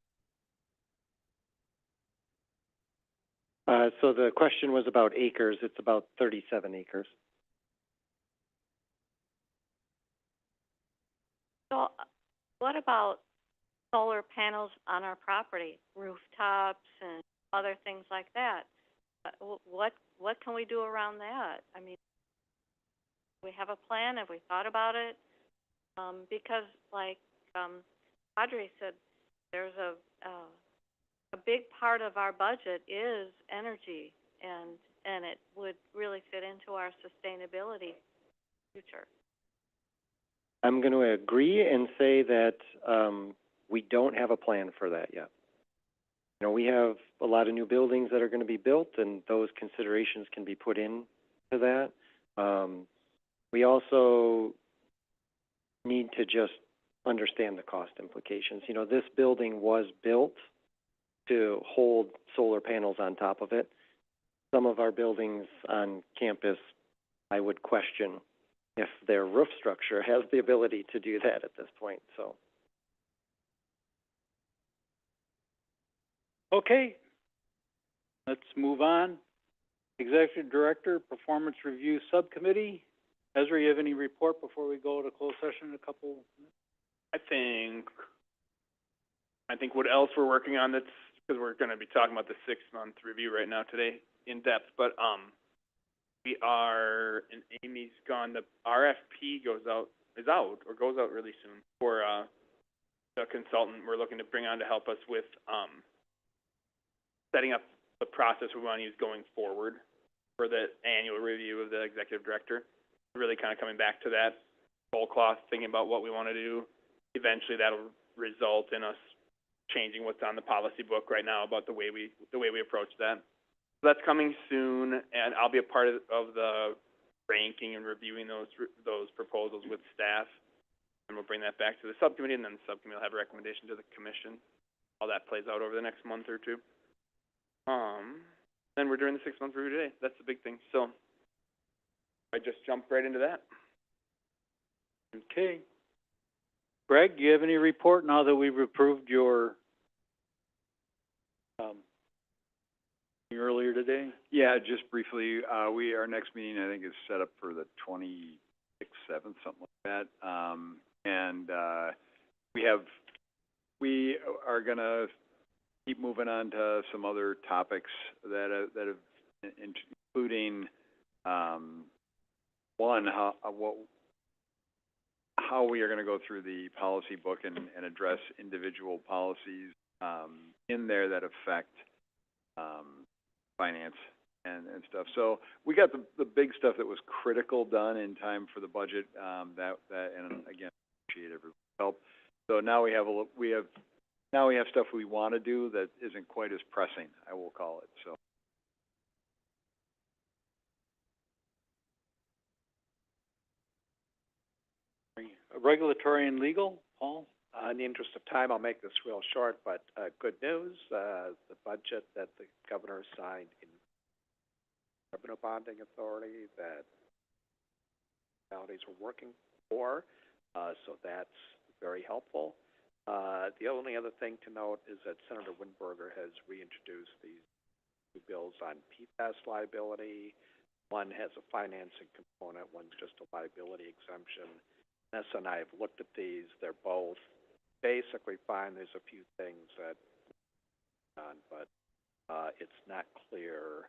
so the question was about acres. It's about 37 acres. So what about solar panels on our property, rooftops and other things like that? What can we do around that? I mean, we have a plan. Have we thought about it? Because like Audrey said, there's a big part of our budget is energy, and it would really fit into our sustainability future. I'm going to agree and say that we don't have a plan for that yet. You know, we have a lot of new buildings that are going to be built, and those considerations can be put in to that. We also need to just understand the cost implications. You know, this building was built to hold solar panels on top of it. Some of our buildings on campus, I would question if their roof structure has the ability to do that at this point, so. Okay, let's move on. Executive Director, Performance Review Subcommittee. Ezra, you have any report before we go to closed session in a couple minutes? I think I think what else we're working on that's, because we're gonna be talking about the 6-month review right now today in depth, but, we are, and Amy's gone, the RFP goes out really soon for, the consultant we're looking to bring on to help us with, setting up the process we want to use going forward for the annual review of the executive director. Really kind of coming back to that whole cloth, thinking about what we want to do. Eventually that'll result in us changing what's on the policy book right now about the way we approach that. So that's coming soon, and I'll be a part of the ranking and reviewing those proposals with staff. And we'll bring that back to the subcommittee, and then the subcommittee will have a recommendation to the commission. How that plays out over the next month or two. Then we're doing the 6-month review today. That's the big thing. So I just jumped right into that. Okay. Greg, do you have any report now that we've approved your, earlier today? Yeah, just briefly, our next meeting, I think, is set up for the 26th, 7th, something like that. And we are gonna keep moving on to some other topics that have, including, one, how we are gonna go through the policy book and address individual policies, in there that affect, finance and stuff. So we got the big stuff that was critical done in time for the budget, that, and again, appreciate everyone's help. So now we have stuff we want to do that isn't quite as pressing, I will call it, so. Regulatory and legal, Paul? In the interest of time, I'll make this real short, but good news, the budget that the governor signed in revenue bonding authority that municipalities were working for, so that's very helpful. The only other thing to note is that Senator Windberger has reintroduced these two bills on PFAS liability. One has a financing component, one's just a liability exemption. Nessa and I have looked at these. They're both basically fine. There's a few things that but it's not clear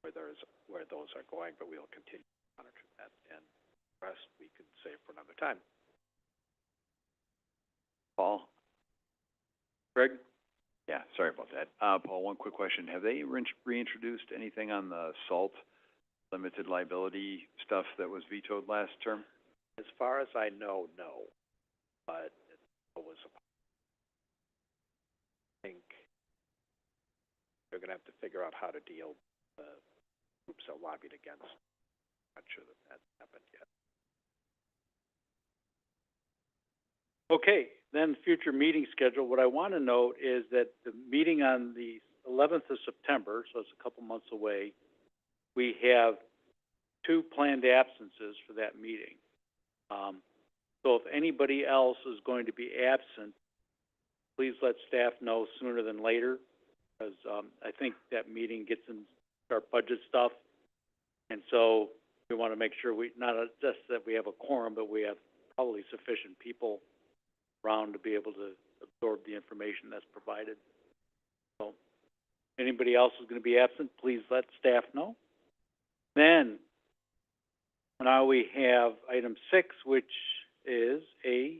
where those are going, but we'll continue to monitor that, and the rest we can save for another time. Paul? Greg? Yeah, sorry about that. Paul, one quick question. Have they reintroduced anything on the SALT limited liability stuff that was vetoed last term? As far as I know, no. But it was I think they're going to have to figure out how to deal with the groups that lobbied against. I'm not sure that that's happened yet. Okay, then future meeting schedule. What I want to note is that the meeting on the 11th of September, so it's a couple months away, we have 2 planned absences for that meeting. So if anybody else is going to be absent, please let staff know sooner than later, because I think that meeting gets into our budget stuff. And so we want to make sure not just that we have a quorum, but we have probably sufficient people around to be able to absorb the information that's provided. So anybody else is going to be absent, please let staff know. Then now we have item 6, which is a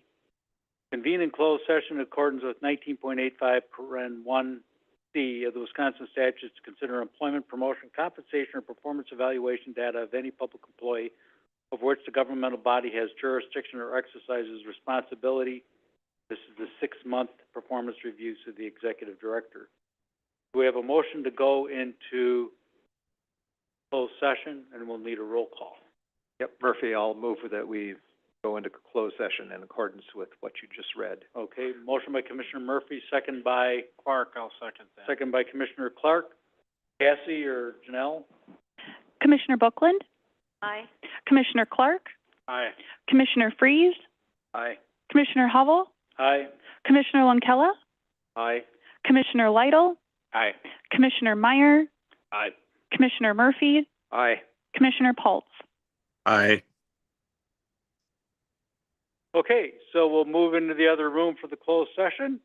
convene and close session in accordance with 19.85 paren 1C of the Wisconsin statutes to consider employment, promotion, compensation, or performance evaluation data of any public employee over which the governmental body has jurisdiction or exercises responsibility. This is the 6-month performance reviews of the executive director. We have a motion to go into closed session, and we'll need a roll call. Yep, Murphy, I'll move that we go into closed session in accordance with what you just read. Okay, motion by Commissioner Murphy, second by Clark, I'll second that. second by Commissioner Clark. Cassie or Janelle? Commissioner Bookland? Aye. Commissioner Clark? Aye. Commissioner Freeze? Aye. Commissioner Hovell? Aye. Commissioner Lankella? Aye. Commissioner Lytle? Aye. Commissioner Meyer? Aye. Commissioner Murphy? Aye. Commissioner Pultz? Aye. Okay, so we'll move into the other room for the closed session.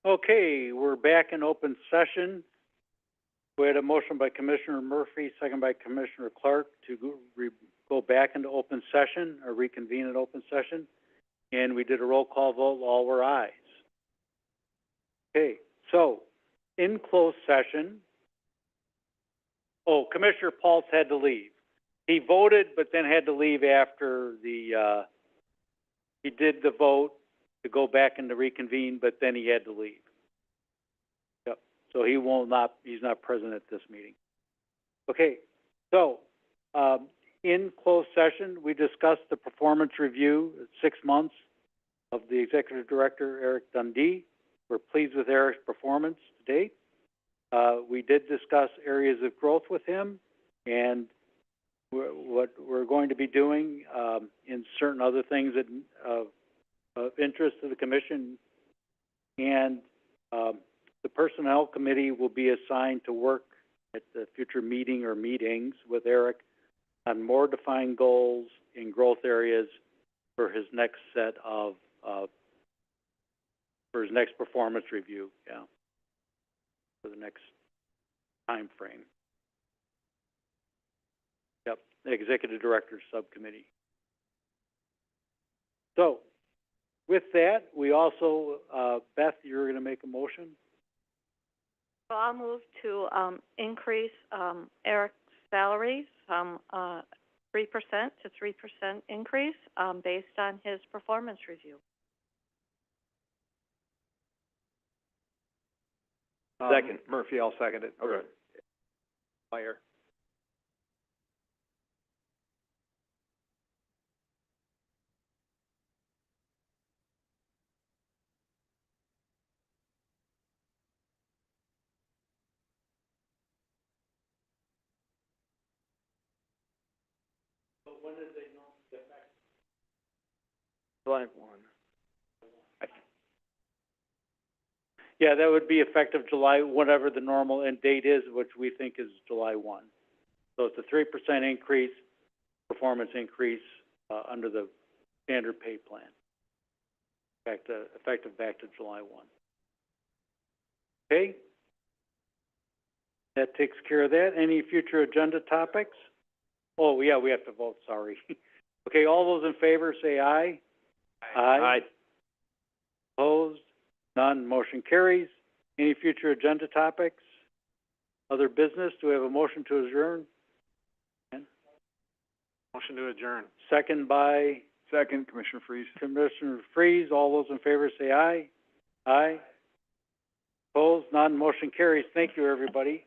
Okay, we're back in open session. We had a motion by Commissioner Murphy, second by Commissioner Clark to go back into open session or reconvene in open session. And we did a roll call vote, all were ayes. Okay, so in closed session, Commissioner Pulse had to leave. He voted, but then had to leave after the, he did the vote to go back into reconvene, but then he had to leave. Yep, so he's not present at this meeting. Okay, so, in closed session, we discussed the performance review, 6 months of the Executive Director, Eric Dundee. We're pleased with Eric's performance to date. We did discuss areas of growth with him and what we're going to be doing in certain other things that of interest to the Commission. And the Personnel Committee will be assigned to work at the future meeting or meetings with Eric on more defined goals in growth areas for his next set of for his next performance review, for the next time frame. Yep, the Executive Director Subcommittee. So, with that, we also, Beth, you're going to make a motion? So I'll move to increase Eric's salary from 3% to 3% increase based on his performance review. Second. Murphy, I'll second it. Okay. Fire. So when did they know the effect? July 1. Yeah, that would be effective July, whatever the normal end date is, which we think is July 1. So it's a 3% increase, performance increase under the standard pay plan. Effective back to July 1. Okay? That takes care of that. Any future agenda topics? Oh, yeah, we have to vote, sorry. Okay, all those in favor say aye. Aye. Opposed? None. Motion carries. Any future agenda topics? Other business? Do we have a motion to adjourn? Motion to adjourn. Second by Second, Commissioner Freeze. Commissioner Freeze. All those in favor say aye. Aye. Opposed? None. Motion carries. Thank you, everybody.